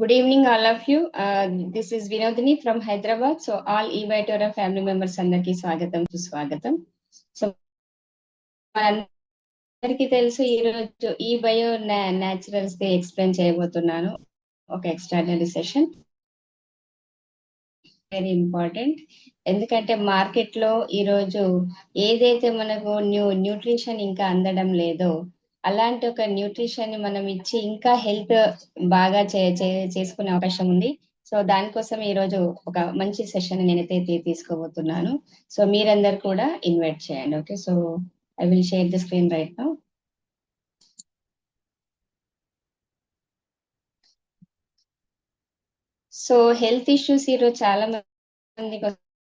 Good evening, all of you. This is Vinodini from Hyderabad. So, all e-Bioterra family members అందరికీ స్వాగతం సుస్వాగతం. So అందరికీ తెలుసు ఈరోజు ఈ బయో న్యాచురల్స్ ది ఎక్స్ప్లెయిన్ చేయబోతున్నాను. ఒక ఎక్స్ట్రాడినరీ సెషన్, వెరీ ఇంపార్టెంట్. ఎందుకంటే మార్కెట్ లో ఈరోజు ఏదైతే మనకు న్యూట్రిషన్ ఇంకా అందడం లేదో అలాంటి ఒక న్యూట్రిషన్ ని మనం ఇచ్చి ఇంకా హెల్త్ బాగా చేసుకునే అవకాశం ఉంది. సో దానికోసం ఈ రోజు ఒక మంచి సెషన్ నేనైతే తీసుకోబోతున్నాను. సో మీరందరు కూడా ఇన్వైట్ చేయండి. Okay, so I will share the screen right now. So health issues ఈరోజు చాలా మందికి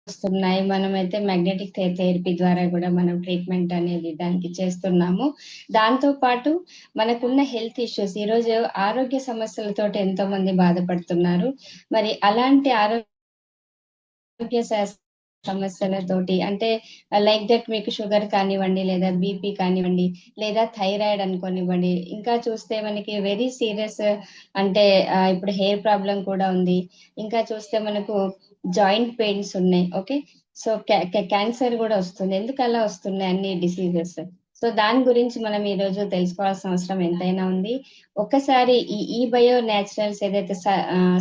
వస్తున్నాయి. మనమైతే మ్యాగ్నెటిక్ థెరపీ ద్వారా కూడా మనం ట్రీట్మెంట్ అనేది దానికి చేస్తున్నాము. దాంతో పాటు మనకున్న హెల్త్ ఇష్యూస్ ఈరోజు ఆరోగ్య సమస్యలతో ఎంతో మంది బాధపడుతున్నారు. మరి అలాంటి ఆరోగ్య సమస్యలతోటి అంటే లైక్ దట్ మీకు షుగర్ కానివ్వండి, లేదా బీపీ కానివ్వండి, లేదా థైరాయిడ్ అనుకోనివ్వండి, ఇంకా చూస్తే మనకి వెరీ సీరియస్ అంటే ఇప్పుడు హెయిర్ ప్రాబ్లం కూడా ఉంది. ఇంకా చూస్తే మనకు జాయింట్ పెయిన్స్ ఉన్నాయి. ఓకే, సో క్యాన్సర్ కూడా వస్తుంది. ఎందుకు అలా వస్తున్నాయి అన్ని డిసీజెస్? సో దాని గురించి మనం ఈ రోజు తెలుసుకోవాల్సిన అవసరం ఎంతైనా ఉంది. ఒక్కసారి ఈ బయో న్యాచురల్స్ ఏదైతే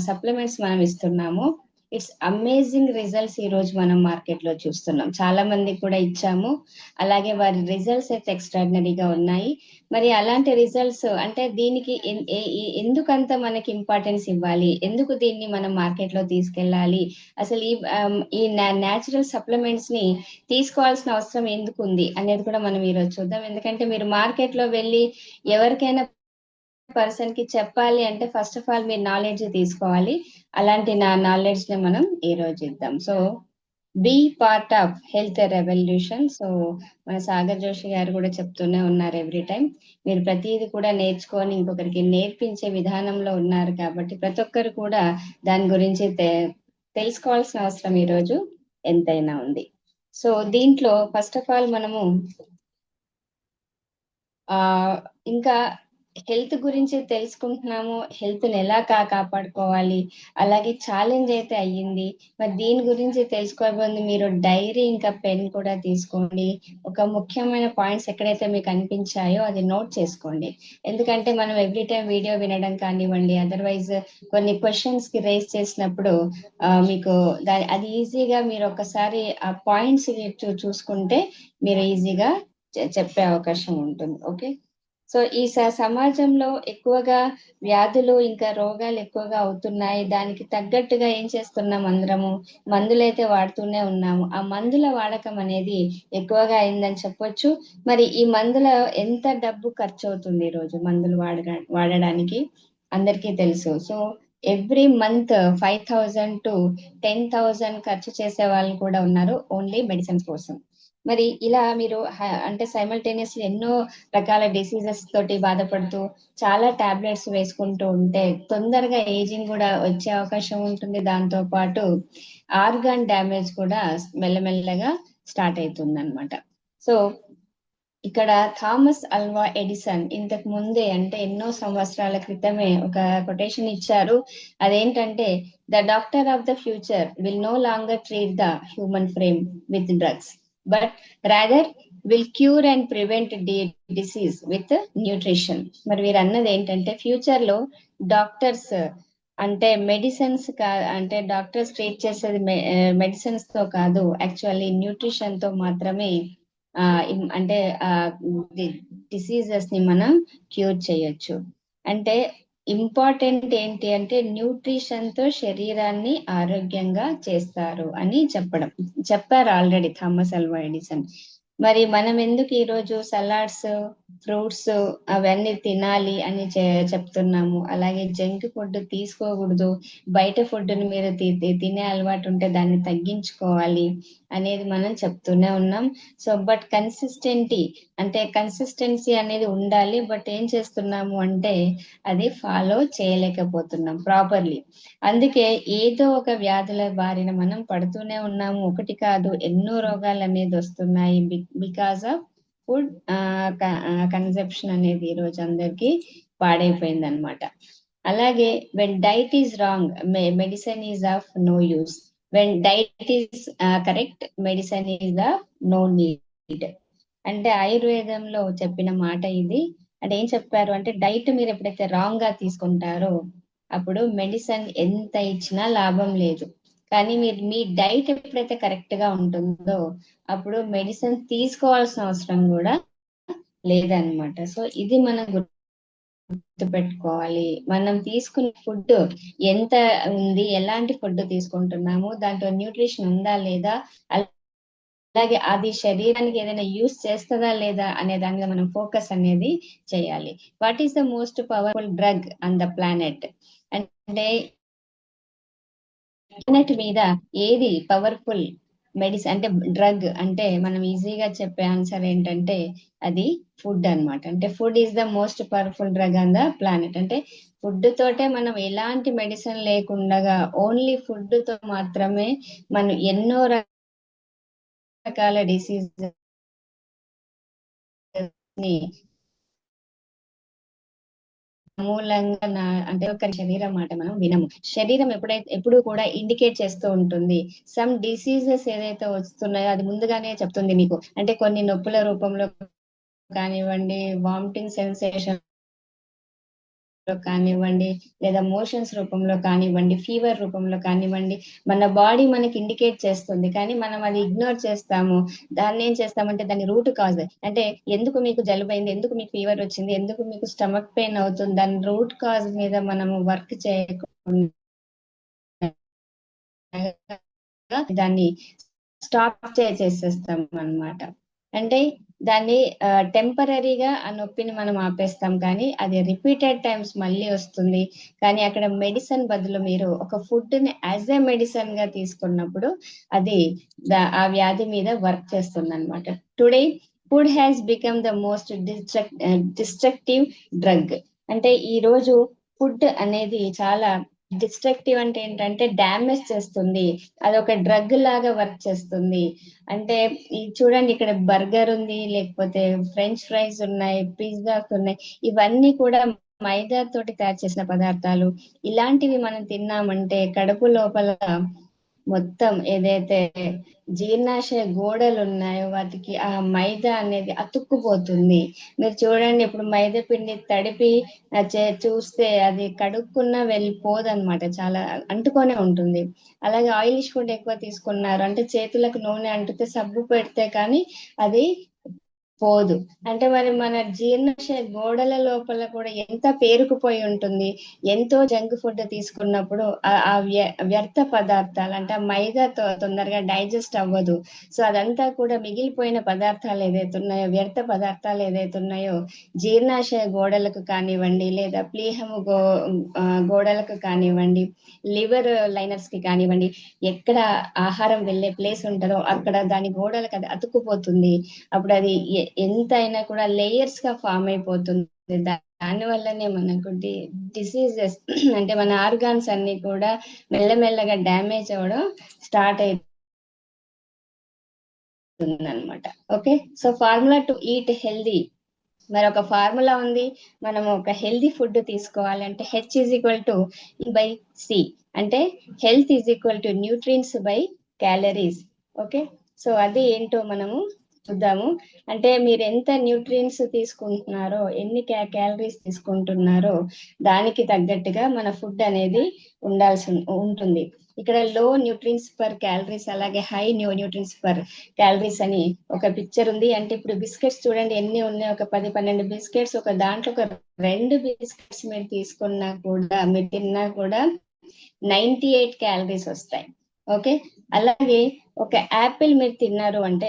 సప్లిమెంట్స్ మనం ఇస్తున్నామో, ఇట్స్ అమేజింగ్ రిజల్ట్స్ ఈ రోజు మనం మార్కెట్ లో చూస్తున్నాం. చాలా మందికి కూడా ఇచ్చాము, అలాగే వారి రిజల్ట్స్ అయితే ఎక్స్ట్రాడినరీగా ఉన్నాయి. మరి అలాంటి రిజల్ట్స్ అంటే దీనికి ఎందుకంత మనకి ఇంపార్టెన్స్ ఇవ్వాలి, ఎందుకు దీన్ని మనం మార్కెట్ లో తీసుకెళ్ళాలి, అసలు ఈ న్యాచురల్ సప్లిమెంట్స్ ని తీసుకోవాల్సిన అవసరం ఎందుకు ఉంది అనేది కూడా మనం ఈరోజు చూద్దాం. ఎందుకంటే మీరు మార్కెట్ లో వెళ్ళి ఎవరికైనా పర్సన్ కి చెప్పాలి అంటే ఫస్ట్ ఆఫ్ ఆల్ మీరు నాలెడ్జ్ తీసుకోవాలి. అలాంటి నాలెడ్జ్ ని మనం ఈ రోజు ఇద్దాం. So be part of health revolution. So మన సాగర్ జోషి గారు కూడా చెప్తూనే ఉన్నారు ఎవ్రీ టైం, మీరు ప్రతిదీ కూడా నేర్చుకొని ఇంకొకరికి నేర్పించే విధానంలో ఉన్నారు. కాబట్టి ప్రతి ఒక్కరు కూడా దాని గురించి తెలుసుకోవాల్సిన అవసరం ఈ రోజు ఎంతైనా ఉంది. సో దీంట్లో ఫస్ట్ ఆఫ్ ఆల్ మనము ఇంకా హెల్త్ గురించి తెలుసుకుంటున్నాము, హెల్త్ ని ఎలా కాపాడుకోవాలి, అలాగే ఛాలెంజ్ అయితే అయ్యింది. మరి దీని గురించి తెలుసుకోబోతుంది మీరు డైరీ ఇంకా పెన్ కూడా తీసుకోండి. ఒక ముఖ్యమైన పాయింట్స్ ఎక్కడైతే మీకు అనిపించాయో అది నోట్ చేసుకోండి. ఎందుకంటే మనం ఎవ్రీ టైం వీడియో వినడం కానివ్వండి, అదర్వైజ్ కొన్ని క్వశ్చన్స్ కి రేస్ చేసినప్పుడు మీకు అది ఈజీగా మీరు ఒకసారి ఆ పాయింట్స్ చూసుకుంటే మీరు ఈజీగా చెప్పే అవకాశం ఉంటుంది. ఓకే, సో ఈ సమాజంలో ఎక్కువగా వ్యాధులు ఇంకా రోగాలు ఎక్కువగా అవుతున్నాయి. దానికి తగ్గట్టుగా ఏం చేస్తున్నాం, అందరము మందులైతే వాడుతూనే ఉన్నాము. ఆ మందుల వాడకం అనేది ఎక్కువగా అయిందని చెప్పొచ్చు. మరి ఈ మందుల ఎంత డబ్బు ఖర్చు అవుతుంది ఈ రోజు మందులు వాడడానికి అందరికీ తెలుసు. సో ఎవ్రీ మంత్ 5,000 to 10,000 ఖర్చు చేసే వాళ్ళు కూడా ఉన్నారు ఓన్లీ మెడిసిన్స్ కోసం. మరి ఇలా మీరు అంటే సైమల్టేనియస్లీ ఎన్నో రకాల డిసీజెస్ తోటి బాధపడుతూ చాలా టాబ్లెట్స్ వేసుకుంటూ ఉంటే తొందరగా ఏజింగ్ కూడా వచ్చే అవకాశం ఉంటుంది. దాంతో పాటు ఆర్గాన్ డ్యామేజ్ కూడా మెల్లమెల్లగా స్టార్ట్ అవుతుంది అనమాట. సో ఇక్కడ థామస్ అల్వా ఎడిసన్ ఇంతకు ముందే అంటే ఎన్నో సంవత్సరాల క్రితమే ఒక కొటేషన్ ఇచ్చారు. అదేంటంటే, the doctor of the future will know longer treat the human frame with drugs, but rather will cure and prevent disease with nutrition. మరి వీరు అన్నది ఏంటంటే, ఫ్యూచర్ లో డాక్టర్స్ అంటే మెడిసిన్స్ అంటే డాక్టర్స్ ట్రీట్ చేసేది మెడిసిన్స్ తో కాదు, యాక్చువల్లీ న్యూట్రిషన్ తో మాత్రమే అంటే డిసీజెస్ ని మనం క్యూర్ చేయొచ్చు. అంటే ఇంపార్టెంట్ ఏంటి అంటే న్యూట్రిషన్ తో శరీరాన్ని ఆరోగ్యంగా చేస్తారు అని చెప్పారు ఆల్రెడీ థామస్ అల్వా ఎడిసన్. మరి మనం ఎందుకు ఈరోజు సలాడ్స్, ఫ్రూట్స్ అవన్నీ తినాలి అని చెప్తున్నాము. అలాగే జంక్ ఫుడ్ తీసుకోకూడదు, బయట ఫుడ్ ని మీరు తినే అలవాటు ఉంటే దాన్ని తగ్గించుకోవాలి అనేది మనం చెప్తూనే ఉన్నాం. సో బట్ కన్సిస్టెన్సీ అనేది ఉండాలి. బట్ ఏం చేస్తున్నాము అంటే అది ఫాలో చేయలేకపోతున్నాం ప్రాపర్లీ. అందుకే ఏదో ఒక వ్యాధుల బారిన మనం పడుతూనే ఉన్నాము. ఒకటి కాదు, ఎన్నో రోగాలు అనేది వస్తున్నాయి బికాస్ ఆఫ్ ఫుడ్ కన్సెప్షన్ అనేది ఈ రోజు అందరికి పాడైపోయింది అనమాట. అలాగే when diet is wrong medicine is of no use. When diet is correct medicine is of no need. అంటే ఆయుర్వేదంలో చెప్పిన మాట ఇది. అంటే ఏం చెప్పారు అంటే డైట్ మీరు ఎప్పుడైతే రాంగ్ గా తీసుకుంటారో అప్పుడు మెడిసిన్ ఎంత ఇచ్చినా లాభం లేదు. కానీ మీరు మీ డైట్ ఎప్పుడైతే కరెక్ట్ గా ఉంటుందో అప్పుడు మెడిసిన్ తీసుకోవాల్సిన అవసరం కూడా లేదనమాట. సో ఇది మనం గుర్తుపెట్టుకోవాలి. మనం తీసుకునే ఫుడ్ ఎంత ఉంది, ఎలాంటి ఫుడ్ తీసుకుంటున్నాము, దాంట్లో న్యూట్రిషన్ ఉందా లేదా, అలాగే అది శరీరానికి ఏదైనా యూస్ చేస్తుందా లేదా అనే దాని మీద మనం ఫోకస్ అనేది చేయాలి. What is the most powerful drug on the planet అంటే ప్లానెట్ మీద ఏది పవర్ఫుల్ మెడిసిన్ అంటే డ్రగ్ అంటే మనం ఈజీగా చెప్పే ఆన్సర్ ఏంటంటే అది ఫుడ్ అన్నమాట. అంటే food is the most powerful drug on the planet. అంటే ఫుడ్ తోటే మనం ఎలాంటి మెడిసిన్ లేకుండా ఓన్లీ ఫుడ్ తో మాత్రమే మనం ఎన్నో రకాల డిసీజ్ ని మూలంగా అంటే ఒక శరీరం మాట మనం వినము. శరీరం ఎప్పుడు కూడా ఇండికేట్ చేస్తూ ఉంటుంది. సమ్ డిసీజెస్ ఏదైతే వస్తున్నాయో అది ముందుగానే చెప్తుంది మీకు. అంటే కొన్ని నొప్పుల రూపంలో కానివ్వండి, వామిటింగ్ సెన్సేషన్ కానివ్వండి, లేదా మోషన్స్ రూపంలో కానివ్వండి, ఫీవర్ రూపంలో కానివ్వండి, మన బాడీ మనకి ఇండికేట్ చేస్తుంది. కానీ మనం అది ఇగ్నోర్ చేస్తాము. దాన్ని ఏం చేస్తామంటే దాని రూట్ కాజ్ అంటే ఎందుకు మీకు జలుబైంది, ఎందుకు మీకు ఫీవర్ వచ్చింది, ఎందుకు మీకు స్టమక్ పెయిన్ అవుతుంది, దాని రూట్ కాజ్ మీద మనము వర్క్ చేయకుండా దాన్ని స్టాప్ చేసేస్తాం అన్నమాట. అంటే దాన్ని టెంపరరీగా ఆ నొప్పిని మనం ఆపేస్తాం కానీ అది రిపీటెడ్ టైమ్స్ మళ్ళీ వస్తుంది. కానీ అక్కడ మెడిసిన్ బదులు మీరు ఒక ఫుడ్ ని యాజ్ ఎ మెడిసిన్ గా తీసుకున్నప్పుడు అది ఆ వ్యాధి మీద వర్క్ చేస్తుంది అనమాట. Today food has become the most destructive drug. అంటే ఈ రోజు ఫుడ్ అనేది చాలా డిస్ట్రక్టివ్ అంటే ఏంటంటే డ్యామేజ్ చేస్తుంది. అదొక డ్రగ్ లాగా వర్క్ చేస్తుంది. అంటే చూడండి ఇక్కడ బర్గర్ ఉంది, లేకపోతే ఫ్రెంచ్ ఫ్రైస్ ఉన్నాయి, పిజ్జాస్ ఉన్నాయి. ఇవన్నీ కూడా మైదా తోటి తయారు చేసిన పదార్థాలు. ఇలాంటివి మనం తిన్నామంటే కడుపు లోపల మొత్తం ఏదైతే జీర్ణాశయ గోడలు ఉన్నాయో వాటికి ఆ మైదా అనేది అతుక్కుపోతుంది. మీరు చూడండి ఇప్పుడు మైదా పిండి తడిపి చూస్తే అది కడుక్కున్నా వెళ్ళిపోదన్నమాట. చాలా అంటుకొనే ఉంటుంది. అలాగే ఆయిలిష్ ఫుడ్ ఎక్కువ తీసుకున్నారు అంటే చేతులకు నూనె అంటితే సబ్బు పెడితే కానీ అది పోదు. అంటే మరి మన జీర్ణాశయ గోడల లోపల కూడా ఎంత పేరుకుపోయి ఉంటుంది. ఎంతో జంక్ ఫుడ్ తీసుకున్నప్పుడు ఆ వ్యర్థ పదార్థాలు అంటే ఆ మైదా తొందరగా డైజెస్ట్ అవ్వదు. సో అదంతా కూడా మిగిలిపోయిన పదార్థాలు ఏదైతే ఉన్నాయో, వ్యర్థ పదార్థాలు ఏదైతే ఉన్నాయో జీర్ణాశయ గోడలకు కానివ్వండి, లేదా ప్లీహము గోడలకు కానివ్వండి, లివర్ లైనర్స్ కి కానివ్వండి, ఎక్కడ ఆహారం వెళ్ళే ప్లేస్ ఉంటుందో అక్కడ దాని గోడలకు అది అతుక్కుపోతుంది. అప్పుడు అది ఎంత అయినా కూడా లేయర్స్ గా ఫామ్ అయిపోతుంది. దాని వల్లనే మనకు డిసీజెస్ అంటే మన ఆర్గాన్స్ అన్ని కూడా మెల్లమెల్లగా డ్యామేజ్ అవ్వడం స్టార్ట్ అవుతుంది అనమాట. Okay, so formula to eat healthy. మరి ఒక ఫార్ములా ఉంది. మనం ఒక హెల్దీ ఫుడ్ తీసుకోవాలి అంటే H is equal to by C. అంటే health is equal to nutrients by calories. Okay, so అది ఏంటో మనము చూద్దాము. అంటే మీరు ఎంత న్యూట్రియన్స్ తీసుకుంటున్నారో, ఎన్ని క్యాలరీస్ తీసుకుంటున్నారో దానికి తగ్గట్టుగా మన ఫుడ్ అనేది ఉండాల్సి ఉంటుంది. ఇక్కడ లో న్యూట్రియన్స్ పర్ క్యాలరీస్, అలాగే హై న్యూట్రియన్స్ పర్ క్యాలరీస్ అని ఒక పిక్చర్ ఉంది. అంటే ఇప్పుడు బిస్కెట్స్ చూడండి ఎన్ని ఉన్నాయి, ఒక 10-12 బిస్కెట్స్. ఒక దాంట్లో ఒక 2 బిస్కెట్స్ మీరు తీసుకున్నా కూడా, మీరు తిన్నా కూడా 98 క్యాలరీస్ వస్తాయి. ఓకే, అలాగే ఒక యాపిల్ మీరు తిన్నారు అంటే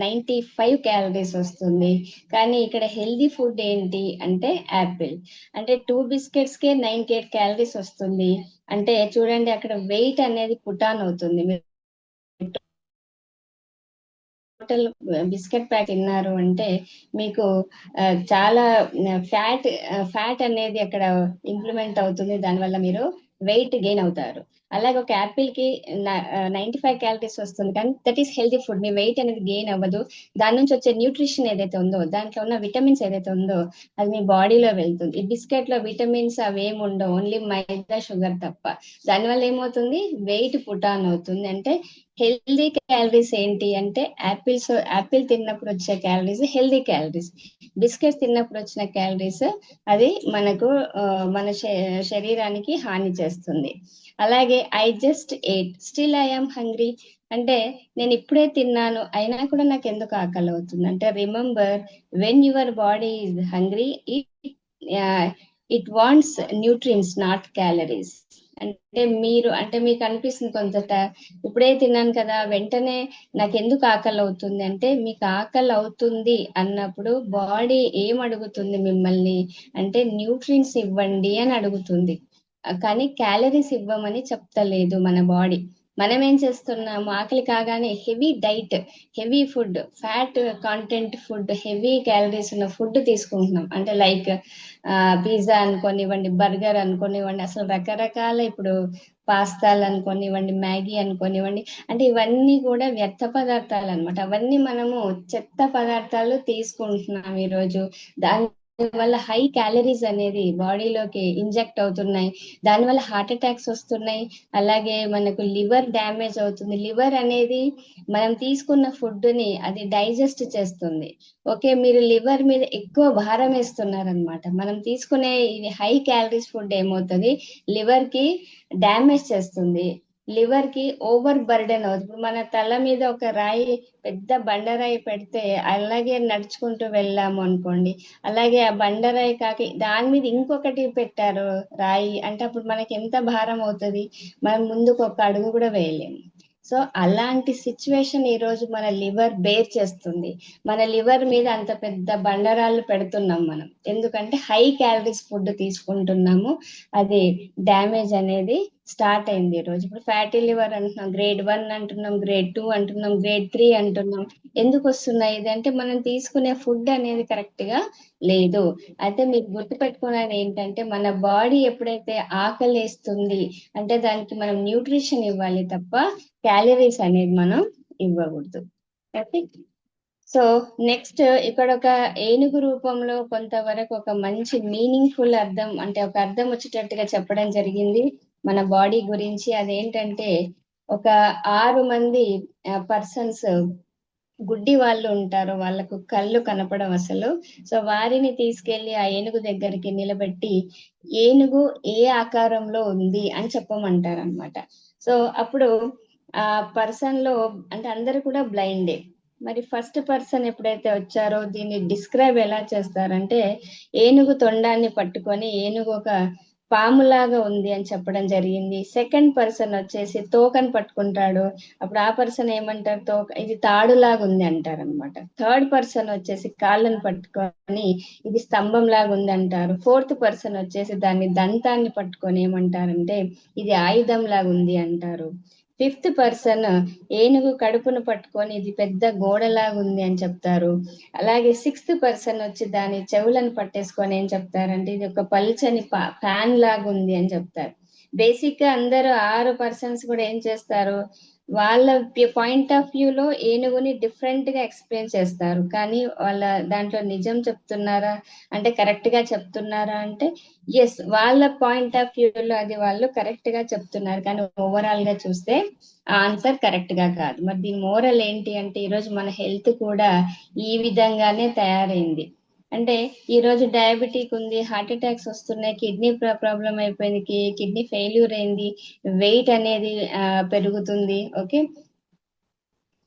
95 క్యాలరీస్ వస్తుంది. కానీ ఇక్కడ హెల్దీ ఫుడ్ ఏంటి అంటే యాపిల్. అంటే 2 బిస్కెట్స్ కే 98 క్యాలరీస్ వస్తుంది. అంటే చూడండి అక్కడ వెయిట్ అనేది పుటాన్ అవుతుంది. మీరు టోటల్ బిస్కెట్ ప్యాక్ తిన్నారు అంటే మీకు చాలా ఫ్యాట్ అనేది అక్కడ ఇంప్లిమెంట్ అవుతుంది. దానివల్ల మీరు వెయిట్ గెయిన్ అవుతారు. అలాగే ఒక యాపిల్ కి 95 క్యాలరీస్ వస్తుంది, కానీ దట్ ఈస్ హెల్తీ ఫుడ్. మీ వెయిట్ అనేది గెయిన్ అవ్వదు. దాని నుంచి వచ్చే న్యూట్రిషన్ ఏదైతే ఉందో, దాంట్లో ఉన్న విటమిన్స్ ఏదైతే ఉందో అది మీ బాడీలో వెళ్తుంది. ఈ బిస్కెట్ లో విటమిన్స్ అవి ఏమి ఉండవు, ఓన్లీ మైదా షుగర్ తప్ప. దానివల్ల ఏమవుతుంది, వెయిట్ పుట్ ఆన్ అవుతుంది. అంటే హెల్దీ క్యాలరీస్ ఏంటి అంటే యాపిల్ తిన్నప్పుడు వచ్చే క్యాలరీస్ హెల్దీ క్యాలరీస్. బిస్కెట్స్ తిన్నప్పుడు వచ్చిన క్యాలరీస్ అది మనకు మన శరీరానికి హాని చేస్తుంది. అలాగే I just ate still I am hungry అంటే నేను ఇప్పుడే తిన్నాను అయినా కూడా నాకు ఎందుకు ఆకలి అవుతుంది అంటే, remember when your body is hungry it wants nutrients not calories. అంటే మీకు అనిపిస్తుంది కొంత, ఇప్పుడే తిన్నాను కదా వెంటనే నాకు ఎందుకు ఆకలి అవుతుంది అంటే, మీకు ఆకలి అవుతుంది అన్నప్పుడు బాడీ ఏం అడుగుతుంది మిమ్మల్ని అంటే న్యూట్రియన్స్ ఇవ్వండి అని అడుగుతుంది, కానీ క్యాలరీస్ ఇవ్వమని చెప్తలేదు మన బాడీ. మనం ఏం చేస్తున్నాము, ఆకలి కాగానే heavy diet, heavy food, fat content food, heavy calories ఉన్న ఫుడ్ తీసుకుంటున్నాం. అంటే లైక్ పిజ్జా అనుకోనివ్వండి, బర్గర్ అనుకోనివ్వండి, అసలు రకరకాల ఇప్పుడు పాస్తాలు అనుకోనివ్వండి, మ్యాగీ అనుకోనివ్వండి, అంటే ఇవన్నీ కూడా వ్యర్థ పదార్థాలు అనమాట. అవన్నీ మనము చెత్త పదార్థాలు తీసుకుంటున్నాం ఈరోజు. దాని వల్ల హై క్యాలరీస్ అనేది బాడీలోకి ఇంజెక్ట్ అవుతున్నాయి. దానివల్ల హార్ట్ అటాక్స్ వస్తున్నాయి. అలాగే మనకు లివర్ డ్యామేజ్ అవుతుంది. లివర్ అనేది మనం తీసుకున్న ఫుడ్ ని అది డైజెస్ట్ చేస్తుంది. ఓకే, మీరు లివర్ మీద ఎక్కువ భారం వేస్తున్నారనమాట. మనం తీసుకునే ఇది హై క్యాలరీస్ ఫుడ్ ఏమవుతుంది, లివర్ కి డ్యామేజ్ చేస్తుంది. లివర్ కి ఓవర్ బర్డెన్ అవుతుంది. ఇప్పుడు మన తల మీద ఒక రాయి, పెద్ద బండరాయి పెడితే అలాగే నడుచుకుంటూ వెళ్ళాము అనుకోండి, అలాగే ఆ బండరాయి కాకి దాని మీద ఇంకొకటి పెట్టారు రాయి అంటే అప్పుడు మనకి ఎంత భారం అవుతుంది, మనం ముందుకు ఒక అడుగు కూడా వేయలేము. సో అలాంటి సిచ్యువేషన్ ఈ రోజు మన లివర్ బేర్ చేస్తుంది. మన లివర్ మీద అంత పెద్ద బండరాళ్ళు పెడుతున్నాం మనం, ఎందుకంటే హై క్యాలరీస్ ఫుడ్ తీసుకుంటున్నాము. అది డ్యామేజ్ అనేది స్టార్ట్ అయింది ఈ రోజు. ఇప్పుడు ఫ్యాటీ లివర్ అంటున్నాం, గ్రేడ్ 1 అంటున్నాం, గ్రేడ్ 2 అంటున్నాం, గ్రేడ్ 3 అంటున్నాం. ఎందుకు వస్తున్నాయి ఇది అంటే, మనం తీసుకునే ఫుడ్ అనేది కరెక్ట్ గా లేదు. అయితే మీరు గుర్తుపెట్టుకున్నది ఏంటంటే, మన బాడీ ఎప్పుడైతే ఆకలేస్తుంది అంటే దానికి మనం న్యూట్రిషన్ ఇవ్వాలి తప్ప క్యాలరీస్ అనేది మనం ఇవ్వకూడదు. ఓకే, సో నెక్స్ట్ ఇక్కడ ఒక ఏనుగు రూపంలో కొంతవరకు ఒక మంచి మీనింగ్ఫుల్ అర్థం, అంటే ఒక అర్థం వచ్చేటట్టుగా చెప్పడం జరిగింది మన బాడీ గురించి. అదేంటంటే, ఒక 6 మంది పర్సన్స్ గుడ్డి వాళ్ళు ఉంటారు, వాళ్ళకు కళ్ళు కనపడం అసలు. సో వారిని తీసుకెళ్లి ఆ ఏనుగు దగ్గరికి నిలబెట్టి ఏనుగు ఏ ఆకారంలో ఉంది అని చెప్పమంటారు అనమాట. సో అప్పుడు ఆ పర్సన్ లో అంటే అందరు కూడా బ్లైండే. మరి ఫస్ట్ పర్సన్ ఎప్పుడైతే వచ్చారో దీన్ని డిస్క్రైబ్ ఎలా చేస్తారంటే, ఏనుగు తొండాన్ని పట్టుకొని ఏనుగు ఒక పాములాగా ఉంది అని చెప్పడం జరిగింది. సెకండ్ పర్సన్ వచ్చేసి తోకని పట్టుకుంటాడు, అప్పుడు ఆ పర్సన్ ఏమంటారు, తోక ఇది తాడులాగా ఉంది అంటారు అనమాట. థర్డ్ పర్సన్ వచ్చేసి కాళ్ళని పట్టుకొని ఇది స్తంభం లాగా ఉంది అంటారు. ఫోర్త్ పర్సన్ వచ్చేసి దాన్ని దంతాన్ని పట్టుకొని ఏమంటారంటే ఇది ఆయుధం లాగా ఉంది అంటారు. ఫిఫ్త్ పర్సన్ ఏనుగు కడుపును పట్టుకొని ఇది పెద్ద గోడలాగా ఉంది అని చెప్తారు. అలాగే సిక్స్త్ పర్సన్ వచ్చి దాని చెవులను పట్టేసుకొని ఏం చెప్తారంటే ఇది ఒక పల్చని ఫ్యాన్ లాగా ఉంది అని చెప్తారు. బేసిక్ గా అందరూ 6 పర్సన్స్ కూడా ఏం చేస్తారు, వాళ్ళ పాయింట్ ఆఫ్ వ్యూలో ఏనుగుని డిఫరెంట్ గా ఎక్స్ప్లెయిన్ చేస్తారు, కానీ వాళ్ళ దాంట్లో నిజం చెప్తున్నారా అంటే, కరెక్ట్ గా చెప్తున్నారా అంటే ఎస్, వాళ్ళ పాయింట్ ఆఫ్ వ్యూలో అది వాళ్ళు కరెక్ట్ గా చెప్తున్నారు, కానీ ఓవరాల్ గా చూస్తే ఆన్సర్ కరెక్ట్ గా కాదు. మరి దీని మోరల్ ఏంటి అంటే, ఈరోజు మన హెల్త్ కూడా ఈ విధంగానే తయారైంది. అంటే ఈ రోజు డయాబెటిక్ ఉంది, హార్ట్ అటాక్స్ వస్తున్నాయి, కిడ్నీ ప్రాబ్లం అయిపోయింది, కిడ్నీ ఫెయిల్యూర్ అయింది, వెయిట్ అనేది పెరుగుతుంది. ఓకే,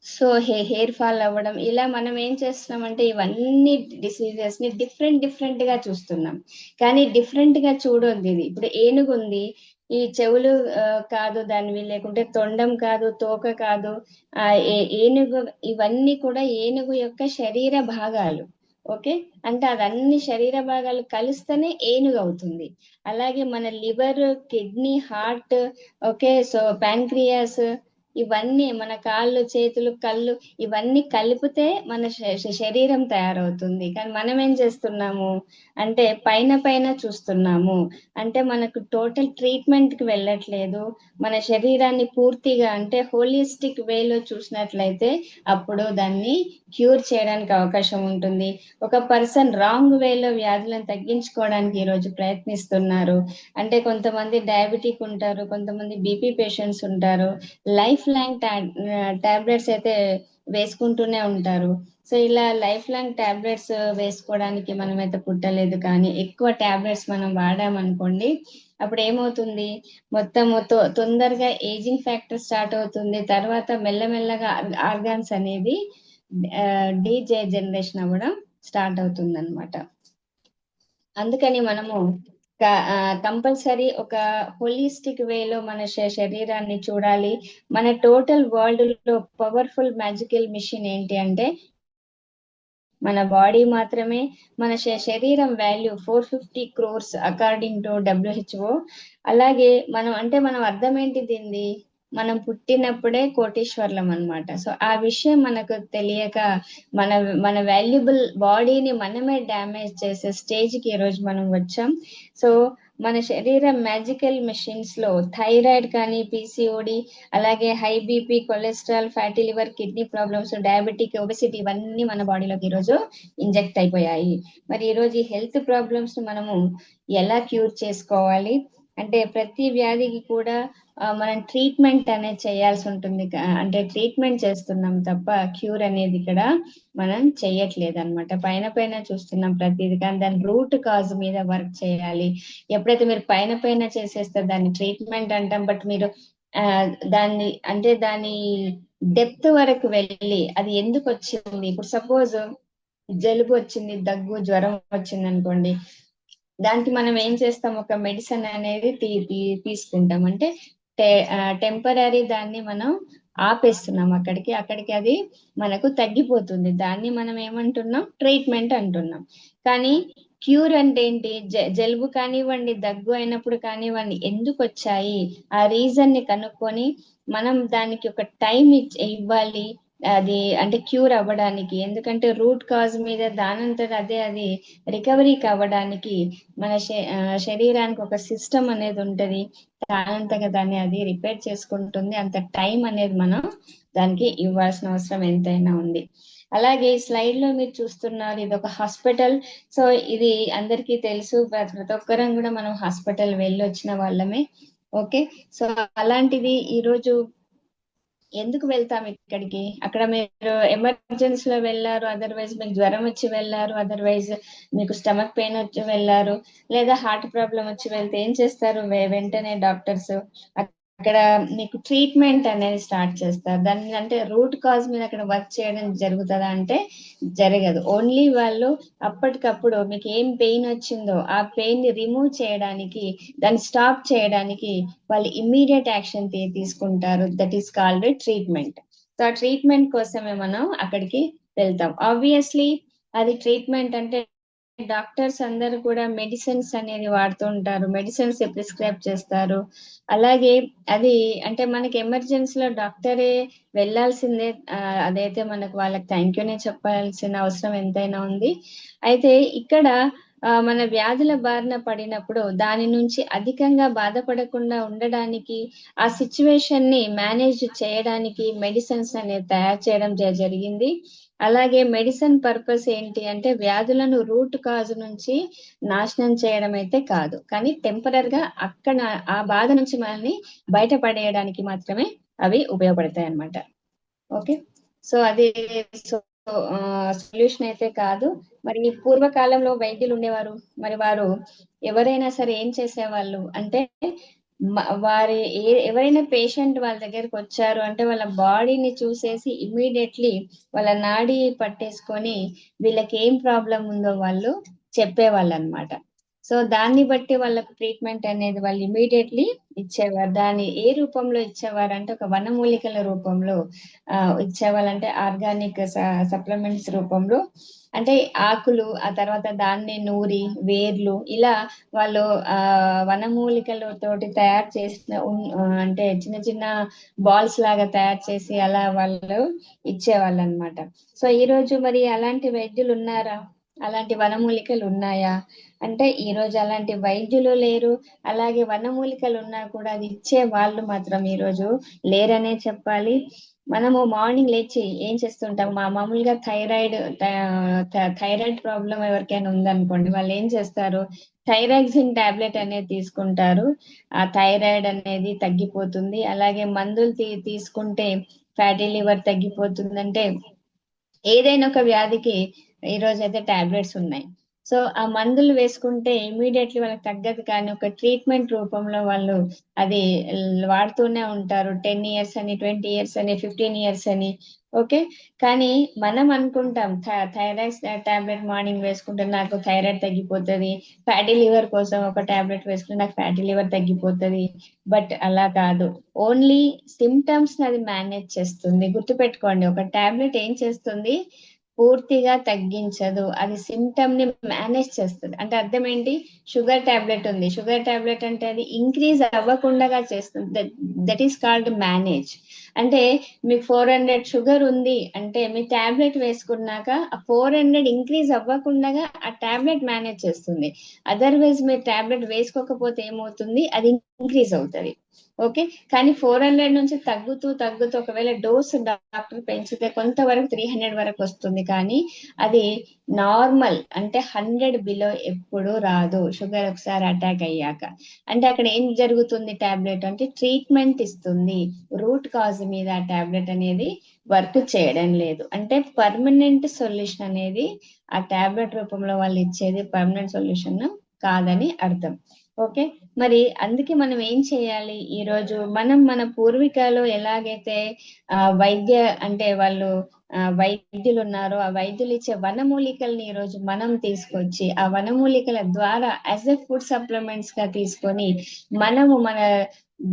సో హెయిర్ ఫాల్ అవ్వడం, ఇలా మనం ఏం చేస్తున్నామంటే ఇవన్నీ డిసీజెస్ ని డిఫరెంట్ డిఫరెంట్ గా చూస్తున్నాం. కానీ డిఫరెంట్ గా చూడొద్దు. ఇది ఇప్పుడు ఏనుగు ఉంది, ఈ చెవులు కాదు దానివి, లేకుంటే తొండం కాదు, తోక కాదు, ఆ ఏనుగు, ఇవన్నీ కూడా ఏనుగు యొక్క శరీర భాగాలు. ఓకే, అంటే అదన్ని శరీర భాగాలు కలిస్తేనే ఏనుగు అవుతుంది. అలాగే మన liver, kidney, heart, okay, so pancreas, ఇవన్నీ మన కాళ్ళు, చేతులు, కళ్ళు ఇవన్నీ కలిపితే మన శరీరం తయారవుతుంది. కానీ మనం ఏం చేస్తున్నాము అంటే పైన పైన చూస్తున్నాము. అంటే మనకు టోటల్ ట్రీట్మెంట్‌కి వెళ్ళట్లేదు. మన శరీరాన్ని పూర్తిగా అంటే హోలిస్టిక్ వేలో చూసినట్లయితే అప్పుడు దాన్ని క్యూర్ చేయడానికి అవకాశం ఉంటుంది. ఒక పర్సన్ రాంగ్ వేలో వ్యాధులను తగ్గించుకోవడానికి ఈరోజు ప్రయత్నిస్తున్నారు. అంటే కొంతమంది డయాబెటిక్ ఉంటారు, కొంతమంది బీపీ పేషెంట్స్ ఉంటారు. లైఫ్ లాంగ్ టాబ్లెట్స్ అయితే వేసుకుంటూనే ఉంటారు. సో ఇలా లైఫ్ లాంగ్ టాబ్లెట్స్ వేసుకోవడానికి మనమైతే పుట్టలేదు, కానీ ఎక్కువ టాబ్లెట్స్ మనం వాడామనుకోండి అప్పుడు ఏమవుతుంది, మొత్తం తొందరగా ఏజింగ్ ఫ్యాక్టర్ స్టార్ట్ అవుతుంది. తర్వాత మెల్లమెల్లగా ఆర్గాన్స్ అనేది డీజనరేషన్ అవ్వడం స్టార్ట్ అవుతుంది అనమాట. అందుకని మనము కంపల్సరీ ఒక హోలిస్టిక్ వేలో మన శరీరాన్ని చూడాలి. మన టోటల్ వరల్డ్ లో పవర్ఫుల్ మ్యాజికల్ మిషన్ ఏంటి అంటే మన బాడీ మాత్రమే. మన శరీరం value 450 crores according to WHO. అలాగే మనం అర్థం ఏంటి దీన్ని, మనం పుట్టినప్పుడే కోటీశ్వర్లం అన్నమాట. సో ఆ విషయం మనకు తెలియక మన మన వాల్యుబుల్ బాడీని మనమే డ్యామేజ్ చేసే స్టేజ్ కి ఈ రోజు మనం వచ్చాం. సో మన శరీరం మ్యాజికల్ మెషిన్స్ లో థైరాయిడ్ కానీ, పీసీఓడి, అలాగే high BP, cholesterol, fatty liver, kidney problems, diabetic, obesity ఇవన్నీ మన బాడీలోకి ఈరోజు ఇంజెక్ట్ అయిపోయాయి. మరి ఈరోజు ఈ హెల్త్ ప్రాబ్లమ్స్ మనము ఎలా క్యూర్ చేసుకోవాలి అంటే ప్రతి వ్యాధికి కూడా మనం ట్రీట్మెంట్ అనేది చేయాల్సి ఉంటుంది. అంటే ట్రీట్మెంట్ చేస్తున్నాం తప్ప క్యూర్ అనేది ఇక్కడ మనం చేయట్లేదు అనమాట. పైన పైన చూస్తున్నాం ప్రతిది, కానీ దాని రూట్ కాజ్ మీద వర్క్ చేయాలి. ఎప్పుడైతే మీరు పైన పైన చేసేస్తే దాన్ని ట్రీట్మెంట్ అంటాం, బట్ మీరు దాని డెప్త్ వరకు వెళ్ళి అది ఎందుకు వచ్చింది, ఇప్పుడు సపోజ్ జలుబు వచ్చింది, దగ్గు, జ్వరం వచ్చింది అనుకోండి, దానికి మనం ఏం చేస్తాం, ఒక మెడిసిన్ అనేది తీసుకుంటాం. అంటే టెంపరీ దాన్ని మనం ఆపేస్తున్నాం, అక్కడికి అది మనకు తగ్గిపోతుంది. దాన్ని మనం ఏమంటున్నాం, ట్రీట్మెంట్ అంటున్నాం. కానీ క్యూర్ అంటే ఏంటి, జలుబు కానివ్వండి, దగ్గు అయినప్పుడు కానివ్వండి, ఎందుకు వచ్చాయి ఆ రీజన్ ని కనుక్కొని మనం దానికి ఒక టైం ఇవ్వాలి. అది అంటే క్యూర్ అవ్వడానికి, ఎందుకంటే రూట్ కాజ్ మీద దానంతట అదే అది రికవరీ కావడానికి మన శరీరానికి ఒక సిస్టమ్ అనేది ఉంటది. దానంతగా దాన్ని అది రిపేర్ చేసుకుంటుంది. అంత టైం అనేది మనం దానికి ఇవ్వాల్సిన అవసరం ఎంతైనా ఉంది. అలాగే స్లైడ్ లో మీరు చూస్తున్నారు, ఇది ఒక హాస్పిటల్. సో ఇది అందరికీ తెలుసు, ప్రతి ఒక్కరం కూడా మనం హాస్పిటల్ వెళ్ళి వచ్చిన వాళ్ళమే. ఓకే, సో అలాంటిది ఈరోజు ఎందుకు వెళ్తాం ఇక్కడికి, అక్కడ మీరు ఎమర్జెన్సీలో వెళ్ళారు, అదర్వైజ్ మీకు జ్వరం వచ్చి వెళ్ళారు, అదర్వైజ్ మీకు స్టమక్ పెయిన్ వచ్చి వెళ్ళారు, లేదా హార్ట్ ప్రాబ్లం వచ్చి వెళ్తే ఏం చేస్తారు, వెంటనే డాక్టర్స్ అక్కడ మీకు ట్రీట్మెంట్ అనేది స్టార్ట్ చేస్తారు. దాన్ని అంటే రూట్ కాజ్ మీద అక్కడ వర్క్ చేయడం జరుగుతుందా అంటే జరగదు. ఓన్లీ వాళ్ళు అప్పటికప్పుడు మీకు ఏం పెయిన్ వచ్చిందో ఆ పెయిన్ ని రిమూవ్ చేయడానికి, దాన్ని స్టాప్ చేయడానికి వాళ్ళు ఇమ్మీడియట్ యాక్షన్ తీసుకుంటారు. That is called treatment. So ఆ ట్రీట్మెంట్ కోసమే మనం అక్కడికి వెళ్తాం. ఆబ్వియస్లీ అది ట్రీట్మెంట్ అంటే డాక్టర్స్ అందరూ కూడా మెడిసిన్స్ అనేది వాడుతూ ఉంటారు, మెడిసిన్స్ ప్రిస్క్రైబ్ చేస్తారు. అలాగే అది అంటే మనకి ఎమర్జెన్సీలో డాక్టరే వెళ్ళాల్సిందే. అదైతే మనకు వాళ్ళకి థ్యాంక్ యూనే చెప్పాల్సిన అవసరం ఎంతైనా ఉంది. అయితే ఇక్కడ మన వ్యాధుల బారిన పడినప్పుడు దాని నుంచి అధికంగా బాధపడకుండా ఉండడానికి, ఆ సిచ్యువేషన్ ని మేనేజ్ చేయడానికి మెడిసిన్స్ అనేది తయారు చేయడం జరిగింది. అలాగే మెడిసిన్ పర్పస్ ఏంటి అంటే వ్యాధులను రూట్ కాజ్ నుంచి నాశనం చేయడం అయితే కాదు, కానీ టెంపరరీగా అక్కడ ఆ బాధ నుంచి మనల్ని బయటపడేయడానికి మాత్రమే అవి ఉపయోగపడతాయి అన్నమాట. ఓకే, సో అది సొల్యూషన్ అయితే కాదు. మరి పూర్వకాలంలో వైద్యులు ఉండేవారు, మరి వారు ఎవరైనా సరే ఏం చేసేవాళ్ళు అంటే ఎవరైనా పేషెంట్ వాళ్ళ దగ్గరకు వచ్చారు అంటే వాళ్ళ బాడీని చూసేసి ఇమ్మీడియట్లీ వాళ్ళ నాడి పట్టేసుకొని వీళ్ళకి ఏం ప్రాబ్లం ఉందో వాళ్ళు చెప్పేవాళ్ళు అనమాట. సో దాన్ని బట్టి వాళ్ళకు ట్రీట్మెంట్ అనేది వాళ్ళు ఇమీడియట్లీ ఇచ్చేవారు. దాన్ని ఏ రూపంలో ఇచ్చేవారు అంటే ఒక వనమూలికల రూపంలో ఇచ్చేవాళ్ళు. అంటే ఆర్గానిక్ సప్లిమెంట్స్ రూపంలో, అంటే ఆకులు, ఆ తర్వాత దాన్ని నూరి వేర్లు ఇలా వాళ్ళు వనమూలికలు తోటి తయారు చేసిన అంటే చిన్న చిన్న బాల్స్ లాగా తయారు చేసి అలా వాళ్ళు ఇచ్చేవాళ్ళు అనమాట. సో ఈ రోజు మరి అలాంటి వైద్యులు ఉన్నారా? అలాంటి వనమూలికలు ఉన్నాయా అంటే ఈ రోజు అలాంటి వైద్యులు లేరు. అలాగే వనమూలికలు ఉన్నా కూడా అది ఇచ్చే వాళ్ళు మాత్రం ఈ రోజు లేరనే చెప్పాలి. మనము మార్నింగ్ లేచి ఏం చేస్తుంటాం, మామూలుగా థైరాయిడ్ ప్రాబ్లం ఎవరికైనా ఉందనుకోండి, వాళ్ళు ఏం చేస్తారు, థైరాక్సిన్ టాబ్లెట్ అనేది తీసుకుంటారు. ఆ థైరాయిడ్ అనేది తగ్గిపోతుంది. అలాగే మందులు తీసుకుంటే ఫ్యాటీ లివర్ తగ్గిపోతుంది. అంటే ఏదైనా ఒక వ్యాధికి ఈ రోజు అయితే టాబ్లెట్స్ ఉన్నాయి. సో ఆ మందులు వేసుకుంటే ఇమీడియట్లీ వాళ్ళకి తగ్గదు, కానీ ఒక ట్రీట్మెంట్ రూపంలో వాళ్ళు అది వాడుతూనే ఉంటారు. 10 years అని, 20 years అని, 15 years అని. ఓకే, కానీ మనం అనుకుంటాం థైరాయిడ్ టాబ్లెట్ మార్నింగ్ వేసుకుంటే నాకు థైరాయిడ్ తగ్గిపోతుంది, ఫ్యాటీ లివర్ కోసం ఒక టాబ్లెట్ వేసుకుంటే నాకు ఫ్యాటీ లివర్ తగ్గిపోతుంది. బట్ అలా కాదు. ఓన్లీ సిమ్టమ్స్ అది మేనేజ్ చేస్తుంది. గుర్తుపెట్టుకోండి, ఒక టాబ్లెట్ ఏం చేస్తుంది, పూర్తిగా తగ్గించదు, అది సిమ్టమ్ ని మేనేజ్ చేస్తుంది. అంటే అర్థం ఏంటి, షుగర్ టాబ్లెట్ ఉంది, షుగర్ టాబ్లెట్ అంటే అది ఇంక్రీజ్ అవ్వకుండా చేస్తుంది. That is called manage. అంటే మీకు 400 షుగర్ ఉంది అంటే మీ టాబ్లెట్ వేసుకున్నాక ఆ 400 ఇంక్రీజ్ అవ్వకుండా ఆ టాబ్లెట్ మేనేజ్ చేస్తుంది. అదర్వైజ్ మీరు టాబ్లెట్ వేసుకోకపోతే ఏమవుతుంది, అది ఇంక్రీజ్ అవుతుంది. ఓకే, కానీ 400 నుంచి తగ్గుతూ తగ్గుతూ ఒకవేళ డోస్ డాక్టర్ పెంచితే కొంతవరకు 300 వరకు వస్తుంది, కానీ అది నార్మల్ అంటే 100 బిలో ఎప్పుడు రాదు షుగర్ ఒకసారి అటాక్ అయ్యాక. అంటే అక్కడ ఏం జరుగుతుంది, టాబ్లెట్ అంటే ట్రీట్మెంట్ ఇస్తుంది, రూట్ కాజ్ మీద ఆ టాబ్లెట్ అనేది వర్క్ చేయడం లేదు. అంటే పర్మనెంట్ సొల్యూషన్ అనేది ఆ టాబ్లెట్ రూపంలో వాళ్ళు ఇచ్చేది పర్మనెంట్ సొల్యూషన్ కాదని అర్థం. ఓకే, మరి అందుకే మనం ఏం చేయాలి, ఈ రోజు మనం మన పూర్వీకులు ఎలాగైతే వైద్య అంటే వాళ్ళు వైద్యులు ఉన్నారో ఆ వైద్యులు ఇచ్చే వనమూలికల్ని ఈ రోజు మనం తీసుకొచ్చి ఆ వనమూలికల ద్వారా యాజ్ ఎ ఫుడ్ సప్లిమెంట్స్ గా తీసుకొని మనము మన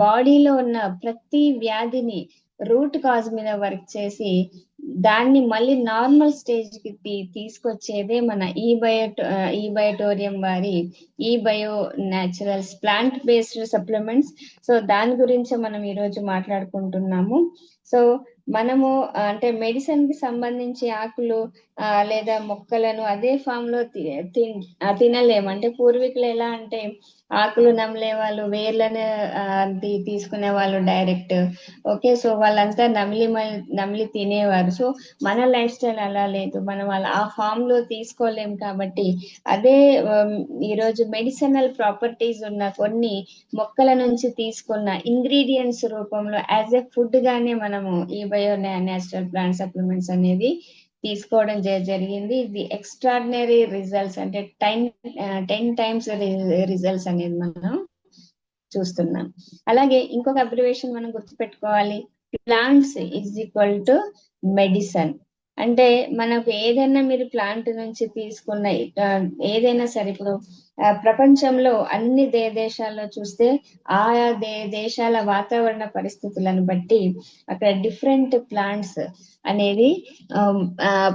బాడీలో ఉన్న ప్రతి వ్యాధిని రూట్ కాజ్ మీద వర్క్ చేసి దాన్ని మళ్ళీ నార్మల్ స్టేజ్ కి తీసుకొచ్చేదే మన ఈ బయోటోరియం వారి ఈ bio naturals plant based supplements. So దాని గురించి మనం ఈ రోజు మాట్లాడుకుంటున్నాము. సో మనము అంటే మెడిసిన్ కి సంబంధించి ఆకులు లేదా మొక్కలను అదే ఫామ్ లో తినలేము. అంటే పూర్వీకులు ఎలా అంటే ఆకులు నమిలే వాళ్ళు, వేర్లను తీసుకునే వాళ్ళు డైరెక్ట్. ఓకే, సో వాళ్ళంతా నమిలి తినేవారు. సో మన లైఫ్ స్టైల్ అలా లేదు, మనం అలా ఆ ఫామ్ లో తీసుకోలేము. కాబట్టి అదే ఈరోజు మెడిసినల్ ప్రాపర్టీస్ ఉన్న కొన్ని మొక్కల నుంచి తీసుకున్న ఇంగ్రీడియంట్స్ రూపంలో యాజ్ ఎ ఫుడ్ గానే మనము ఈ బయో న్యాచురల్ ప్లాంట్ సప్లిమెంట్స్ అనేది తీసుకోవడం జరిగింది. ఇది ఎక్స్ట్రాడినరీ రిజల్ట్స్, అంటే 10 times రిజల్ట్స్ అనేది మనం చూస్తున్నాం. అలాగే ఇంకొక అబ్జర్వేషన్ మనం గుర్తుపెట్టుకోవాలి, plants is equal to medicine. అంటే మనకు ఏదైనా మీరు ప్లాంట్ నుంచి తీసుకున్న ఏదైనా సరే, ఇప్పుడు ప్రపంచంలో అన్ని దేశాల్లో చూస్తే ఆయా దేశాల వాతావరణ పరిస్థితులను బట్టి అక్కడ డిఫరెంట్ ప్లాంట్స్ అనేది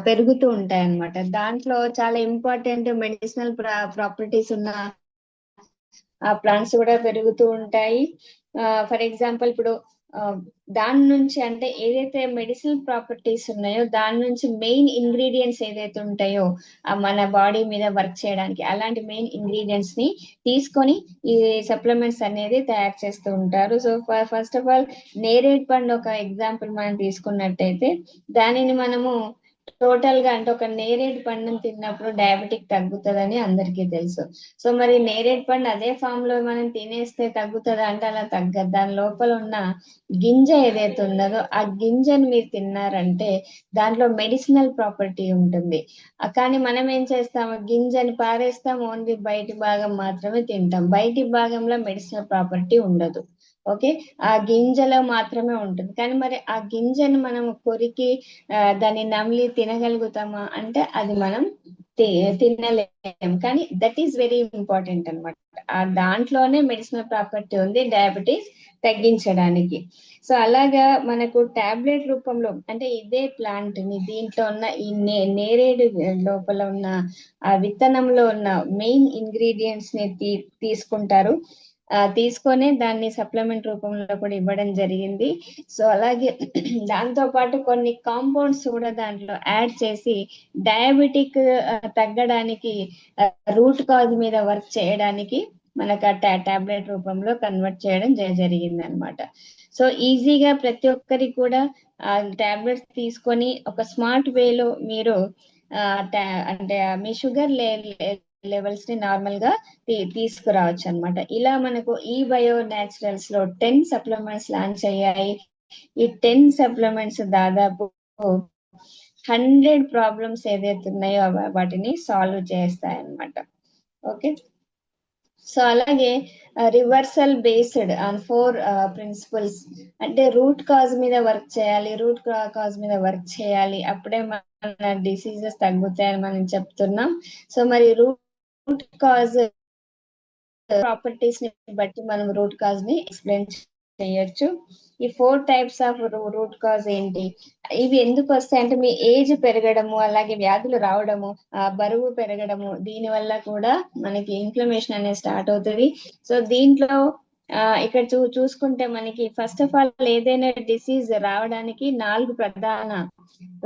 పెరుగుతూ ఉంటాయి అన్నమాట. దాంట్లో చాలా ఇంపార్టెంట్ మెడిసినల్ ప్రాపర్టీస్ ఉన్న ఆ ప్లాంట్స్ కూడా పెరుగుతూ ఉంటాయి. ఫర్ ఎగ్జాంపుల్ ఇప్పుడు దాని నుంచి అంటే ఏదైతే మెడిసినల్ ప్రాపర్టీస్ ఉన్నాయో దాని నుంచి మెయిన్ ఇంగ్రీడియంట్స్ ఏదైతే ఉంటాయో మన బాడీ మీద వర్క్ చేయడానికి అలాంటి మెయిన్ ఇంగ్రీడియంట్స్ ని తీసుకొని ఈ సప్లిమెంట్స్ అనేది తయారు చేస్తూ ఉంటారు. సో ఫస్ట్ ఆఫ్ ఆల్ నేరేడ్ పండు ఒక ఎగ్జాంపుల్ మనం తీసుకున్నట్టయితే దానిని మనము టోటల్ గా అంటే ఒక నేరేడు పండును తిన్నప్పుడు డయాబెటిక్ తగ్గుతుందని అందరికీ తెలుసు. సో మరి నేరేడు పండు అదే ఫామ్ లో మనం తినేస్తే తగ్గుతుందా అంటే అలా తగ్గదు. దాని లోపల ఉన్న గింజ ఏదైతే ఉన్నదో ఆ గింజను మీరు తిన్నారంటే దాంట్లో మెడిసినల్ ప్రాపర్టీ ఉంటుంది. కానీ మనం ఏం చేస్తాము, గింజని పారేస్తాం, ఓన్లీ బయటి భాగం మాత్రమే తింటాం, బయటి భాగంలో మెడిసినల్ ప్రాపర్టీ ఉండదు. ఓకే, ఆ గింజలో మాత్రమే ఉంటుంది. కానీ మరి ఆ గింజను మనం కొరికి దాన్ని నమిలి తినగలుగుతామా అంటే అది మనం తినలేం. కానీ దట్ ఈస్ వెరీ ఇంపార్టెంట్ అనమాట. ఆ దాంట్లోనే మెడిసినల్ ప్రాపర్టీ ఉంది డయాబెటీస్ తగ్గించడానికి. సో అలాగా మనకు టాబ్లెట్ రూపంలో అంటే ఇదే ప్లాంట్ ని దీంట్లో ఉన్న ఈ నేరేడు లోపల ఉన్న ఆ విత్తనంలో ఉన్న మెయిన్ ఇంగ్రీడియంట్స్ ని తీసుకుంటారు. తీసుకొని దాన్ని సప్లిమెంట్ రూపంలో కూడా ఇవ్వడం జరిగింది. సో అలాగే దాంతో పాటు కొన్ని కాంపౌండ్స్ కూడా దాంట్లో యాడ్ చేసి డయాబెటిక్ తగ్గడానికి, రూట్ కాజ్ మీద వర్క్ చేయడానికి మనకు ఆ టాబ్లెట్ రూపంలో కన్వర్ట్ చేయడం జరిగింది అనమాట. సో ఈజీగా ప్రతి ఒక్కరికి కూడా ఆ టాబ్లెట్స్ తీసుకొని ఒక స్మార్ట్ వేలో మీరు అంటే మీ షుగర్ లెవెల్స్ ని నార్మల్ గా తీసుకురావచ్చు అనమాట. ఇలా మనకు ఈ బయో న్యాచురల్స్ లో 10 సప్లిమెంట్స్ లాంచ్ అయ్యాయి. ఈ 10 సప్లిమెంట్స్ దాదాపు 100 ప్రాబ్లమ్స్ ఏదైతే ఉన్నాయో వాటిని సాల్వ్ చేస్తాయి అన్నమాట. ఓకే. సో అలాగే రివర్సల్ బేస్డ్ ఆన్ 4 ప్రిన్సిపల్స్. అంటే రూట్ కాజ్ మీద వర్క్ చేయాలి, రూట్ కాజ్ మీద వర్క్ చేయాలి, అప్పుడే మన డిసీజెస్ తగ్గుతాయని మనం చెప్తున్నాం. సో మరి రూట్ కాజ్ ప్రాపర్టీస్ ని బట్టి మనం రూట్ కాజ్ ని ఎక్స్ప్లెయిన్ చేయొచ్చు. ఈ 4 టైప్స్ ఆఫ్ రూట్ కాజ్ ఏంటి, ఇవి ఎందుకు వస్తాయి అంటే మీ ఏజ్ పెరగడము, అలాగే వ్యాధులు రావడము, బరువు పెరగడము, దీని వల్ల కూడా మనకి ఇన్ఫ్లమేషన్ అనేది స్టార్ట్ అవుతుంది. సో దీంట్లో ఇక్కడ చూసుకుంటే మనకి ఫస్ట్ ఆఫ్ ఆల్ ఏదైనా డిసీజ్ రావడానికి 4 ప్రధాన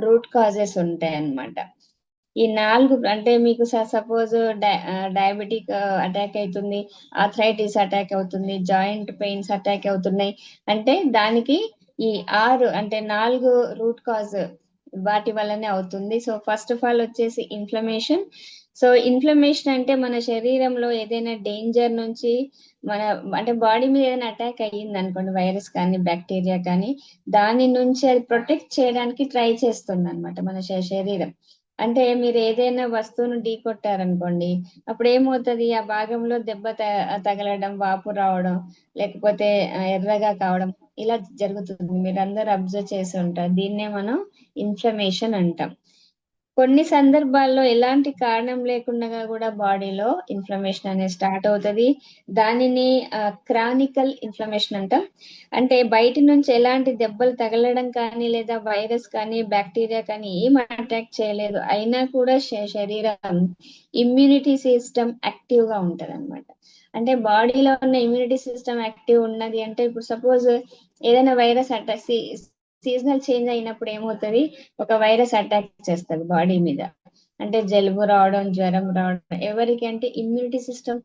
రూట్ కాజెస్ ఉంటాయి అన్నమాట. ఈ 4 అంటే మీకు సపోజ్ డయాబెటిక్ అటాక్ అవుతుంది, ఆర్థరైటిస్ అటాక్ అవుతుంది, జాయింట్ పెయిన్స్ అటాక్ అవుతున్నాయి అంటే దానికి ఈ 6 అంటే 4 రూట్ కాజ్ వాటి వల్లనే అవుతుంది. సో ఫస్ట్ ఆఫ్ ఆల్ వచ్చేసి ఇన్ఫ్లమేషన్. సో ఇన్ఫ్లమేషన్ అంటే మన శరీరంలో ఏదైనా డేంజర్ నుంచి మన అంటే బాడీ మీద ఏదైనా అటాక్ అయ్యింది అనుకోండి, వైరస్ కానీ బ్యాక్టీరియా కానీ, దాని నుంచి అది ప్రొటెక్ట్ చేయడానికి ట్రై చేస్తుంది అనమాట మన శరీరం. అంటే మీరు ఏదైనా వస్తువును ఢీ కొట్టారనుకోండి, అప్పుడు ఏమవుతుంది, ఆ భాగంలో దెబ్బ తగలడం, వాపు రావడం, లేకపోతే ఎర్రగా కావడం, ఇలా జరుగుతుంది. మీరు అందరు అబ్జర్వ్ చేసి ఉంటారు. దీన్నే మనం ఇన్ఫ్లమేషన్ అంటాం. కొన్ని సందర్భాల్లో ఎలాంటి కారణం లేకుండా కూడా బాడీలో ఇన్ఫ్లమేషన్ అనేది స్టార్ట్ అవుతుంది. దానిని క్రానికల్ ఇన్ఫ్లమేషన్ అంటాం. అంటే బయట నుంచి ఎలాంటి దెబ్బలు తగలడం కానీ, లేదా వైరస్ కానీ బ్యాక్టీరియా కానీ ఏం అటాక్ చేయలేదు, అయినా కూడా శరీరం ఇమ్యూనిటీ సిస్టమ్ యాక్టివ్ గా ఉంటది అనమాట. అంటే బాడీలో ఉన్న ఇమ్యూనిటీ సిస్టమ్ యాక్టివ్ ఉన్నది అంటే, ఇప్పుడు సపోజ్ ఏదైనా వైరస్ అటాక్, సీజనల్ చేంజ్ అయినప్పుడు ఏమవుతుంది, ఒక వైరస్ అటాక్ చేస్తుంది బాడీ మీద. అంటే జలుబు రావడం, జ్వరం రావడం, ఎవరికి అంటే ఇమ్యూనిటీ సిస్టమ్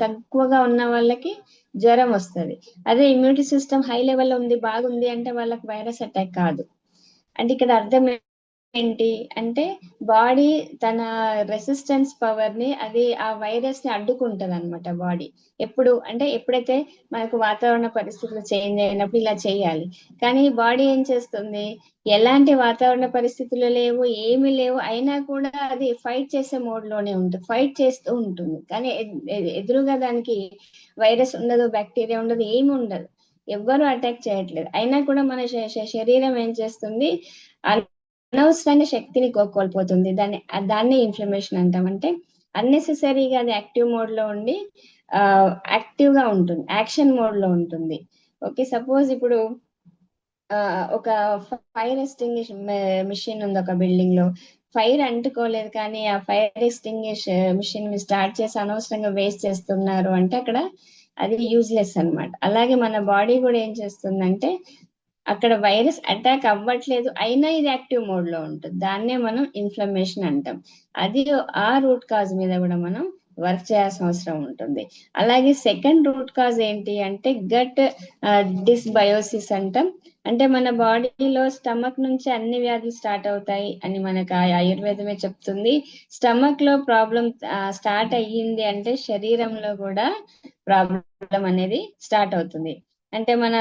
తక్కువగా ఉన్న వాళ్ళకి జ్వరం వస్తుంది. అదే ఇమ్యూనిటీ సిస్టమ్ హై లెవెల్ ఉంది, బాగుంది అంటే వాళ్ళకి వైరస్ అటాక్ కాదు. అంటే ఇక్కడ అర్థం ఏంటి అంటే, బాడీ తన రెసిస్టెన్స్ పవర్ ని అది ఆ వైరస్ ని అడ్డుకుంటది అనమాట బాడీ. ఎప్పుడు అంటే ఎప్పుడైతే మనకు వాతావరణ పరిస్థితులు చేంజ్ అయినప్పుడు ఇలా చేయాలి. కానీ బాడీ ఏం చేస్తుంది, ఎలాంటి వాతావరణ పరిస్థితులు లేవు, ఏమి లేవు, అయినా కూడా అది ఫైట్ చేసే మోడ్ లోనే ఉంటుంది, ఫైట్ చేస్తూ ఉంటుంది. కానీ ఎదురుగా దానికి వైరస్ ఉండదు, బ్యాక్టీరియా ఉండదు, ఏమి ఉండదు, ఎవ్వరు అటాక్ చేయట్లేదు, అయినా కూడా మన శరీరం ఏం చేస్తుంది, అనవసరంగా శక్తిని కోల్పోతుంది. దాన్ని ఇన్ఫ్లమేషన్ అంటాం. అంటే అన్నెసెసరీగా అది యాక్టివ్ మోడ్ లో ఉండి యాక్టివ్ గా ఉంటుంది, యాక్షన్ మోడ్ లో ఉంటుంది. ఓకే, సపోజ్ ఇప్పుడు ఒక ఫైర్ ఎక్స్టింగ్విష్ మిషన్ ఉంది ఒక బిల్డింగ్ లో, ఫైర్ అంటుకోలేదు, కానీ ఆ ఫైర్ ఎక్స్టింగ్విష్ మిషన్ స్టార్ట్ చేసి అనవసరంగా వేస్ట్ చేస్తున్నారు అంటే అక్కడ అది యూజ్లెస్ అన్నమాట. అలాగే మన బాడీ కూడా ఏం చేస్తుందంటే, అక్కడ వైరస్ అటాక్ అవ్వట్లేదు, అయినా ఇది యాక్టివ్ మోడ్ లో ఉంటుంది, దాన్నే మనం ఇన్ఫ్లమేషన్ అంటాం. అది ఆ రూట్ కాజ్ మీద కూడా మనం వర్క్ చేయాల్సిన అవసరం ఉంటుంది. అలాగే సెకండ్ రూట్ కాజ్ ఏంటి అంటే గట్ డిస్బయోసిస్ అంటాం. అంటే మన బాడీలో స్టమక్ నుంచి అన్ని వ్యాధులు స్టార్ట్ అవుతాయి అని మనకు ఆయుర్వేదమే చెప్తుంది. స్టమక్ లో ప్రాబ్లం స్టార్ట్ అయ్యింది అంటే శరీరంలో కూడా ప్రాబ్లం అనేది స్టార్ట్ అవుతుంది. అంటే మన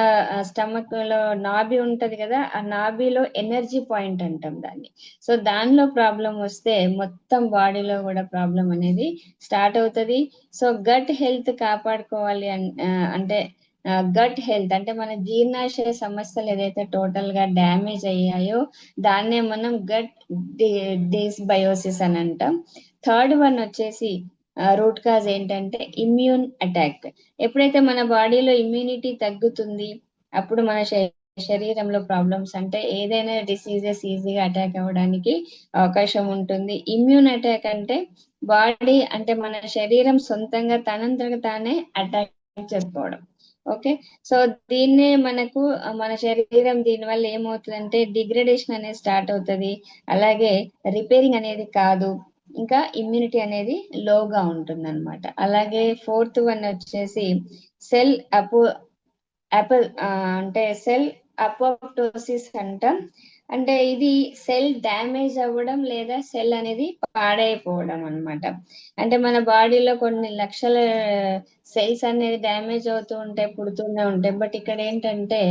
స్టమక్ లో నాభి ఉంటది కదా, ఆ నాభిలో ఎనర్జీ పాయింట్ అంటాం దాన్ని. సో దానిలో ప్రాబ్లం వస్తే మొత్తం బాడీలో కూడా ప్రాబ్లం అనేది స్టార్ట్ అవుతుంది. సో గట్ హెల్త్ కాపాడుకోవాలి అంటే గట్ హెల్త్ అంటే మన జీర్ణాశయ సమస్యలు ఏదైతే టోటల్ గా డ్యామేజ్ అయ్యాయో దాన్నే మనం గట్ డిస్బయోసిస్ అని అంటాం. థర్డ్ వన్ వచ్చేసి రూట్ కాజ్ ఏంటంటే ఇమ్యూన్ అటాక్. ఎప్పుడైతే మన బాడీలో ఇమ్యూనిటీ తగ్గుతుంది, అప్పుడు మన శరీరంలో ప్రాబ్లమ్స్ అంటే ఏదైనా డిసీజెస్ ఈజీగా అటాక్ అవ్వడానికి అవకాశం ఉంటుంది. ఇమ్యూన్ అటాక్ అంటే బాడీ అంటే మన శరీరం సొంతంగా తనంతట తానే అటాక్ చేసుకోవడం. ఓకే, సో దీన్నే మనకు మన శరీరం దీని వల్ల ఏమవుతుందంటే డిగ్రేడేషన్ అనేది స్టార్ట్ అవుతుంది, అలాగే రిపేరింగ్ అనేది కాదు, ఇంకా ఇమ్యూనిటీ అనేది లోగా ఉంటుంది అనమాట. అలాగే ఫోర్త్ వన్ వచ్చేసి సెల్ అపో అంటే సెల్ అపోప్టోసిస్ అంటాం. అంటే ఇది సెల్ డ్యామేజ్ అవ్వడం లేదా సెల్ అనేది పాడైపోవడం అన్నమాట. అంటే మన బాడీలో కొన్ని లక్షల సెల్స్ అనేది డ్యామేజ్ అవుతూ ఉంటాయి, పుడుతూనే ఉంటాయి. బట్ ఇక్కడ ఏంటంటే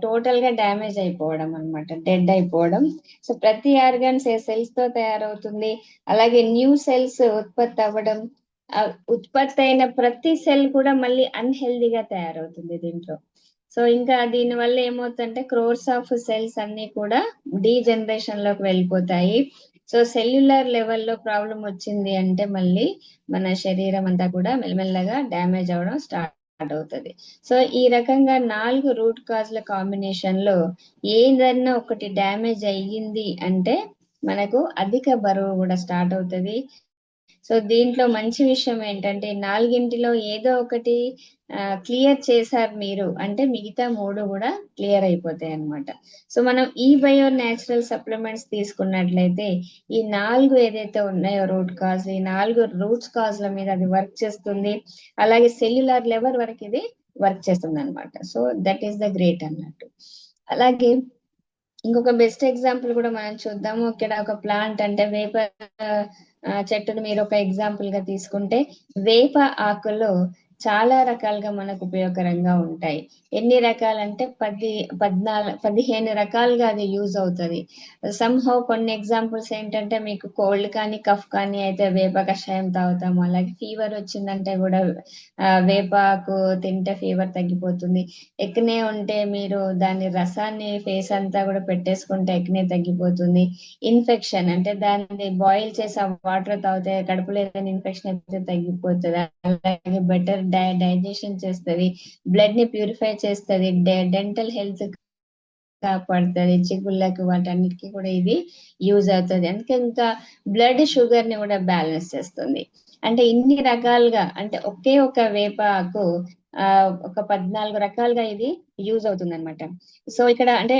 టోటల్ గా డ్యామేజ్ అయిపోవడం అన్నమాట, డెడ్ అయిపోవడం. సో ప్రతి ఆర్గాన్స్ ఏ సెల్స్ తో తయారవుతుంది, అలాగే న్యూ సెల్స్ ఉత్పత్తి అవ్వడం, ఉత్పత్తి అయిన ప్రతి సెల్ కూడా మళ్ళీ అన్హెల్దీగా తయారవుతుంది దీంట్లో. సో ఇంకా దీని వల్ల ఏమవుతుందంటే క్రోర్స్ ఆఫ్ సెల్స్ అన్ని కూడా డీజనరేషన్ లోకి వెళ్ళిపోతాయి. సో సెల్యులర్ లెవెల్లో ప్రాబ్లం వచ్చింది అంటే మళ్ళీ మన శరీరం అంతా కూడా మెల్లమెల్లగా డ్యామేజ్ అవ్వడం స్టార్ట్ అవుతుంది. సో ఈ రకంగా 4 రూట్ కాజ్ల కాంబినేషన్ లో ఏదన్నా ఒకటి డ్యామేజ్ అయ్యింది అంటే మనకు అధిక బరువు కూడా స్టార్ట్ అవుతుంది. సో దీంట్లో మంచి విషయం ఏంటంటే నాలుగింటిలో ఏదో ఒకటి క్లియర్ చేశారు మీరు అంటే మిగతా 3 కూడా క్లియర్ అయిపోతాయి అన్నమాట. సో మనం ఈ బయో న్యాచురల్ సప్లిమెంట్స్ తీసుకున్నట్లయితే ఈ 4 ఏదైతే ఉన్నాయో రూట్ కాజ్, ఈ 4 రూట్స్ కాజ్ల మీద అది వర్క్ చేస్తుంది, అలాగే సెల్యులర్ లెవెల్ వరకు ఇది వర్క్ చేస్తుంది అనమాట. So that is the great అన్నట్టు. అలాగే ఇంకొక బెస్ట్ ఎగ్జాంపుల్ కూడా మనం చూద్దాము. ఇక్కడ ఒక ప్లాంట్ అంటే వేప చెట్టును మీరు ఒక ఎగ్జాంపుల్ గా తీసుకుంటే, వేప ఆకులు చాలా రకాలుగా మనకు ఉపయోగకరంగా ఉంటాయి. ఎన్ని రకాలంటే 15 రకాలుగా అది యూజ్ అవుతుంది. సంహౌ కొన్ని ఎగ్జాంపుల్స్ ఏంటంటే మీకు కోల్డ్ కానీ కఫ్ కానీ అయితే వేప కషాయం తాగుతాము, అలాగే ఫీవర్ వచ్చిందంటే కూడా వేపాకు తింటే ఫీవర్ తగ్గిపోతుంది. ఎక్నే ఉంటే మీరు దాని రసాన్ని ఫేస్ అంతా కూడా పెట్టేసుకుంటే ఎక్నే తగ్గిపోతుంది. ఇన్ఫెక్షన్ అంటే దాన్ని బాయిల్ చేసి ఆ వాటర్ తాగితే కడుపులో ఏదైనా ఇన్ఫెక్షన్ అయితే తగ్గిపోతుంది. అలాగే బెటర్ డైజెషన్ చేస్తుంది, బ్లడ్ ని ప్యూరిఫై చేస్తుంది, డెంటల్ హెల్త్ కాపాడుతుంది, చిగుళ్ళకి వాటన్నిటికీ కూడా ఇది యూజ్ అవుతుంది. అందుకే ఇంకా బ్లడ్ షుగర్ ని కూడా బ్యాలెన్స్ చేస్తుంది. అంటే ఇన్ని రకాలుగా అంటే ఒకే ఒక వేప ఆకు ఒక 14 రకాలుగా ఇది యూజ్ అవుతుంది అనమాట. సో ఇక్కడ అంటే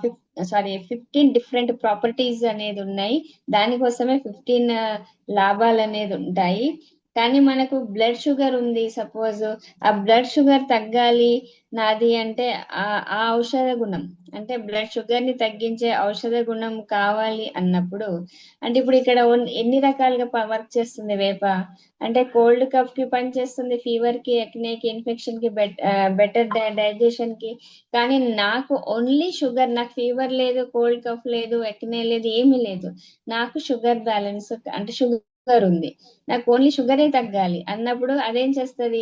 15 డిఫరెంట్ ప్రాపర్టీస్ అనేది ఉన్నాయి, దానికోసమే 15 లాభాలు అనేది ఉంటాయి. కానీ మనకు బ్లడ్ షుగర్ ఉంది సపోజ్, ఆ బ్లడ్ షుగర్ తగ్గాలి నాది అంటే ఆ ఔషధ గుణం అంటే బ్లడ్ షుగర్ ని తగ్గించే ఔషధ గుణం కావాలి అన్నప్పుడు, అంటే ఇప్పుడు ఇక్కడ ఎన్ని రకాలుగా వర్క్ చేస్తుంది వేప అంటే కోల్డ్ కఫ్ కి పనిచేస్తుంది, ఫీవర్ కి, ఎక్నేకి, ఇన్ఫెక్షన్ కి, బెటర్ డైజెషన్ కి. కానీ నాకు ఓన్లీ షుగర్, నాకు ఫీవర్ లేదు, కోల్డ్ కఫ్ లేదు, ఎక్నే లేదు, ఏమీ లేదు, నాకు షుగర్ బ్యాలెన్స్ అంటే షుగర్ ఉంది, నాకు ఓన్లీ షుగరే తగ్గాలి అన్నప్పుడు అదేం చేస్తుంది,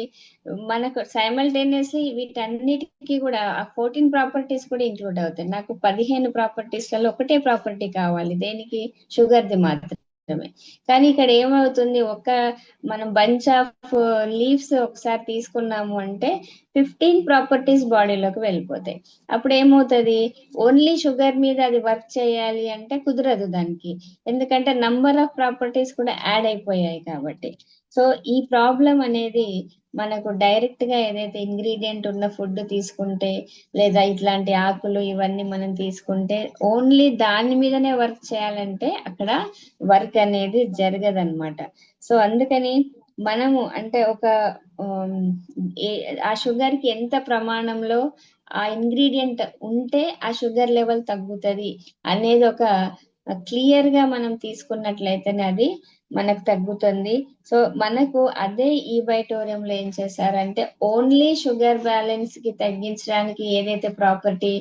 మనకు సైమల్టేనియస్లీ వీటన్నిటికీ కూడా ఆ 14 ప్రాపర్టీస్ కూడా ఇంక్లూడ్ అవుతాయి. నాకు 15 ప్రాపర్టీస్ లలో ఒకటే ప్రాపర్టీ కావాలి, దేనికి, షుగర్ది మాత్రమే. కానీ ఇక్కడ ఏమవుతుంది, మనం బంచ్ ఆఫ్ లీవ్స్ ఒకసారి తీసుకున్నాము అంటే 15 ప్రాపర్టీస్ బాడీలోకి వెళ్ళిపోతాయి. అప్పుడు ఏమవుతుంది, ఓన్లీ షుగర్ మీద అది వర్క్ చేయాలి అంటే కుదరదు దానికి, ఎందుకంటే నంబర్ ఆఫ్ ప్రాపర్టీస్ కూడా యాడ్ అయిపోయాయి కాబట్టి. సో ఈ ప్రాబ్లం అనేది మనకు డైరెక్ట్ గా ఏదైతే ఇంగ్రీడియంట్ ఉన్న ఫుడ్ తీసుకుంటే లేదా ఇట్లాంటి ఆకులు ఇవన్నీ మనం తీసుకుంటే ఓన్లీ దాని మీదనే వర్క్ చేయాలంటే అక్కడ వర్క్ అనేది జరగదన్నమాట. సో అందుకని మనము అంటే ఆ షుగర్ కి ఎంత ప్రమాణంలో ఆ ఇంగ్రీడియంట్ ఉంటే ఆ షుగర్ లెవెల్ తగ్గుతుంది అనేది ఒక క్లియర్ గా మనం తీసుకున్నట్లయితేనే అది మనకు తగ్గుతుంది. సో మనకు అదే ఈ బైటోరియంలో ఏం చేశారంటే ఓన్లీ షుగర్ బ్యాలెన్స్ తగ్గించడానికి ఏదైతే ప్రాపర్టీ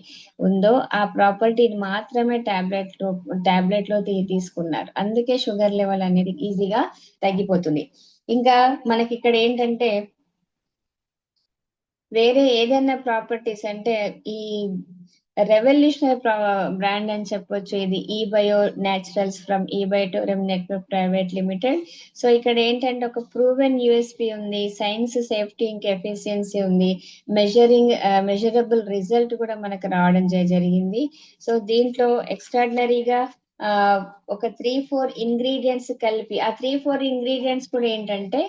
ఉందో ఆ ప్రాపర్టీని మాత్రమే టాబ్లెట్ లో తీసుకున్నారు, అందుకే షుగర్ లెవెల్ అనేది ఈజీగా తగ్గిపోతుంది. ఇంకా మనకి ఇక్కడ ఏంటంటే వేరే ఏదైనా ప్రాపర్టీస్ అంటే ఈ రెవల్యూషనరీ బ్రాండ్ అని చెప్పొచ్చు. ఇది ఈ బయో న్యాచురల్స్ ఫ్రమ్ ఈ బయోటోరియం నెట్వర్క్ ప్రైవేట్ లిమిటెడ్. సో ఇక్కడ ఏంటంటే ఒక ప్రూవెన్ యూఎస్పి ఉంది, సైన్స్, సేఫ్టీ, ఇంకా ఎఫిషియన్సీ ఉంది, మెజరబుల్ రిజల్ట్ కూడా మనకు రావడం జరిగింది. సో దీంట్లో ఎక్స్ట్రాడినరీగా ఆ ఒక 3-4 ఇంగ్రీడియంట్స్ కలిపి, ఆ 3-4 ఇంగ్రీడియంట్స్ కూడా ఏంటంటే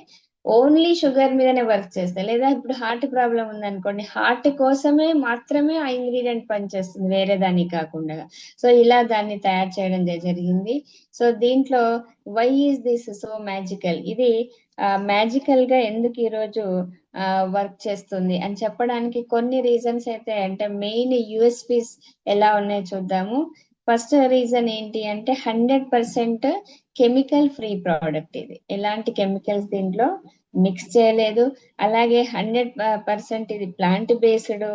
ఓన్లీ షుగర్ మీదనే వర్క్ చేస్తాయి. లేదా ఇప్పుడు హార్ట్ ప్రాబ్లం ఉందనుకోండి, హార్ట్ కోసమే మాత్రమే ఆ ఇంగ్రీడియంట్ పనిచేస్తుంది, వేరే దానికి కాకుండా. సో ఇలా దాన్ని తయారు చేయడం జరిగింది. సో దీంట్లో why is this so magical, ఇది మ్యాజికల్ గా ఎందుకు ఈరోజు వర్క్ చేస్తుంది అని చెప్పడానికి కొన్ని రీజన్స్ అయితే, అంటే మెయిన్ యూఎస్పీస్ ఎలా ఉన్నాయో చూద్దాము. ఫస్ట్ రీజన్ ఏంటి అంటే 100% కెమికల్ ఫ్రీ ప్రోడక్ట్. ఇది ఎలాంటి కెమికల్స్ దీంట్లో మిక్స్ చేయలేదు. అలాగే 100% ఇది ప్లాంట్ బేస్డ్.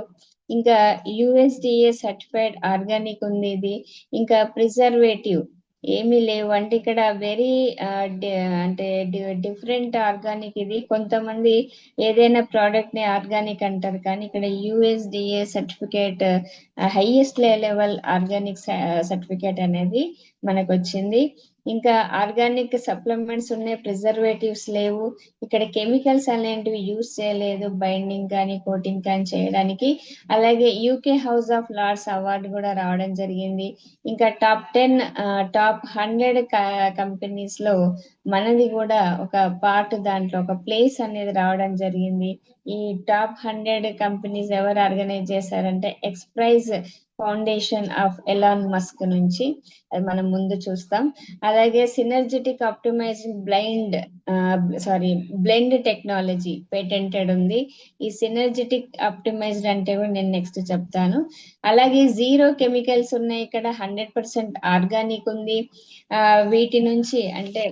ఇంకా యుఎస్డిఏ సర్టిఫైడ్ ఆర్గానిక్ ఉంది ఇది. ఇంకా ప్రిజర్వేటివ్ ఏమీ లేవు. అంటే ఇక్కడ వెరీ అంటే డిఫరెంట్ ఆర్గానిక్. ఇది కొంతమంది ఏదైనా ప్రోడక్ట్ ని ఆర్గానిక్ అంటారు, కానీ ఇక్కడ USDA certificate, highest level organic certificate అనేది మనకు వచ్చింది. ఇంకా ఆర్గానిక్ సప్లిమెంట్స్ ఉన్నాయి, ప్రిజర్వేటివ్స్ లేవు. ఇక్కడ కెమికల్స్ అనేటివి యూజ్ చేయలేదు బైండింగ్ కానీ కోటింగ్ కానీ చేయడానికి. అలాగే UK House of Lords award కూడా రావడం జరిగింది. ఇంకా టాప్ 10 టాప్ 100 కంపెనీస్ లో మనది కూడా ఒక పార్ట్, దాంట్లో ఒక ప్లేస్ అనేది రావడం జరిగింది. ఈ టాప్ 100 కంపెనీస్ ఎవరు ఆర్గనైజ్ చేశారంటే ఎక్స్ప్రైజ్ ఫౌండేషన్ ఆఫ్ ఎలాన్ మస్క్ నుంచి. అది మనం ముందు చూస్తాం. అలాగే synergetic optimising blend technology patented ఉంది. ఈ సినర్జెటిక్ ఆప్టిమైజ్డ్ అంటే కూడా నేను నెక్స్ట్ చెప్తాను. అలాగే జీరో కెమికల్స్ ఉన్నాయి ఇక్కడ, 100% ఆర్గానిక్ ఉంది. వీటి నుంచి అంటే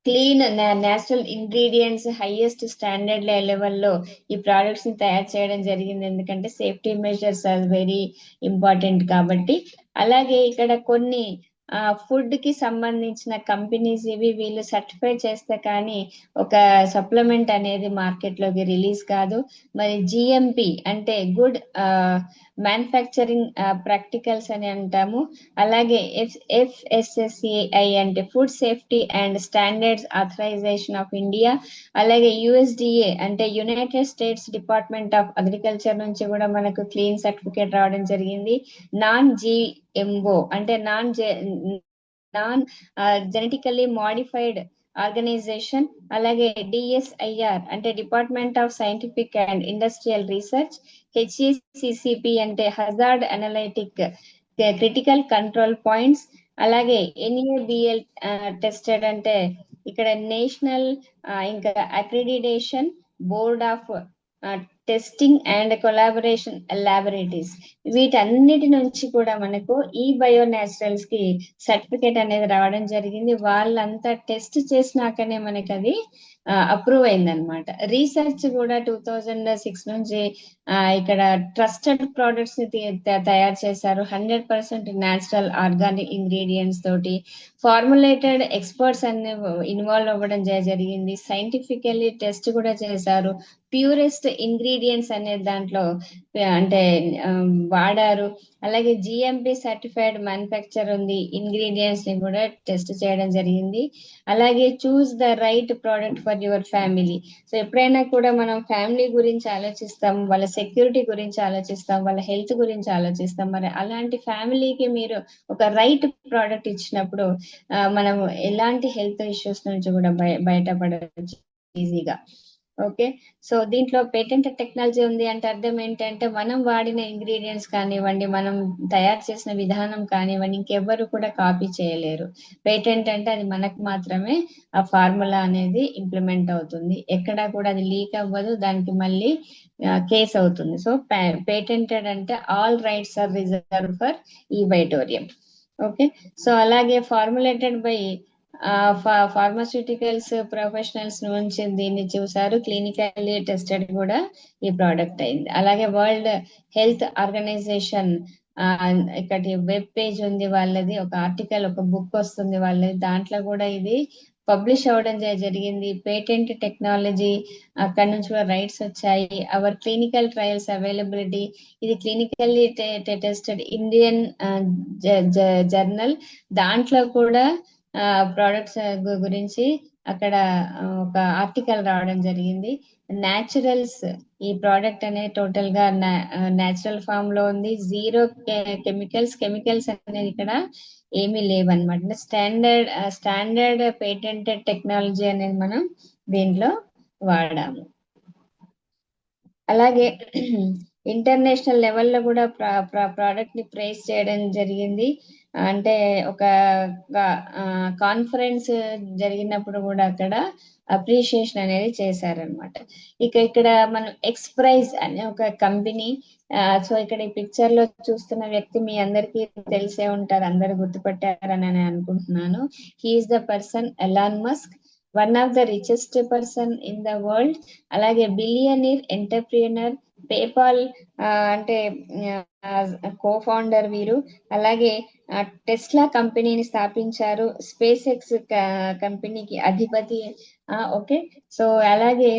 clean natural ingredients highest standard లెవెల్లో ఈ ప్రోడక్ట్స్ ని తయారు చేయడం జరిగింది. ఎందుకంటే safety measures are very important కాబట్టి. అలాగే ఇక్కడ కొన్ని ఫుడ్ కి సంబంధించిన కంపెనీస్ ఇవి, వీళ్ళు సర్టిఫై చేస్తే కానీ ఒక సప్లిమెంట్ అనేది మార్కెట్ లోకి రిలీజ్ కాదు. మరి జిఎంపి అంటే గుడ్ మ్యానుఫ్యాక్చరింగ్ ప్రాక్టికల్స్ అని అంటాము. అలాగే ఎఫ్ఎస్ఎస్సిఐ అంటే Food Safety and Standards Authorisation of India. అలాగే యుఎస్డిఏ అంటే United States Department of Agriculture నుంచి కూడా మనకు క్లీన్ సర్టిఫికేట్ రావడం జరిగింది. నాన్ జిఎంఓ అంటే నాన్ జెనెటికల్లీ మాడిఫైడ్ ఆర్గనైజేషన్. అలాగే డిఎస్ఐఆర్ అంటే Department of Scientific and Industrial Research. HECCP అంటే hazard analytic critical control points. అలాగే ఎన్ఏబిఎల్ టెస్టెడ్ అంటే ఇక్కడ నేషనల్ ఇంకా accreditation board of testing and collaboration laboratories. వీటన్నిటి నుంచి కూడా మనకు ఈ బయో న్యాచురల్స్ కి సర్టిఫికేట్ అనేది రావడం జరిగింది. వాళ్ళంతా టెస్ట్ చేసినాకనే మనకి అది అప్రూవ్ అయిందనమాట. రీసెర్చ్ కూడా 2006 నుంచి ఇక్కడ ట్రస్టెడ్ ప్రోడక్ట్స్ ని తయారు చేశారు. 100% న్యాచురల్ ఆర్గానిక్ ఇంగ్రీడియంట్స్ తోటి ఫార్ములేటెడ్ ఎక్స్పర్ట్స్ అన్ని ఇన్వాల్వ్ అవ్వడం జరిగింది. సైంటిఫికల్లీ టెస్ట్ కూడా చేశారు. ప్యూరెస్ట్ ఇంగ్రీడియంట్స్ అనే దాంట్లో అంటే వాడారు. అలాగే జిఎంపి సర్టిఫైడ్ మ్యానుఫ్యాక్చర్ ఉంది. ఇంగ్రీడియంట్స్ ని కూడా టెస్ట్ చేయడం జరిగింది. అలాగే choose the right product for your family. So ఎప్పుడైనా కూడా మనం ఫ్యామిలీ గురించి ఆలోచిస్తాం, వాళ్ళ సెక్యూరిటీ గురించి ఆలోచిస్తాం, వాళ్ళ హెల్త్ గురించి ఆలోచిస్తాం. మరి అలాంటి ఫ్యామిలీకి మీరు ఒక రైట్ ప్రోడక్ట్ ఇచ్చినప్పుడు మనం ఎలాంటి హెల్త్ ఇష్యూస్ నుంచి కూడా బయటపడవచ్చు ఈజీగా. ఓకే, సో దీంట్లో పేటెంట్ టెక్నాలజీ ఉంది అంటే అర్థం ఏంటంటే మనం వాడిన ఇంగ్రీడియంట్స్ కానివ్వండి, మనం తయారు చేసిన విధానం కానివ్వండి, ఇంకెవ్వరు కూడా కాపీ చేయలేరు. పేటెంట్ అంటే అది మనకు మాత్రమే ఆ ఫార్ములా అనేది ఇంప్లిమెంట్ అవుతుంది, ఎక్కడా కూడా అది లీక్ అవ్వదు, దానికి మళ్ళీ కేస్ అవుతుంది. సో పేటెంటెడ్ అంటే all rights are reserve for ఈ బయోటోరియం. ఓకే, సో అలాగే ఫార్ములేటెడ్ బై ఫార్మాస్యూటికల్స్ ప్రొఫెషనల్స్ నుంచి దీన్ని చూసారు. క్లినికల్లీ టెస్టెడ్ కూడా ఈ ప్రోడక్ట్ అయింది. అలాగే వరల్డ్ హెల్త్ ఆర్గనైజేషన్ ఇక్కడ వెబ్ పేజ్ ఉంది వాళ్ళది, ఒక ఆర్టికల్, ఒక బుక్ వస్తుంది వాళ్ళది, దాంట్లో కూడా ఇది పబ్లిష్ అవ్వడం జరిగింది. పేటెంట్ టెక్నాలజీ అక్కడ నుంచి కూడా రైట్స్ వచ్చాయి. అవర్ క్లినికల్ ట్రయల్స్ అవైలబిలిటీ, ఇది క్లినికల్లీ టెస్టెడ్ ఇండియన్ జర్నల్, దాంట్లో కూడా ప్రోడక్ట్స్ గురించి అక్కడ ఒక ఆర్టికల్ రావడం జరిగింది. న్యాచురల్స్, ఈ ప్రోడక్ట్ అనేది టోటల్ గా న్యాచురల్ ఫామ్ లో ఉంది. జీరో కెమికల్స్ అనేది ఇక్కడ ఏమీ లేవన్నమాట. స్టాండర్డ్ పేటెంటెడ్ టెక్నాలజీ అనేది మనం దీంట్లో వాడాము. అలాగే ఇంటర్నేషనల్ లెవెల్లో కూడా ప్రోడక్ట్ ని ప్రైజ్ చేయడం జరిగింది. అంటే ఒక కాన్ఫరెన్స్ జరిగినప్పుడు కూడా అక్కడ అప్రిషియేషన్ అనేది చేశారనమాట. ఇక్కడ మనం ఎక్స్ప్రైజ్ అనే ఒక కంపెనీ, సో ఇక్కడ ఈ పిక్చర్ లో చూస్తున్న వ్యక్తి మీ అందరికీ తెలిసే ఉంటారు, అందరు గుర్తుపట్టారని నేను అనుకుంటున్నాను. He is the person Elon Musk, one of the richest person in the world. అలాగే బిలియనీర్ ఎంటర్ప్రీనర్, పేపాల్ అంటే కో ఫౌండర్ వీరు. అలాగే టెస్లా కంపెనీని స్థాపించారు, స్పేస్ ఎక్స్ కంపెనీకి అధిపతి. ఓకే, సో అలాగే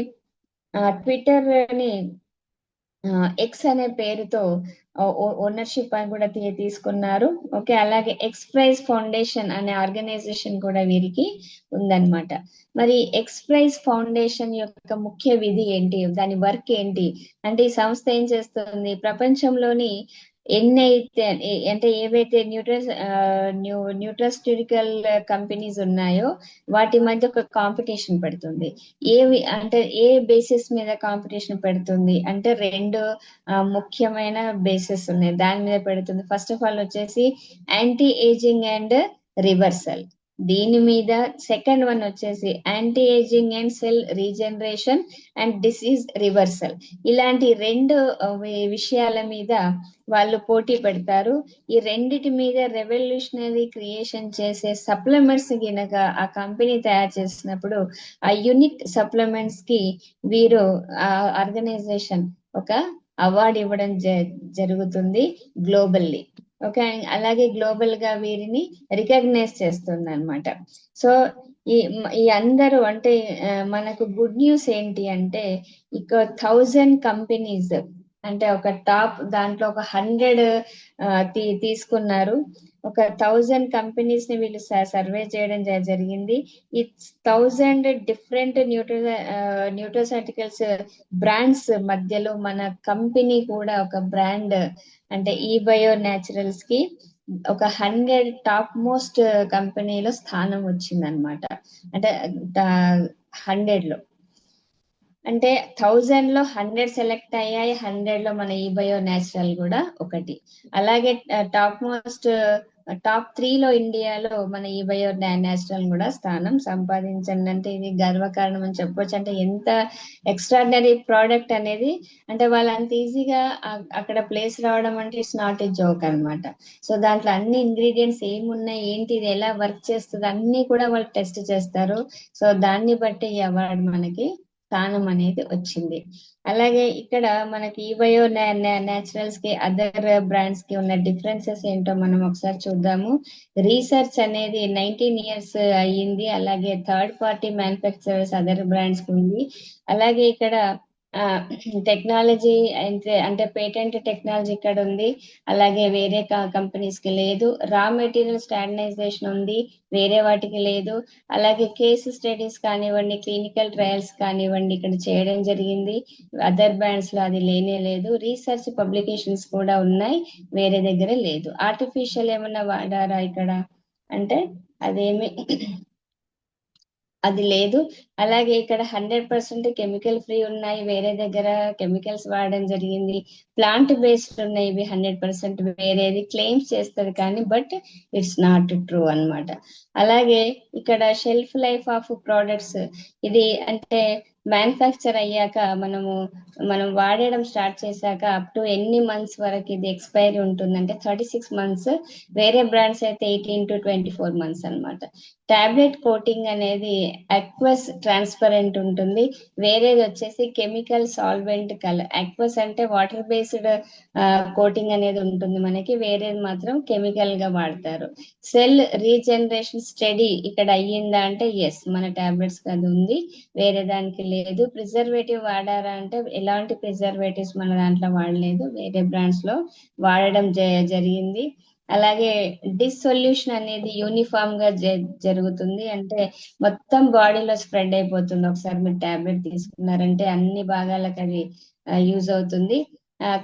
ట్విట్టర్ ని ఎక్స్ అనే పేరుతో ఓనర్షిప్ అని కూడా తీసుకున్నారు. ఓకే, అలాగే ఎక్స్ప్రైజ్ ఫౌండేషన్ అనే ఆర్గనైజేషన్ కూడా వీరికి ఉందన్నమాట. మరి ఎక్స్ప్రైజ్ ఫౌండేషన్ యొక్క ముఖ్య విధి ఏంటి, దాని వర్క్ ఏంటి అంటే, ఈ సంస్థ ఏం చేస్తుంది, ప్రపంచంలోని ఎన్నైతే అంటే ఏవైతే న్యూట్రాస్యూటికల్ కంపెనీస్ ఉన్నాయో వాటి మధ్య ఒక కాంపిటీషన్ పెడుతుంది. అంటే ఏ బేసిస్ మీద కాంపిటీషన్ పెడుతుంది అంటే, రెండు ముఖ్యమైన బేసిస్ ఉన్నాయి దాని మీద పెడుతుంది. ఫస్ట్ ఆఫ్ ఆల్ వచ్చేసి యాంటీ ఏజింగ్ అండ్ రివర్సల్, దీని మీద. సెకండ్ వన్ వచ్చేసి anti ageing and cell regeneration and disease reversal. ఇలాంటి రెండు విషయాల మీద వాళ్ళు పోటీ పెడతారు. ఈ రెండిటి మీద రెవల్యూషనరీ క్రియేషన్ చేసే సప్లిమెంట్స్ గినక ఆ కంపెనీ తయారు చేసినప్పుడు, ఆ యూనిక్ సప్లిమెంట్స్ కి వీరు ఆ ఆర్గనైజేషన్ ఒక అవార్డు ఇవ్వడం జరుగుతుంది గ్లోబల్లీ. ఓకే, అలాగే గ్లోబల్ గా వీరిని రికగ్నైజ్ చేస్తుంది అనమాట. సో ఈ అందరూ అంటే మనకు గుడ్ న్యూస్ ఏంటి అంటే, ఇక 1000 కంపెనీస్ అంటే ఒక టాప్ దాంట్లో ఒక 100 తీసుకున్నారు. ఒక 1000 కంపెనీస్ ని వీళ్ళు సర్వే చేయడం జరిగింది. ఈ 1000 డిఫరెంట్ న్యూట్రాసైటికల్స్ బ్రాండ్స్ మధ్యలో మన కంపెనీ కూడా ఒక బ్రాండ్, అంటే ఈ బయో న్యాచురల్స్ కి ఒక 100 టాప్ మోస్ట్ కంపెనీలో స్థానం వచ్చింది అనమాట. అంటే 100 లో, అంటే 1000 లో 100 సెలెక్ట్ అయ్యాయి, 100 లో మన ఈ బయో న్యాచురల్ కూడా ఒకటి. అలాగే టాప్ 3 లో ఇండియాలో మన ఈ బయో న్యాచురల్ కూడా స్థానం సంపాదించండి. అంటే ఇది గర్వకారణం అని చెప్పొచ్చు. అంటే ఎంత ఎక్స్ట్రాడినరీ ప్రోడక్ట్ అనేది, అంటే వాళ్ళు అంత ఈజీగా అక్కడ ప్లేస్ రావడం అంటే ఇట్స్ నాట్ ఏ జోక్ అనమాట. సో దాంట్లో అన్ని ఇంగ్రీడియంట్స్ ఏమున్నాయి ఏంటి, ఇది ఎలా వర్క్ చేస్తుంది అన్ని కూడా వాళ్ళు టెస్ట్ చేస్తారు. సో దాన్ని బట్టి ఈ అవార్డు మనకి స్థానం అనేది వచ్చింది. అలాగే ఇక్కడ మనకి ఈ బయో న్యాచురల్స్ కి అదర్ బ్రాండ్స్ కి ఉన్న డిఫరెన్సెస్ ఏంటో మనం ఒకసారి చూద్దాము. రీసెర్చ్ అనేది 19 years అయ్యింది. అలాగే third party manufacturers other brands కి ఉంది. అలాగే ఇక్కడ టెక్నాలజీ అంటే పేటెంట్ టెక్నాలజీ ఇక్కడ ఉంది, అలాగే వేరే కంపెనీస్ కి లేదు. రా మెటీరియల్ స్టాండర్డైజేషన్ ఉంది, వేరే వాటికి లేదు. అలాగే కేసు స్టడీస్ కానివ్వండి, క్లినికల్ ట్రయల్స్ కానివ్వండి ఇక్కడ చేయడం జరిగింది. అదర్ బ్రాండ్స్ లో అది లేనే లేదు. రీసెర్చ్ పబ్లికేషన్స్ కూడా ఉన్నాయి, వేరే దగ్గర లేదు. ఆర్టిఫిషియల్ ఏమన్నా వాడారా ఇక్కడ అంటే అదేమి అది లేదు. అలాగే ఇక్కడ 100% కెమికల్ ఫ్రీ ఉన్నాయి, వేరే దగ్గర కెమికల్స్ వాడడం జరిగింది. ప్లాంట్ బేస్డ్ ఉన్నాయి ఇవి 100%, వేరేది క్లెయిమ్స్ చేస్తుంది కానీ బట్ ఇట్స్ నాట్ ట్రూ అన్నమాట. అలాగే ఇక్కడ షెల్ఫ్ లైఫ్ ఆఫ్ ప్రోడక్ట్స్, ఇది అంటే మ్యానుఫ్యాక్చర్ అయ్యాక మనం వాడడం స్టార్ట్ చేశాక అప్ టు ఎన్ని మంత్స్ వరకు ఇది ఎక్స్పైరీ ఉంటుంది అంటే 36 months, వేరే బ్రాండ్స్ అయితే 18 to 24 months అన్నమాట. టాబ్లెట్ కోటింగ్ అనేది అక్వస్ ట్రాన్స్పరెంట్ ఉంటుంది, వేరేది వచ్చేసి కెమికల్ సాల్వెంట్ కలర్. అక్వస్ అంటే వాటర్ బేస్డ్ కోటింగ్ అనేది ఉంటుంది మనకి, వేరేది మాత్రం కెమికల్ గా వాడతారు. సెల్ రీజనరేషన్ స్టడీ ఇక్కడ అయ్యిందా అంటే ఎస్, మన టాబ్లెట్స్ అది ఉంది, వేరే దానికి లేదు. ప్రిజర్వేటివ్ వాడారా అంటే ఎలాంటి ప్రిజర్వేటివ్స్ మన దాంట్లో వాడలేదు, వేరే బ్రాండ్స్ లో వాడడం జరిగింది. అలాగే డిసొల్యూషన్ అనేది యూనిఫామ్ గా జరుగుతుంది, అంటే మొత్తం బాడీలో స్ప్రెడ్ అయిపోతుంది. ఒకసారి మీరు టాబ్లెట్ తీసుకున్నారంటే అన్ని భాగాలకు అది యూజ్ అవుతుంది.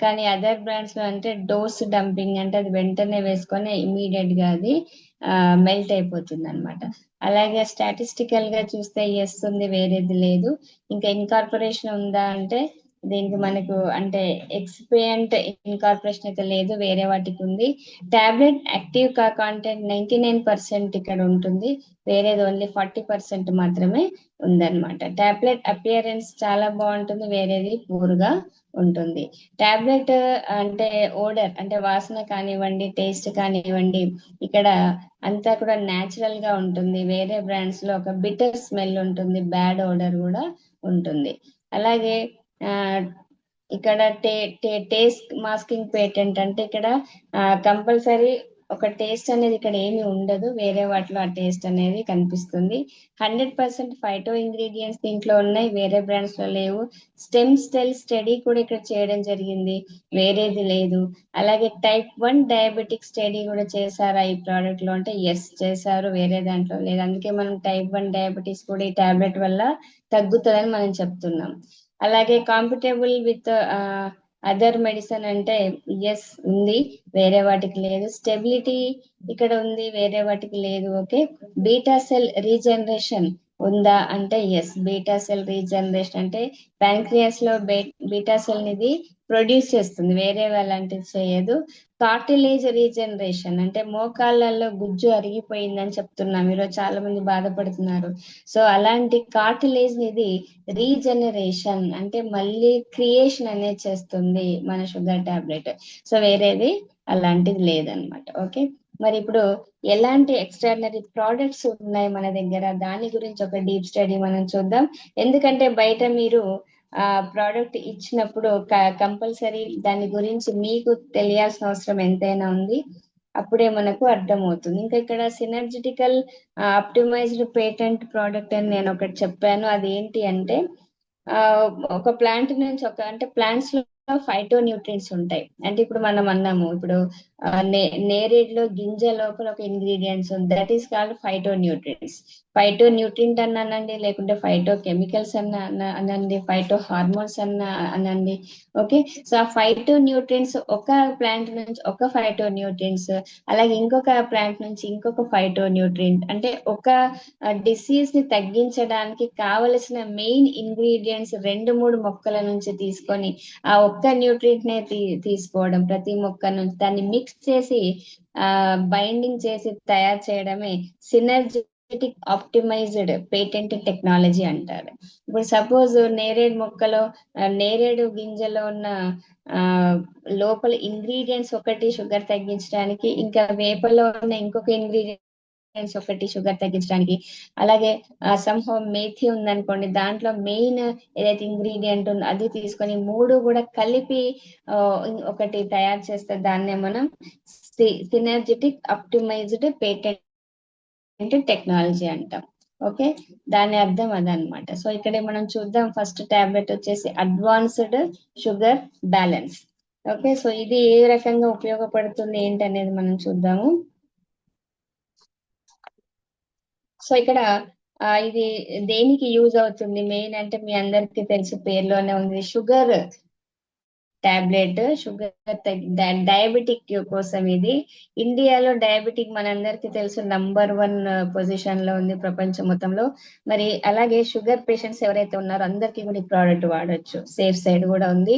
కానీ అదర్ బ్రాండ్స్ లో అంటే డోస్ డంపింగ్, అంటే అది వెంటనే వేసుకొని ఇమీడియట్ గా అది మెల్ట్ అయిపోతుంది అనమాట. అలాగే స్టాటిస్టికల్ గా చూస్తే ఎస్ ఉంది, వేరేది లేదు. ఇంకా ఇన్కార్పొరేషన్ ఉందా అంటే దీనికి మనకు అంటే ఎక్స్పేయంట్ ఇన్కార్పొరేషన్ అయితే లేదు, వేరే వాటికి ఉంది. టాబ్లెట్ యాక్టివ్ కాంటెంట్ 99% ఇక్కడ ఉంటుంది, వేరేది ఓన్లీ 40% మాత్రమే ఉందన్నమాట. టాబ్లెట్ అపియరెన్స్ చాలా బాగుంటుంది, వేరేది పూర్గా ఉంటుంది. టాబ్లెట్ అంటే ఓడర్ అంటే వాసన కానివ్వండి, టేస్ట్ కానివ్వండి, ఇక్కడ అంతా కూడా న్యాచురల్ గా ఉంటుంది. వేరే బ్రాండ్స్ లో ఒక బిటర్ స్మెల్ ఉంటుంది, బ్యాడ్ ఓడర్ కూడా ఉంటుంది. అలాగే ఆ ఇక్కడ టేస్ట్ మాస్కింగ్ పేటెంట్ అంటే ఇక్కడ కంపల్సరీ ఒక టేస్ట్ అనేది ఇక్కడ ఏమి ఉండదు, వేరే వాటిలో ఆ టేస్ట్ అనేది కనిపిస్తుంది. 100% ఫైటో ఇంగ్రీడియంట్స్ దీంట్లో ఉన్నాయి, వేరే బ్రాండ్స్ లో లేవు. స్టెమ్ సెల్ స్టడీ కూడా ఇక్కడ చేయడం జరిగింది, వేరేది లేదు. అలాగే టైప్ 1 డయాబెటిక్ స్టడీ కూడా చేశారా ఈ ప్రోడక్ట్ లో అంటే ఎస్ చేశారు, వేరే దాంట్లో లేదు. అందుకే మనం టైప్ 1 డయాబెటీస్ కూడా ఈ టాబ్లెట్ వల్ల తగ్గుతుందని మనం చెప్తున్నాం. అలాగే కాంపిటబుల్ విత్ అదర్ మెడిసిన్ అంటే ఎస్ ఉంది, వేరే వాటికి లేదు. స్టెబిలిటీ ఇక్కడ ఉంది, వేరే వాటికి లేదు. ఓకే, బీటా సెల్ రీజనరేషన్ ఉందా అంటే ఎస్, బీటా సెల్ రీజనరేషన్ అంటే ప్యాంక్రియాస్ లో బీటా సెల్ ఇది ప్రొడ్యూస్ చేస్తుంది, వేరే అలాంటిది చేయదు. కార్టిలేజ్ రీజనరేషన్ అంటే మోకాళ్ళల్లో గుజ్జు అరిగిపోయిందని చెప్తున్నాం, ఈరోజు చాలా మంది బాధపడుతున్నారు. సో అలాంటి కార్టిలేజ్ ఇది రీజనరేషన్ అంటే మళ్ళీ క్రియేషన్ అనేది చేస్తుంది మన షుగర్ టాబ్లెట్. సో వేరేది అలాంటిది లేదనమాట. ఓకే, మరి ఇప్పుడు ఎలాంటి ఎక్స్ట్రాడినరీ ప్రోడక్ట్స్ ఉన్నాయి మన దగ్గర, దాని గురించి ఒక డీప్ స్టడీ మనం చూద్దాం. ఎందుకంటే బయట మీరు ఆ ప్రోడక్ట్ ఇచ్చినప్పుడు కంపల్సరీ దాని గురించి మీకు తెలియాల్సిన అవసరం ఎంతైనా ఉంది, అప్పుడే మనకు అర్థమవుతుంది. ఇంకా ఇక్కడ సినర్జిటికల్ ఆప్టిమైజ్డ్ పేటెంట్ ప్రోడక్ట్ అని నేను ఒకటి చెప్పాను, అదేంటి అంటే ఒక ప్లాంట్ నుంచి అంటే ప్లాంట్స్ లో ఫైటో న్యూట్రియంట్స్ ఉంటాయి. అంటే ఇప్పుడు మనం అన్నాము, ఇప్పుడు నేరేడులో గింజ లోపల ఒక ఇంగ్రీడియంట్స్ ఉంది, that is called phyto nutrients. Phyto nutrient అనండి, లేకుంటే ఫైటో కెమికల్స్ అనండి, ఫైటో హార్మోన్స్ అనండి. ఓకే, సో ఆ ఫైటో న్యూట్రియంట్స్ ఒక ప్లాంట్ నుంచి ఒక ఫైటో న్యూట్రియంట్స్, అలాగే ఇంకొక ప్లాంట్ నుంచి ఇంకొక ఫైటో న్యూట్రియంట్, అంటే ఒక డిసీజ్ ని తగ్గించడానికి కావలసిన మెయిన్ ఇంగ్రీడియంట్స్ 2-3 మొక్కల నుంచి తీసుకొని ఆ ఒక్క న్యూట్రియంట్ నే తీసుకోవడం, ప్రతి మొక్క నుంచి దాన్ని మిక్స్ చేసి బైండింగ్ చేసి తయారు చేయడమే సినర్జెటిక్ ఆప్టిమైజ్డ్ పేటెంట్ టెక్నాలజీ అంటారు. ఇప్పుడు సపోజ్ నేరేడు మొక్కలో నేరేడు గింజలో ఉన్న లోపల ఇంగ్రీడియంట్స్ ఒకటి షుగర్ తగ్గించడానికి, ఇంకా వేపలో ఉన్న ఇంకొక ఇంగ్రీడియంట్స్ ఒకటి షుగర్ తగ్గించడానికి, అలాగే సంహం మేథి ఉందనుకోండి, దాంట్లో మెయిన్ ఏదైతే ఇంగ్రీడియంట్ ఉందో అది తీసుకొని 3 కూడా కలిపి ఒకటి తయారు చేస్తే దాన్నే మనం సినర్జెటిక్ ఆప్టిమైజ్డ్ పేటెంట్ టెక్నాలజీ అంటాం. ఓకే, దాని అర్థం అదనమాట. సో ఇక్కడ మనం చూద్దాం, ఫస్ట్ టాబ్లెట్ వచ్చేసి advanced sugar balance. Okay, so ఇది ఏ రకంగా ఉపయోగపడుతుంది ఏంటి అనేది మనం చూద్దాము. సో ఇక్కడ ఇది దేనికి యూజ్ అవుతుంది మెయిన్ అంటే మీ అందరికి తెలిసి పేర్లోనే ఉంది, షుగర్ టాబ్లెట్, షుగర్ డయాబెటిక్ కోసం. ఇది ఇండియాలో డయాబెటిక్ మనందరికి తెలుసు నంబర్ 1 పొజిషన్ లో ఉంది ప్రపంచం మొత్తంలో. మరి అలాగే షుగర్ పేషెంట్స్ ఎవరైతే ఉన్నారో అందరికీ కూడా ఈ ప్రోడక్ట్ వాడొచ్చు, సేఫ్ సైడ్ కూడా ఉంది.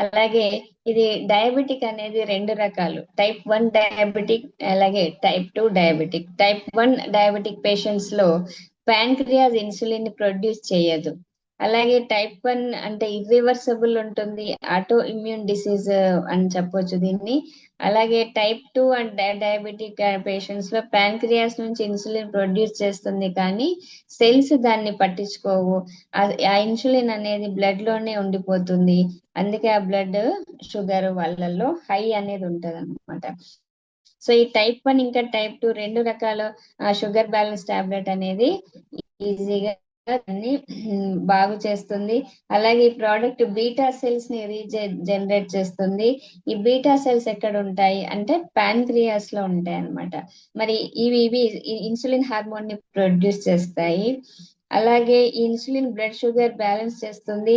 అలాగే ఇది డయాబెటిక్ అనేది 2 రకాలు, టైప్ 1 డయాబెటిక్, అలాగే type 2 diabetic. Type 1 diabetic patients లో ప్యాంక్రియాస్ ఇన్సులిన్ ని ప్రొడ్యూస్ చేయదు, అలాగే టైప్ 1 అంటే ఇర్రివర్సబుల్ ఉంటుంది, ఆటో ఇమ్యూన్ డిసీజ్ అని చెప్పొచ్చు దీన్ని. అలాగే టైప్ 2 అండ్ డయాబెటిక్ పేషెంట్స్ లో ప్యాంక్రియాస్ నుంచి ఇన్సులిన్ ప్రొడ్యూస్ చేస్తుంది, కానీ సెల్స్ దాన్ని పట్టించుకోవు. ఆ ఇన్సులిన్ అనేది బ్లడ్ లోనే ఉండిపోతుంది. అందుకే ఆ బ్లడ్ షుగర్ వాళ్ళల్లో హై అనేది ఉంటది అనమాట. సో ఈ టైప్ 1 ఇంకా టైప్ 2 రెండు రకాల షుగర్ బ్యాలెన్స్ టాబ్లెట్ అనేది ఈజీగా దాన్ని బాగు చేస్తుంది. అలాగే ఈ ప్రోడక్ట్ బీటా సెల్స్ ని జనరేట్ చేస్తుంది. ఈ బీటా సెల్స్ ఎక్కడ ఉంటాయి అంటే ప్యాన్క్రియాస్ లో ఉంటాయి అన్నమాట. మరి ఇవి ఇన్సులిన్ హార్మోన్ ని ప్రొడ్యూస్ చేస్తాయి. అలాగే ఈ ఇన్సులిన్ బ్లడ్ షుగర్ బ్యాలెన్స్ చేస్తుంది.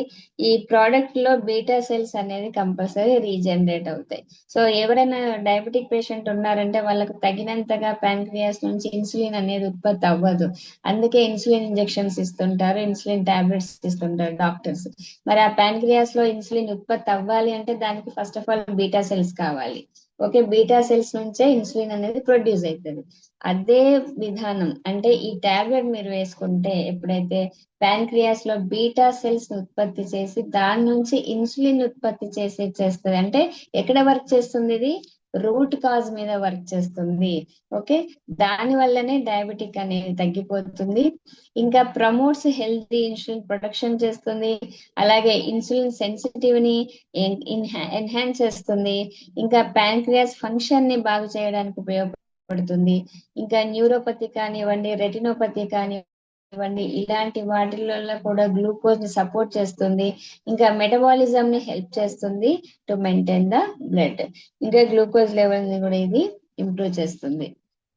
ఈ ప్రోడక్ట్ లో బీటా సెల్స్ అనేది కంపల్సరీ రీజనరేట్ అవుతాయి. సో ఎవరైనా డయాబెటిక్ పేషెంట్ ఉన్నారంటే వాళ్ళకు తగినంతగా ప్యాంక్రియాస్ నుంచి ఇన్సులిన్ అనేది ఉత్పత్తి అవ్వదు. అందుకే ఇన్సులిన్ ఇంజెక్షన్స్ ఇస్తుంటారు, ఇన్సులిన్ టాబ్లెట్స్ ఇస్తుంటారు డాక్టర్స్. మరి ఆ ప్యాంక్రియాస్ లో ఇన్సులిన్ ఉత్పత్తి అవ్వాలి అంటే దానికి first of all beta cells కావాలి. ఓకే, బీటా సెల్స్ నుంచే ఇన్సులిన్ అనేది ప్రొడ్యూస్ అవుతుంది. అదే విధానం అంటే ఈ టాబ్లెట్ మీరు వేసుకుంటే ఎప్పుడైతే ప్యాంక్రియాస్ లో బీటా సెల్స్ ఉత్పత్తి చేసి దాని నుంచి ఇన్సులిన్ ఉత్పత్తి చేస్తుంది అంటే ఎక్కడ వర్క్ చేస్తుంది ఇది? రూట్ కాజ్ మీద వర్క్ చేస్తుంది. ఓకే, దాని వల్లనే డయాబెటిక్ అనేది తగ్గిపోతుంది. ఇంకా ప్రమోట్స్ హెల్తీ ఇన్సులిన్ ప్రొడక్షన్ చేస్తుంది. అలాగే ఇన్సులిన్ సెన్సిటివ్ ని ఎన్హాన్స్ చేస్తుంది. ఇంకా ప్యాంక్రియాస్ ఫంక్షన్ ని బాగు చేయడానికి ఉపయోగపడుతుంది. ఇంకా న్యూరోపతి కానివ్వండి, రెటినోపతి కానివ్వండి, ఇలాంటి వాటిల్లో కూడా గ్లూకోజ్ ని సపోర్ట్ చేస్తుంది. ఇంకా మెటబాలిజం ని హెల్ప్ చేస్తుంది టు మెయింటైన్ ద బ్లడ్. ఇంకా గ్లూకోజ్ లెవెల్ ని కూడా ఇది ఇంప్రూవ్ చేస్తుంది.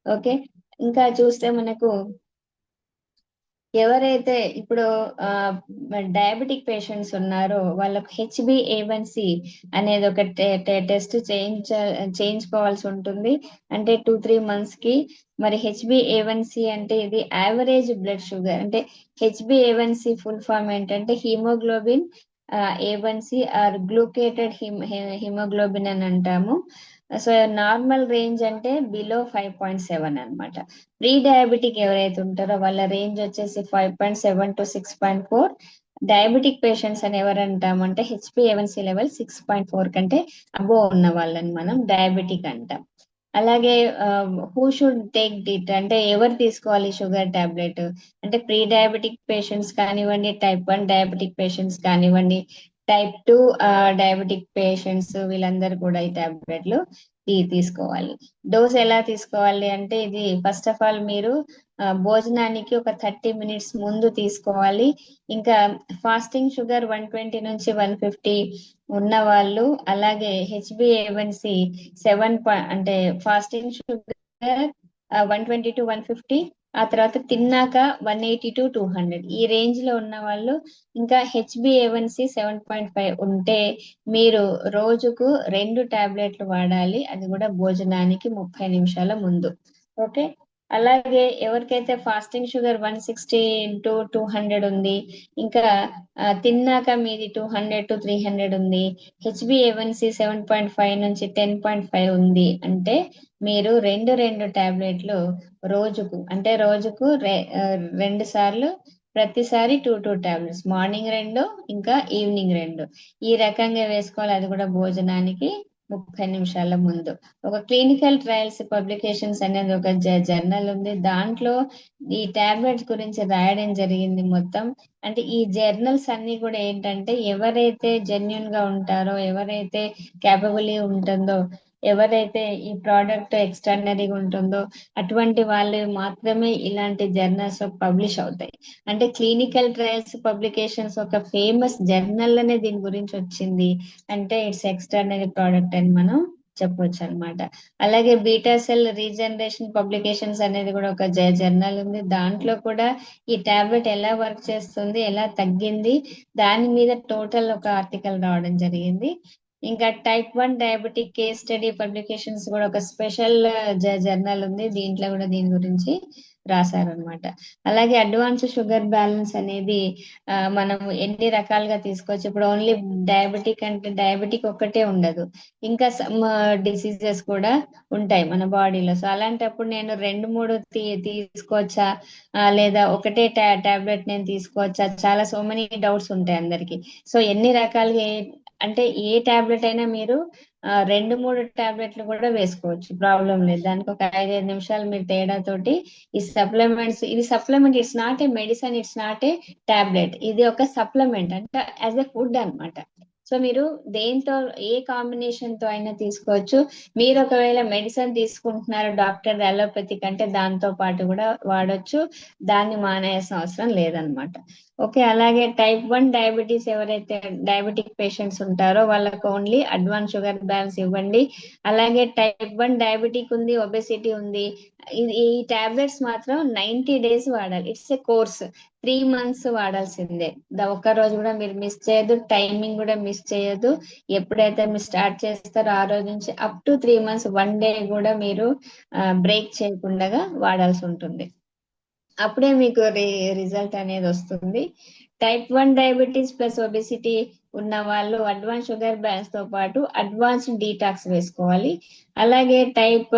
ఓకే, ఇంకా చూస్తే మనకు ఎవరైతే ఇప్పుడు డయాబెటిక్ పేషెంట్స్ ఉన్నారో వాళ్ళకు HbA1c అనేది ఒక టెస్ట్ చేయించుకోవాల్సి ఉంటుంది. అంటే 2-3 months కి. మరి HbA1c అంటే ఇది యావరేజ్ బ్లడ్ షుగర్. అంటే HbA1c ఫుల్ ఫామ్ ఏంటంటే హిమోగ్లోబిన్ A1c ఆర్ గ్లూకేటెడ్ హిమోగ్లోబిన్ అని అంటాము. సో నార్మల్ రేంజ్ అంటే బిలో 5.7 అన్నమాట. ప్రీ డయాబెటిక్ ఎవరైతే ఉంటారో వాళ్ళ రేంజ్ వచ్చేసి 5.7 to 6.4. డయాబెటిక్ పేషెంట్స్ అని ఎవరంటామంటే HbA1c లెవెల్ 6.4 కంటే అబోవ్ ఉన్న వాళ్ళని మనం డయాబెటిక్ అంటాం. అలాగే హూ షుడ్ టేక్ డిట్ అంటే ఎవరు తీసుకోవాలి షుగర్ టాబ్లెట్ అంటే ప్రీ డయాబెటిక్ పేషెంట్స్ కానివ్వండి, టైప్ 1 డయాబెటిక్ పేషెంట్స్ కానివ్వండి, టైప్ 2 డయాబెటిక్ పేషెంట్స్, వీళ్ళందరూ కూడా ఈ టాబ్లెట్లు తీసుకోవాలి. డోస్ ఎలా తీసుకోవాలి అంటే ఇది ఫస్ట్ ఆఫ్ ఆల్ మీరు భోజనానికి ఒక 30 minutes ముందు తీసుకోవాలి. ఇంకా ఫాస్టింగ్ షుగర్ 120 నుంచి 150 ఉన్న వాళ్ళు, అలాగే HbA1c 7 అంటే ఫాస్టింగ్ షుగర్ 120 to 150, ఆ తర్వాత తిన్నాక 180 to 200 ఈ రేంజ్ లో ఉన్న వాళ్ళు, ఇంకా HbA1c 7.5 ఉంటే మీరు రోజుకు 2 టాబ్లెట్లు వాడాలి, అది కూడా భోజనానికి 30 నిమిషాల ముందు. ఓకే, అలాగే ఎవరికైతే ఫాస్టింగ్ షుగర్ 160 to 200 ఉంది, ఇంకా తిన్నాక మీది 200 to 300 ఉంది, HbA1c 7.5 నుంచి 10.5 ఉంది అంటే మీరు రెండు టాబ్లెట్లు రోజుకు అంటే రోజుకు 2 సార్లు, ప్రతిసారి 2 టాబ్లెట్స్, మార్నింగ్ 2 ఇంకా ఈవినింగ్ 2 ఈ రకంగా వేసుకోవాలి. అది కూడా భోజనానికి 30 నిమిషాల ముందు. ఒక క్లినికల్ ట్రయల్స్ పబ్లికేషన్స్ అనేది ఒక జర్నల్ ఉంది, దాంట్లో ఈ టాబ్లెట్స్ గురించి రాయడం జరిగింది మొత్తం. అంటే ఈ జర్నల్స్ అన్ని కూడా ఏంటంటే ఎవరైతే జెన్యున్ గా ఉంటారో, ఎవరైతే క్యాపబుల్ ఉంటుందో, ఎవరైతే ఈ ప్రోడక్ట్ ఎక్స్ట్రాడినరీగా ఉంటుందో అటువంటి వాళ్ళు మాత్రమే ఇలాంటి జర్నల్స్ పబ్లిష్ అవుతాయి. అంటే క్లినికల్ ట్రయల్స్ పబ్లికేషన్స్ ఒక ఫేమస్ జర్నల్ అనే దీని గురించి వచ్చింది అంటే ఇట్స్ ఎక్స్ట్రాడినరీ ప్రోడక్ట్ అని మనం చెప్పొచ్చు అనమాట. అలాగే బీటా సెల్ రీజనరేషన్ పబ్లికేషన్స్ అనేది కూడా ఒక జర్నల్ ఉంది, దాంట్లో కూడా ఈ టాబ్లెట్ ఎలా వర్క్ చేస్తుంది, ఎలా తగ్గింది, దాని మీద టోటల్ ఒక ఆర్టికల్ రావడం జరిగింది. ఇంకా type 1 diabetic case study publications కూడా ఒక స్పెషల్ జర్నల్ ఉంది, దీంట్లో కూడా దీని గురించి రాశారనమాట. అలాగే అడ్వాన్స్ షుగర్ బ్యాలెన్స్ అనేది మనం ఎన్ని రకాలుగా తీసుకోవచ్చు. ఇప్పుడు ఓన్లీ డయాబెటిక్ అంటే డయాబెటిక్ ఒక్కటే ఉండదు, ఇంకా సమ్ డిసీజెస్ కూడా ఉంటాయి మన బాడీలో. సో అలాంటప్పుడు నేను రెండు మూడు తీసుకోవచ్చా, లేదా ఒకటే టాబ్లెట్ నేను తీసుకోవచ్చా, చాలా సో మెనీ డౌట్స్ ఉంటాయి అందరికి. సో ఎన్ని రకాలుగా అంటే ఏ టాబ్లెట్ అయినా మీరు రెండు మూడు టాబ్లెట్లు కూడా వేసుకోవచ్చు, ప్రాబ్లం లేదు. దానికి ఒక 5-5 నిమిషాలు మీరు తేడా తోటి ఈ సప్లిమెంట్స్, ఇది supplement, it's not a medicine, it's not a tablet, ఇది ఒక సప్లిమెంట్ అంటే యాజ్ ఎ ఫుడ్ అన్నమాట. సో మీరు దేంతో ఏ కాంబినేషన్ తో అయినా తీసుకోవచ్చు. మీరు ఒకవేళ మెడిసిన్ తీసుకుంటున్నారు డాక్టర్ అలోపతిక్ అంటే దాంతో పాటు కూడా వాడొచ్చు, దాన్ని మానేయాల్సిన అవసరం లేదనమాట. ఓకే. అలాగే టైప్ 1 డయాబెటీస్ ఎవరైతే డయాబెటిక్ పేషెంట్స్ ఉంటారో వాళ్ళకు ఓన్లీ అడ్వాన్స్ షుగర్ బ్యాలెన్స్ ఇవ్వండి. అలాగే టైప్ 1 డయాబెటిక్ ఉంది, ఒబెసిటీ ఉంది, ఈ టాబ్లెట్స్ మాత్రం 90 days వాడాలి. ఇట్స్ ఏ కోర్స్, 3 months వాడాల్సిందే. ఒక్క రోజు కూడా మీరు మిస్ చేయొద్దు, టైమింగ్ కూడా మిస్ చేయొద్దు. ఎప్పుడైతే మీరు స్టార్ట్ చేస్తారో ఆ రోజు నుంచి అప్ టు 3 months 1 day కూడా మీరు బ్రేక్ చేయకుండా వాడాల్సి ఉంటుంది. అప్పుడే మీకు రిజల్ట్ అనేది వస్తుంది. టైప్ 1 డయాబెటీస్ ప్లస్ ఒబెసిటీ ఉన్న వాళ్ళు అడ్వాన్స్ షుగర్ బ్యాలెన్స్ తో పాటు అడ్వాన్స్ డీటాక్స్ వేసుకోవాలి. అలాగే టైప్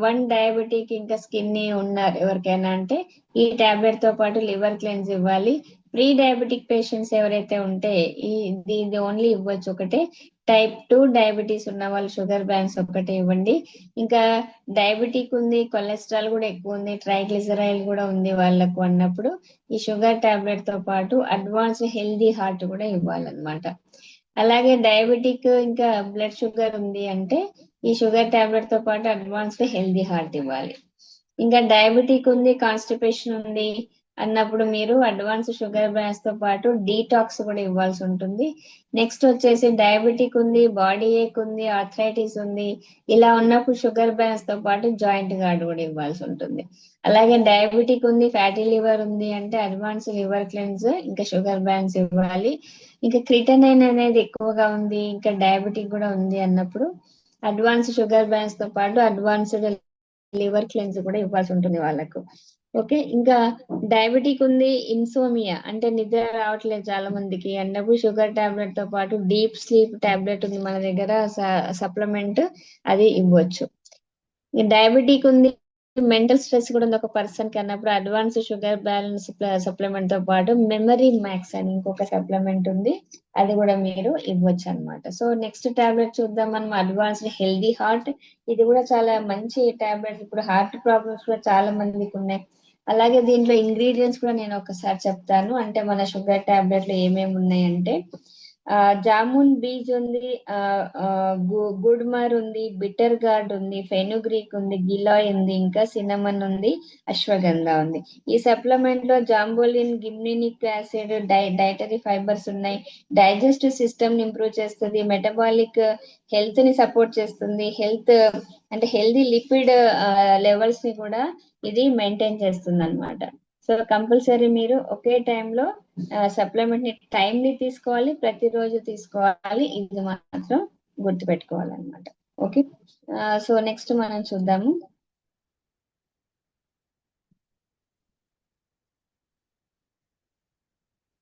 1 డయాబెటిక్ ఇంకా స్కిన్ని ఉన్నారు ఎవరికైనా అంటే ఈ టాబ్లెట్ తో పాటు లివర్ క్లెన్స్ ఇవ్వాలి. ప్రీ డయాబెటిక్ పేషెంట్స్ ఎవరైతే ఉంటే ఇది ఓన్లీ ఇవ్వచ్చు ఒకటే. టైప్ 2 డయాబెటీస్ ఉన్న వాళ్ళు షుగర్ బ్యాలెన్స్ ఒక్కటే ఇవ్వండి. ఇంకా డయాబెటిక్ ఉంది, కొలెస్ట్రాల్ కూడా ఎక్కువ ఉంది, ట్రైగ్లిజరైడ్ కూడా ఉంది వాళ్ళకు అన్నప్పుడు ఈ షుగర్ టాబ్లెట్ తో పాటు అడ్వాన్స్ హెల్దీ హార్ట్ కూడా ఇవ్వాలన్నమాట. అలాగే డయాబెటిక్ ఇంకా బ్లడ్ షుగర్ ఉంది అంటే ఈ షుగర్ టాబ్లెట్ తో పాటు అడ్వాన్స్డ్ హెల్దీ హార్ట్ ఇవ్వాలి. ఇంకా డయాబెటిక్ ఉంది, కాన్స్టిపేషన్ ఉంది అన్నప్పుడు మీరు అడ్వాన్స్ షుగర్ బ్యాలెన్స్ తో పాటు డీటాక్స్ కూడా ఇవ్వాల్సి ఉంటుంది. నెక్స్ట్ వచ్చేసి డయాబెటిక్ ఉంది, బాడీ ఏక్ ఉంది, ఆర్థరైటిస్ ఉంది, ఇలా ఉన్నప్పుడు షుగర్ బ్యాలెన్స్ తో పాటు జాయింట్ గార్డ్ కూడా ఇవ్వాల్సి ఉంటుంది. అలాగే డయాబెటిక్ ఉంది, ఫ్యాటీ లివర్ ఉంది అంటే అడ్వాన్స్ లివర్ క్లెన్స్ ఇంకా షుగర్ బ్యాలెన్స్ ఇవ్వాలి. ఇంకా క్రిటనైన్ అనేది ఎక్కువగా ఉంది, ఇంకా డయాబెటిక్ కూడా ఉంది అన్నప్పుడు అడ్వాన్స్ షుగర్ బ్యాలెన్స్ తో పాటు అడ్వాన్స్డ్ లివర్ క్లెన్స్ కూడా ఇవ్వాల్సి ఉంటుంది వాళ్ళకు. ఓకే. ఇంకా డయాబెటిక్ ఉంది, ఇన్సోమియా అంటే నిద్ర రావట్లేదు చాలా మందికి అన్నప్పుడు షుగర్ టాబ్లెట్ తో పాటు డీప్ స్లీప్ టాబ్లెట్ ఉంది మన దగ్గర, సప్లిమెంట్, అది ఇవ్వచ్చు. డయాబెటిక్ ఉంది, మెంటల్ స్ట్రెస్ కూడా ఉంది ఒక పర్సన్ కి అన్నప్పుడు అడ్వాన్స్ షుగర్ బ్యాలెన్స్ సప్లిమెంట్ తో పాటు మెమరీ మ్యాక్స్ అని ఇంకొక సప్లిమెంట్ ఉంది, అది కూడా మీరు ఇవ్వచ్చు అన్నమాట. సో నెక్స్ట్ టాబ్లెట్ చూద్దాం మనం, అడ్వాన్స్డ్ హెల్దీ హార్ట్. ఇది కూడా చాలా మంచి టాబ్లెట్. ఇప్పుడు హార్ట్ ప్రాబ్లమ్స్ కూడా చాలా మందికి ఉన్నాయి. అలాగే దీంట్లో ఇంగ్రీడియంట్స్ కూడా నేను ఒకసారి చెప్తాను, అంటే మన షుగర్ టాబ్లెట్ లో ఏమేమి ఉన్నాయంటే జామున్ బీజ్ ఉంది, గుడ్మర్ ఉంది, బిటర్ గార్డ్ ఉంది, ఫెనుగ్రీక్ ఉంది, గిలాయ్ ఉంది, ఇంకా సినమన్ ఉంది, అశ్వగంధ ఉంది. ఈ సప్లిమెంట్ లో జాంబోలిన్, గిమ్నినిక్ యాసిడ్, డైటరీ ఫైబర్స్ ఉన్నాయి. డైజెస్టివ్ సిస్టమ్ ని ఇంప్రూవ్ చేస్తుంది, మెటబాలిక్ హెల్త్ ని సపోర్ట్ చేస్తుంది, హెల్త్ అంటే హెల్దీ లిపిడ్ లెవెల్స్ ని కూడా ఇది మెయింటైన్ చేస్తుంది అనమాట. సో కంపల్సరీ మీరు ఒకే టైంలో సప్లిమెంట్ ని టైంని తీసుకోవాలి, ప్రతిరోజు తీసుకోవాలి, ఇది మాత్రం గుర్తుపెట్టుకోవాలన్నమాట. ఓకే. సో నెక్స్ట్ మనం చూద్దాము.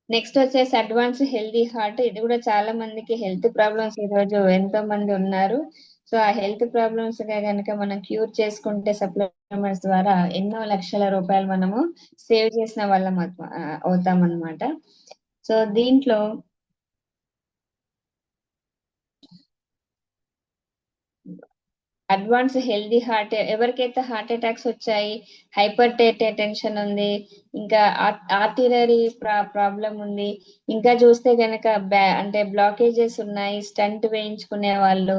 నెక్స్ట్ వచ్చేసి అడ్వాన్స్ హెల్దీ హార్ట్. ఇది కూడా చాలా మందికి హెల్త్ ప్రాబ్లమ్స్ ఈ రోజు ఎంతో మంది ఉన్నారు. సో ఆ హెల్త్ ప్రాబ్లమ్స్ కనుక మనం క్యూర్ చేసుకుంటే సప్లిమెంట్స్ ద్వారా ఎన్నో లక్షల రూపాయలు మనము సేవ్ చేసిన వాళ్ళం అవుతాం అన్నమాట. సో దీంట్లో అడ్వాన్స్ హెల్దీ హార్ట్ ఎవరికైతే హార్ట్ అటాక్స్ వచ్చాయి, హైపర్ టెన్షన్ ఉంది, ఇంకా ఆర్టిలరీ ప్రాబ్లం ఉంది, ఇంకా చూస్తే గనక అంటే బ్లాకేజెస్ ఉన్నాయి, స్టంట్ వేయించుకునే వాళ్ళు,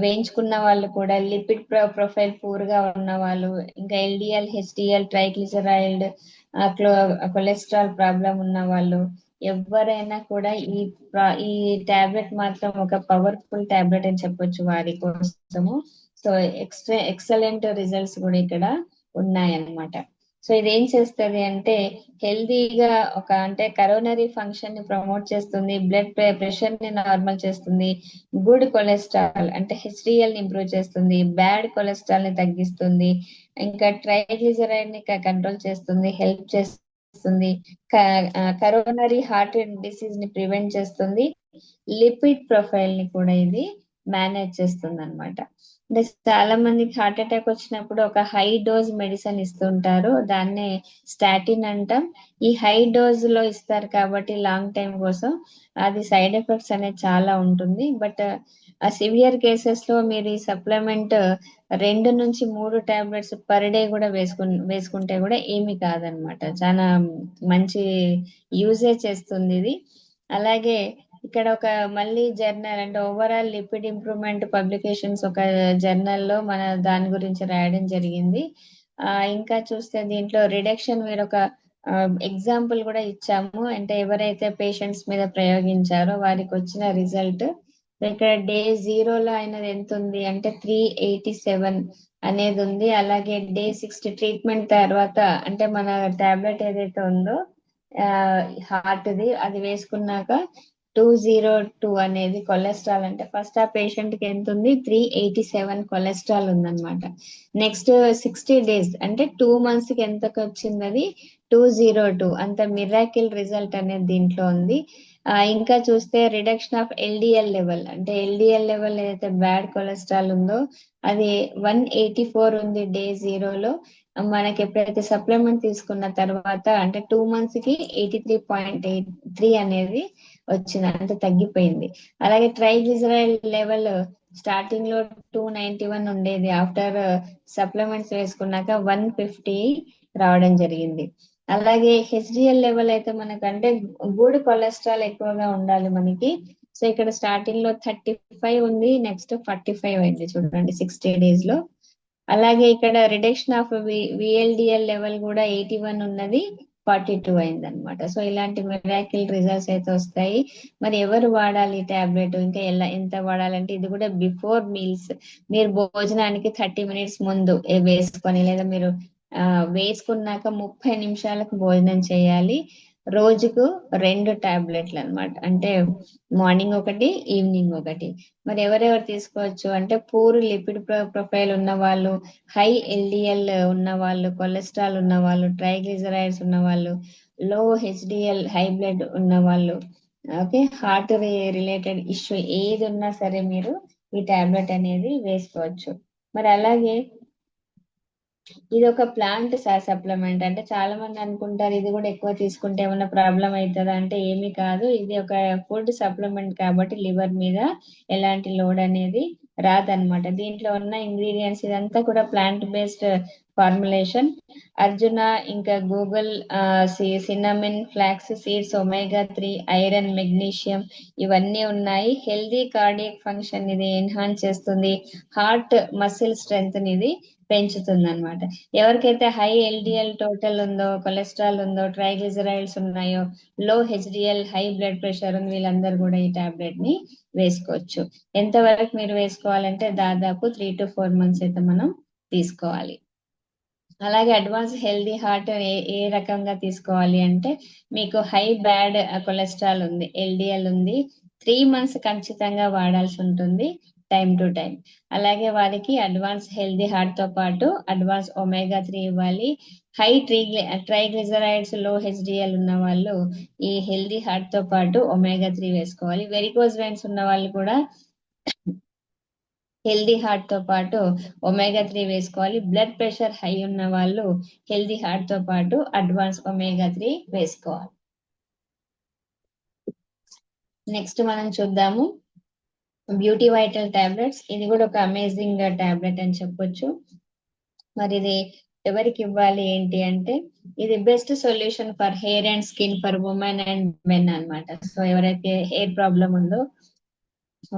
వేయించుకున్న వాళ్ళు కూడా, లిపిడ్ ప్రొఫైల్ పూర్ గా ఉన్న వాళ్ళు, ఇంకా LDL, HDL, triglyceride, cholesterol problem ఉన్న వాళ్ళు, ఎవరైనా కూడా ఈ టాబ్లెట్ మాత్రం ఒక పవర్ఫుల్ టాబ్లెట్ అని చెప్పొచ్చు వారి కోసము. సో ఎక్సలెంట్ రిజల్ట్స్ కూడా ఇక్కడ ఉన్నాయన్నమాట. సో ఇది ఏం చేస్తుంది అంటే హెల్దీగా ఒక అంటే కరోనరీ ఫంక్షన్ ని ప్రమోట్ చేస్తుంది, బ్లడ్ ప్రెషర్ ని నార్మల్ చేస్తుంది, గుడ్ కొలెస్ట్రాల్ అంటే హెచ్డిఎల్ ని ఇంప్రూవ్ చేస్తుంది, బ్యాడ్ కొలెస్ట్రాల్ ని తగ్గిస్తుంది, ఇంకా ట్రైగ్లిజరైడ్ ని కంట్రోల్ చేస్తుంది, హెల్ప్ చేస్తుంది, కరోనరీ హార్ట్ డిసీజ్ ని ప్రివెంట్ చేస్తుంది, లిపిడ్ ప్రొఫైల్ ని కూడా ఇది మేనేజ్ చేస్తుంది అనమాట. అంటే చాలా మందికి హార్ట్ అటాక్ వచ్చినప్పుడు ఒక హై డోస్ మెడిసిన్ ఇస్తుంటారు, దాన్నే స్టాటిన్ అంటాం. ఈ హై డోస్ లో ఇస్తారు కాబట్టి లాంగ్ టైం కోసం అది సైడ్ ఎఫెక్ట్స్ అనేది చాలా ఉంటుంది. బట్ ఆ సివియర్ కేసెస్ లో మీరు ఈ సప్లిమెంట్ 2 నుంచి 3 టాబ్లెట్స్ పర్ డే కూడా వేసుకుంటే కూడా ఏమీ కాదనమాట. చాలా మంచి యూజే చేస్తుంది ఇది. అలాగే ఇక్కడ ఒక మళ్ళీ జర్నల్ అంటే ఓవరాల్ లిపిడ్ ఇంప్రూవ్మెంట్ పబ్లికేషన్స్ ఒక జర్నల్లో మన దాని గురించి రాయడం జరిగింది. ఇంకా చూస్తే దీంట్లో రిడక్షన్ మీరు ఒక ఎగ్జాంపుల్ కూడా ఇచ్చాము. అంటే ఎవరైతే పేషెంట్స్ మీద ప్రయోగించారో వారికి వచ్చిన రిజల్ట్ ఇక్కడ డే 0లో అయినది ఎంత ఉంది అంటే 387 అనేది ఉంది. అలాగే డే 60 ట్రీట్మెంట్ తర్వాత అంటే మన టాబ్లెట్ ఏదైతే ఉందో హార్ట్ది అది వేసుకున్నాక 202 అనేది కొలెస్ట్రాల్. అంటే ఫస్ట్ ఆ పేషెంట్ కి ఎంత ఉంది, 387 కొలెస్ట్రాల్ ఉందన్నమాట. నెక్స్ట్ 60 days అంటే 2 months కి ఎంతకు వచ్చింది, అది 202. అంత మిరాకిల్ రిజల్ట్ అనేది దీంట్లో ఉంది. ఇంకా చూస్తే రిడక్షన్ ఆఫ్ ఎల్డిఎల్ లెవెల్ అంటే ఎల్డిఎల్ లెవెల్ ఏదైతే బ్యాడ్ కొలెస్ట్రాల్ ఉందో అది 184 ఉంది డే 0లో. మనకి ఎప్పుడైతే సప్లిమెంట్ తీసుకున్న తర్వాత అంటే 2 months కి 83.83 అనేది వచ్చింది, అంటే తగ్గిపోయింది. అలాగే ట్రైగ్లిజరైడ్ లెవెల్ స్టార్టింగ్ లో 291 ఉండేది, ఆఫ్టర్ సప్లిమెంట్స్ వేసుకున్నాక 150 రావడం జరిగింది. అలాగే హెచ్డిఎల్ లెవెల్ అయితే మనకు అంటే గుడ్ కొలెస్ట్రాల్ ఎక్కువగా ఉండాలి మనకి. సో ఇక్కడ స్టార్టింగ్ లో 35 ఉంది, నెక్స్ట్ 45 అయింది చూడండి 60 days లో. అలాగే ఇక్కడ రిడక్షన్ ఆఫ్ విఎల్డిఎల్ లెవెల్ కూడా 81 ఉన్నది, 42 అయింది అనమాట. సో ఇలాంటి మిరాకిల్ రిజల్ట్స్ అయితే వస్తాయి. మరి ఎవరు వాడాలి టాబ్లెట్, ఇంకా ఎంత వాడాలంటే ఇది కూడా బిఫోర్ మీల్స్, మీరు భోజనానికి 30 minutes ముందు వేసుకొని లేదా మీరు వేసుకున్నాక 30 నిమిషాలకు భోజనం చేయాలి. రోజుకు 2 టాబ్లెట్లు అనమాట, అంటే మార్నింగ్ ఒకటి, ఈవినింగ్ ఒకటి. మరి ఎవరెవరు తీసుకోవచ్చు అంటే పూర్ లిపిడ్ ప్రొఫైల్ ఉన్న వాళ్ళు, హై ఎల్డిఎల్ ఉన్న వాళ్ళు, కొలెస్ట్రాల్ ఉన్న వాళ్ళు, ట్రైగ్లిజరైడ్స్ ఉన్న వాళ్ళు, లో హెచ్డిఎల్ హై బ్లడ్ ఉన్న వాళ్ళు, ఓకే, హార్ట్ రిలేటెడ్ ఇష్యూ ఏది ఉన్నా సరే మీరు ఈ టాబ్లెట్ అనేది వేసుకోవచ్చు. మరి అలాగే ఇది ఒక ప్లాంట్ సప్లిమెంట్. అంటే చాలా మంది అనుకుంటారు ఇది కూడా ఎక్కువ తీసుకుంటే ఏమైనా ప్రాబ్లం అవుతుందా అంటే ఏమీ కాదు. ఇది ఒక ఫుడ్ సప్లిమెంట్ కాబట్టి లివర్ మీద ఎలాంటి లోడ్ అనేది రాదనమాట. దీంట్లో ఉన్న ఇంగ్రీడియంట్స్ ఇదంతా కూడా ప్లాంట్ బేస్డ్ ఫార్ములేషన్. అర్జున, ఇంకా guggul, cinnamon, flax seeds, omega 3, iron, magnesium ఇవన్నీ ఉన్నాయి. హెల్దీ కార్డియక్ ఫంక్షన్ ఇది ఎన్హాన్స్ చేస్తుంది, హార్ట్ మసిల్ స్ట్రెంగ్త్ ఇది పెంచుతుంది అనమాట. ఎవరికైతే హై ఎల్డిఎల్ టోటల్ ఉందో, కొలెస్ట్రాల్ ఉందో, ట్రైగ్లిజరైడ్స్ ఉన్నాయో, low HDL high blood pressure ఉంది, వీళ్ళందరూ కూడా ఈ టాబ్లెట్ ని వేసుకోవచ్చు. ఎంతవరకు మీరు వేసుకోవాలంటే దాదాపు 3 to 4 months అయితే మనం తీసుకోవాలి. అలాగే అడ్వాన్స్ హెల్దీ హార్ట్ ఏ రకంగా తీసుకోవాలి అంటే మీకు హై బ్యాడ్ కొలెస్ట్రాల్ ఉంది, ఎల్డిఎల్ ఉంది, 3 months ఖచ్చితంగా వాడాల్సి ఉంటుంది టైం టు టైం. అలాగే వారికి అడ్వాన్స్ హెల్దీ హార్ట్ తో పాటు అడ్వాన్స్ ఒమేగా 3 ఇవ్వాలి. హై ట్రైగ్లిజరైడ్స్ లో హెచ్డిఎల్ ఉన్న వాళ్ళు ఈ హెల్దీ హార్ట్ తో పాటు ఒమేగా 3 వేసుకోవాలి. వెరికోజ్ వెయిన్స్ ఉన్న వాళ్ళు కూడా హెల్దీ హార్ట్ తో పాటు ఒమేగా 3 వేసుకోవాలి. బ్లడ్ ప్రెషర్ హై ఉన్న వాళ్ళు హెల్దీ హార్ట్ తో పాటు అడ్వాన్స్ ఒమేగా 3 వేసుకోవాలి. నెక్స్ట్ మనం చూద్దాము బ్యూటీ వైటల్ టాబ్లెట్స్. ఇది కూడా ఒక అమేజింగ్ టాబ్లెట్ అని చెప్పొచ్చు. మరి ఇది ఎవరికి ఇవ్వాలి ఏంటి అంటే ఇది best solution for hair and skin for women and men అన్నమాట. సో ఎవరైతే హెయిర్ ప్రాబ్లం ఉందో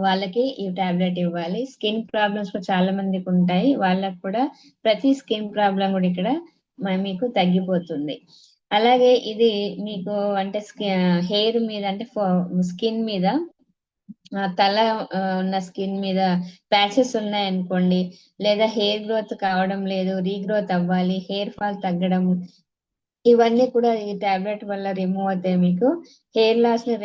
వాళ్ళకి ఈ టాబ్లెట్ ఇవ్వాలి. స్కిన్ ప్రాబ్లమ్స్ కూడా చాలా మందికి ఉంటాయి, వాళ్ళకి కూడా ప్రతి స్కిన్ ప్రాబ్లం కూడా ఇక్కడ మీకు తగ్గిపోతుంది. అలాగే ఇది మీకు అంటే హెయిర్ మీద అంటే స్కిన్ మీద తల ఉన్న స్కిన్ మీద ప్యాచెస్ ఉన్నాయనుకోండి, లేదా హెయిర్ గ్రోత్ కావడం లేదు, రీగ్రోత్ అవ్వాలి, హెయిర్ ఫాల్ తగ్గడం, ఇవన్నీ కూడా ఈ టాబ్లెట్ వల్ల రిమూవ్ అవుతాయి. మీకు హెయిర్ లాస్ ని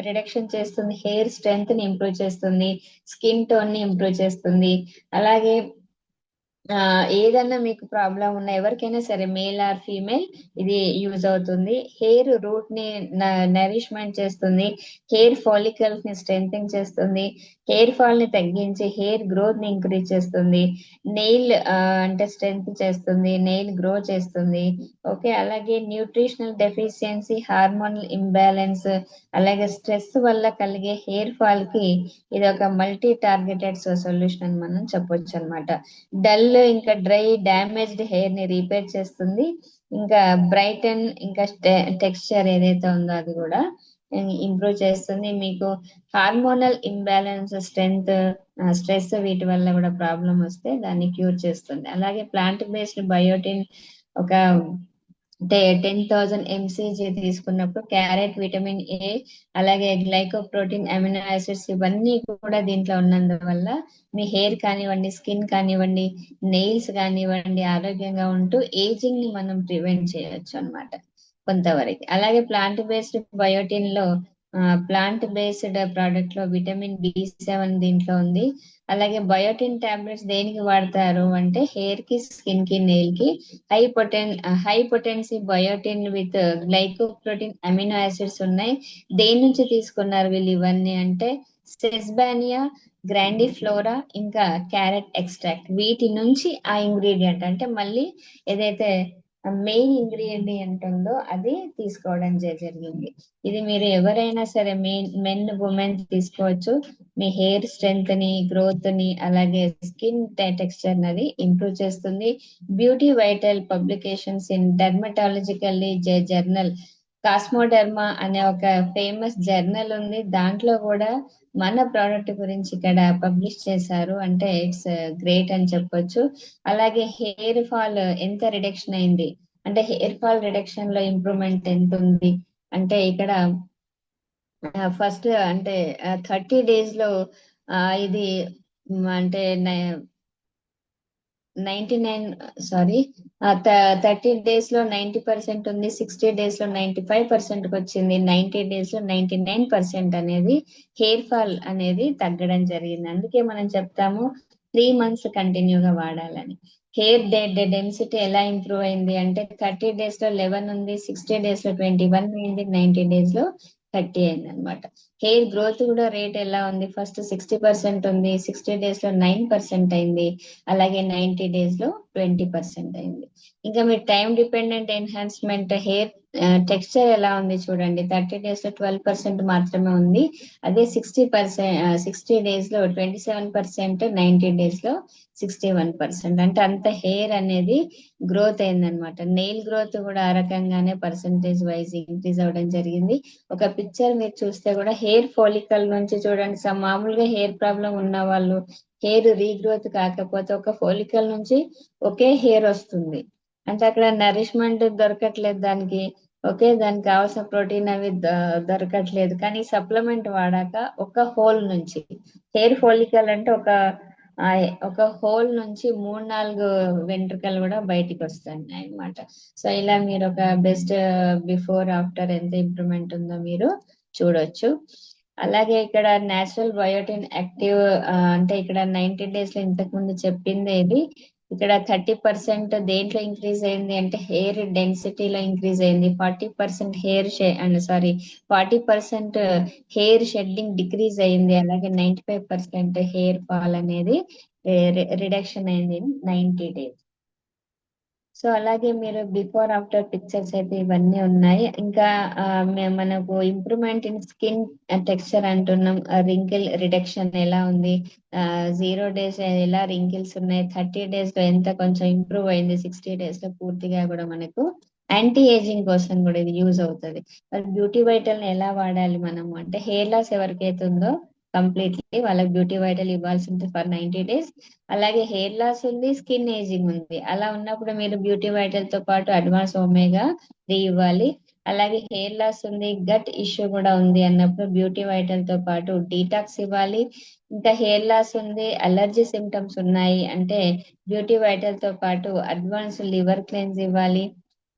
రిడక్షన్ చేస్తుంది, హెయిర్ స్ట్రెంగ్త్ ని ఇంప్రూవ్ చేస్తుంది, స్కిన్ టోన్ ని ఇంప్రూవ్ చేస్తుంది. అలాగే ఏదన్నా మీకు ప్రాబ్లం ఉన్న ఎవరికైనా సరే, మేల్ ఆర్ ఫీమేల్, ఇది యూజ్ అవుతుంది. హెయిర్ రూట్ ని నరిష్మెంట్ చేస్తుంది, హెయిర్ ఫాలికల్స్ ని స్ట్రెంగ్ చేస్తుంది, హెయిర్ ఫాల్ ని తగ్గించి హెయిర్ గ్రోత్ ని ఇంక్రీజ్ చేస్తుంది, నెయిల్ అంటే స్ట్రెంగ్ చేస్తుంది, నెయిల్ గ్రో చేస్తుంది. ఓకే, అలాగే న్యూట్రిషనల్ డెఫిషియన్సీ, హార్మోనల్ ఇంబ్యాలెన్స్, అలాగే స్ట్రెస్ వల్ల కలిగే హెయిర్ ఫాల్ కి ఇది ఒక మల్టీ టార్గెటెడ్ సొల్యూషన్ అని మనం చెప్పొచ్చు అనమాట. డల్ ఇంకా డ్రై డ్యామేజ్డ్ హెయిర్ ని రీపేర్ చేస్తుంది, ఇంకా బ్రైటన్ ఇంకా టెక్స్చర్ ఏదైతే ఉందో అది కూడా ఇంప్రూవ్ చేస్తుంది. మీకు హార్మోనల్ ఇంబ్యాలెన్స్, స్ట్రెస్ వీటి వల్ల కూడా ప్రాబ్లం వస్తే దాన్ని క్యూర్ చేస్తుంది. అలాగే ప్లాంట్ బేస్డ్ బయోటిన్ ఒక 10,000 ఎంసీజీ తీసుకున్నప్పుడు క్యారెట్, విటమిన్ ఏ, అలాగే గ్లైకోప్రోటీన్, అమినో యాసిడ్స్, ఇవన్నీ కూడా దీంట్లో ఉన్నందువల్ల మీ హెయిర్ కానివ్వండి, స్కిన్ కానివ్వండి, నెయిల్స్ కానివ్వండి ఆరోగ్యంగా ఉంటూ ఏజింగ్ ని మనం ప్రివెంట్ చేయొచ్చు అన్నమాట కొంతవరకు. అలాగే ప్లాంట్ బేస్డ్ బయోటిన్ లో ప్లాంట్ బేస్డ్ ప్రోడక్ట్ లో విటమిన్ B7 దీంట్లో ఉంది. అలాగే బయోటిన్ టాబ్లెట్స్ దేనికి వాడతారు అంటే హెయిర్ కి, స్కిన్ కి, నెయిల్ కి. High potency biotin with glycoprotein, amino acids ఉన్నాయి. దేని నుంచి తీసుకున్నారు వీళ్ళు ఇవన్నీ అంటే సెస్బానియా గ్రాండిఫ్లోరా ఇంకా క్యారెట్ ఎక్స్ట్రాక్ట్, వీటి నుంచి ఆ ఇంగ్రీడియంట్ అంటే మళ్ళీ ఏదైతే మెయిన్ ఇంగ్రీడియంట్ ఉందో అది తీసుకోవడం జరిగింది. ఇది మీరు ఎవరైనా సరే, మెన్ ఉమెన్ తీసుకోవచ్చు. మీ హెయిర్ స్ట్రెంగ్త్ ని, గ్రోత్ ని, అలాగే స్కిన్ టెక్స్చర్ నది ఇంప్రూవ్ చేస్తుంది. Beauty vital publications in dermatologically journal Cosmoderma అనే ఒక ఫేమస్ జర్నల్ ఉంది, దాంట్లో కూడా మన ప్రోడక్ట్ గురించి ఇక్కడ పబ్లిష్ చేశారు. అంటే ఇట్స్ గ్రేట్ అని చెప్పొచ్చు. అలాగే హెయిర్ ఫాల్ ఎంత రిడక్షన్ అయింది అంటే హెయిర్ ఫాల్ రిడక్షన్ లో ఇంప్రూవ్మెంట్ ఎంత ఉంది అంటే ఇక్కడ ఫస్ట్ అంటే 30 days లో ఇది అంటే 99, సారీ, 30 days లో 90% ఉంది, 60 days లో 95% వచ్చింది, 90 days లో 99% అనేది హెయిర్ ఫాల్ అనేది తగ్గడం జరిగింది. అందుకే మనం చెప్తాము 3 months కంటిన్యూగా వాడాలని. హెయిర్ డెన్సిటీ ఎలా ఇంప్రూవ్ అయింది అంటే 30 days లో 11 ఉంది, 60 days లో 21 అయింది, 90 days లో 30 అయింది అనమాట. హెయిర్ గ్రోత్ కూడా రేట్ ఎలా ఉంది, ఫస్ట్ 60% ఉంది, 60 days లో 9% అయింది, అలాగే 90 days లో 20% అయింది. ఇంకా మీరు time dependent enhancement, hair texture ఎలా ఉంది చూడండి, 30 days లో 12% మాత్రమే ఉంది, అదే 60 days లో 27%, 90 days లో 61%. అంటే అంత హెయిర్ అనేది గ్రోత్ అయిందనమాట. నెయిల్ గ్రోత్ కూడా ఆ రకంగానే పర్సంటేజ్ వైజ్ ఇంక్రీజ్ అవ్వడం జరిగింది. ఒక పిక్చర్ మీరు చూస్తే కూడా హెయిర్ ఫాలికల్ నుంచి చూడండి, మామూలుగా హెయిర్ ప్రాబ్లం ఉన్న వాళ్ళు హెయిర్ రీగ్రోత్ కాకపోతే ఒక ఫోలికల్ నుంచి ఒకే హెయిర్ వస్తుంది అంటే అక్కడ నరిష్మెంట్ దొరకట్లేదు దానికి. ఓకే, దానికి కావాల్సిన ప్రోటీన్ అవి దొరకట్లేదు, కానీ సప్లిమెంట్ వాడాక ఒక హోల్ నుంచి హెయిర్ ఫోలికల్ అంటే ఒక హోల్ నుంచి 3-4 వెంట్రుకలు కూడా బయటికి వస్తాయి అన్నమాట. సో ఇలా మీరు ఒక బెస్ట్ బిఫోర్ ఆఫ్టర్ ఎంత ఇంప్రూవ్మెంట్ ఉందో మీరు చూడొచ్చు. అలాగే ఇక్కడ నేచురల్ బయోటిన్ యాక్టివ్ అంటే ఇక్కడ 90 days లో ఇంతకు ముందు చెప్పింది ఇది. ఇక్కడ 30% దేంట్లో ఇంక్రీజ్ అయింది అంటే హెయిర్ డెన్సిటీలో ఇంక్రీజ్ అయింది, 40% సారీ 40% హెయిర్ షెడ్డింగ్ డిక్రీజ్ అయింది, అలాగే 95% హెయిర్ ఫాల్ అనేది రిడక్షన్ అయింది 90 days. సో అలాగే మీరు బిఫోర్ ఆఫ్టర్ పిక్చర్స్ అయితే ఇవన్నీ ఉన్నాయి. ఇంకా మనకు ఇంప్రూవ్మెంట్ ఇన్ స్కిన్ టెక్స్చర్ అంటున్నాం, రింకిల్ రిడక్షన్ ఎలా ఉంది, 0 days ఎలా రింకిల్స్ ఉన్నాయి, 30 days లో ఎంత కొంచెం ఇంప్రూవ్ అయింది, 60 days లో పూర్తిగా కూడా మనకు యాంటీ ఏజింగ్ కోసం కూడా ఇది యూజ్ అవుతుంది. మరి బ్యూటీ వైటల్ ని ఎలా వాడాలి మనము అంటే హెయిర్ లాస్ ఎవరికైతే ఉందో కంప్లీట్లీ వాళ్ళకి బ్యూటీ వైటల్ ఇవ్వాల్సి ఉంటుంది ఫర్ 90 days. అలాగే హెయిర్ లాస్ ఉంది, స్కిన్ ఏజింగ్ ఉంది, అలా ఉన్నప్పుడు మీరు బ్యూటీ వైటల్ తో పాటు అడ్వాన్స్ ఒమేగా 3 ఇవ్వాలి. అలాగే హెయిర్ లాస్ ఉంది, గట్ ఇష్యూ కూడా ఉంది అన్నప్పుడు బ్యూటీ వైటల్ తో పాటు డీటాక్స్ ఇవ్వాలి. ఇంకా హెయిర్ లాస్ ఉంది, అలర్జీ సిమ్టమ్స్ ఉన్నాయి అంటే బ్యూటీ వైటల్ తో పాటు అడ్వాన్స్ లివర్ క్లెన్స్ ఇవ్వాలి.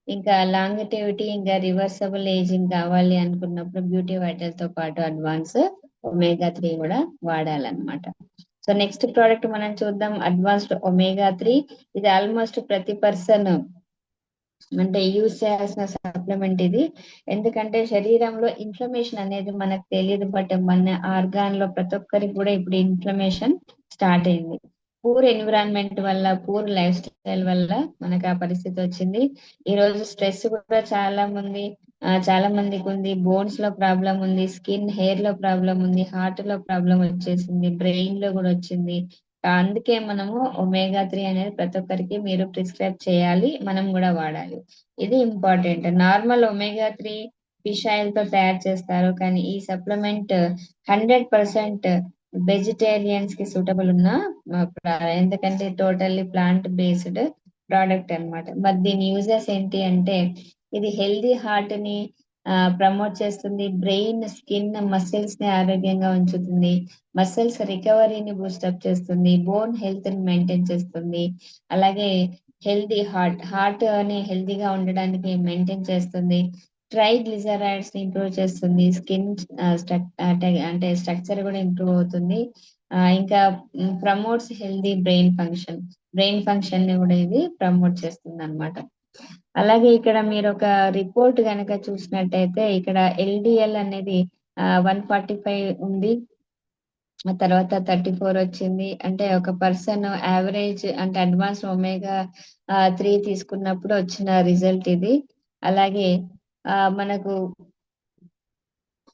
ఇంకా లాంగిటివిటీ ఇంకా రివర్సబుల్ ఏజింగ్ కావాలి అనుకున్నప్పుడు బ్యూటీ వైటల్ తో పాటు అడ్వాన్స్ ఒమేగా 3 కూడా వాడాలన్నమాట. సో నెక్స్ట్ ప్రోడక్ట్ మనం చూద్దాం, అడ్వాన్స్డ్ ఒమేగా 3. ఇది ఆల్మోస్ట్ ప్రతి పర్సన్ అంటే యూజ్ చేయాల్సిన సప్లిమెంట్ ఇది. ఎందుకంటే శరీరంలో ఇన్ఫ్లమేషన్ అనేది మనకు తెలియదు, బట్ మన ఆర్గాన్ లో ప్రతి ఒక్కరికి కూడా ఇప్పుడు ఇన్ఫ్లమేషన్ స్టార్ట్ అయింది. పూర్ ఎన్విరాన్మెంట్ వల్ల, పూర్ లైఫ్ స్టైల్ వల్ల మనకు ఆ పరిస్థితి వచ్చింది. ఈ రోజు స్ట్రెస్ కూడా చాలా మందికి ఉంది. బోన్స్ లో ప్రాబ్లం ఉంది, స్కిన్ హెయిర్ లో ప్రాబ్లం ఉంది, హార్ట్ లో ప్రాబ్లం వచ్చేసింది, బ్రెయిన్ లో కూడా వచ్చింది. అందుకే మనము ఒమేగా 3 అనేది ప్రతి ఒక్కరికి మీరు ప్రిస్క్రైబ్ చేయాలి, మనం కూడా వాడాలి. ఇది important. Normal omega 3 fish oil తో తయారు చేస్తారు, కానీ ఈ సప్లిమెంట్ 100% వెజిటేరియన్స్ కి సూటబుల్ ఉన్న ఎందుకంటే టోటల్లీ ప్లాంట్ బేస్డ్ ప్రోడక్ట్ అన్నమాట. మరి దీని యూజెస్ ఏంటి అంటే ఇది హెల్దీ హార్ట్ ని ప్రమోట్ చేస్తుంది, బ్రెయిన్, స్కిన్, మసిల్స్ ని ఆరోగ్యంగా ఉంచుతుంది, మసిల్స్ రికవరీని బూస్టప్ చేస్తుంది, బోన్ హెల్త్ ని మెయింటైన్ చేస్తుంది. అలాగే హెల్దీ హార్ట్ ని హెల్దీగా ఉండడానికి మెయింటైన్ చేస్తుంది. ట్రైగ్లిజరైడ్స్ ని ఇంప్రూవ్ చేస్తుంది, స్కిన్ అంటే స్ట్రక్చర్ కూడా ఇంప్రూవ్ అవుతుంది. ఇంకా ప్రమోట్స్ హెల్దీ బ్రెయిన్ ఫంక్షన్ ని కూడా ఇది ప్రమోట్ చేస్తుంది అన్నమాట. అలాగే ఇక్కడ మీరు ఒక రిపోర్ట్ కనుక చూసినట్టయితే ఇక్కడ ఎల్డిఎల్ అనేది 145 ఉంది, ఆ తర్వాత 34 వచ్చింది. అంటే ఒక పర్సన్ యావరేజ్ అంటే అడ్వాన్స్ ఒమేగా 3 తీసుకున్నప్పుడు వచ్చిన రిజల్ట్ ఇది. అలాగే మనకు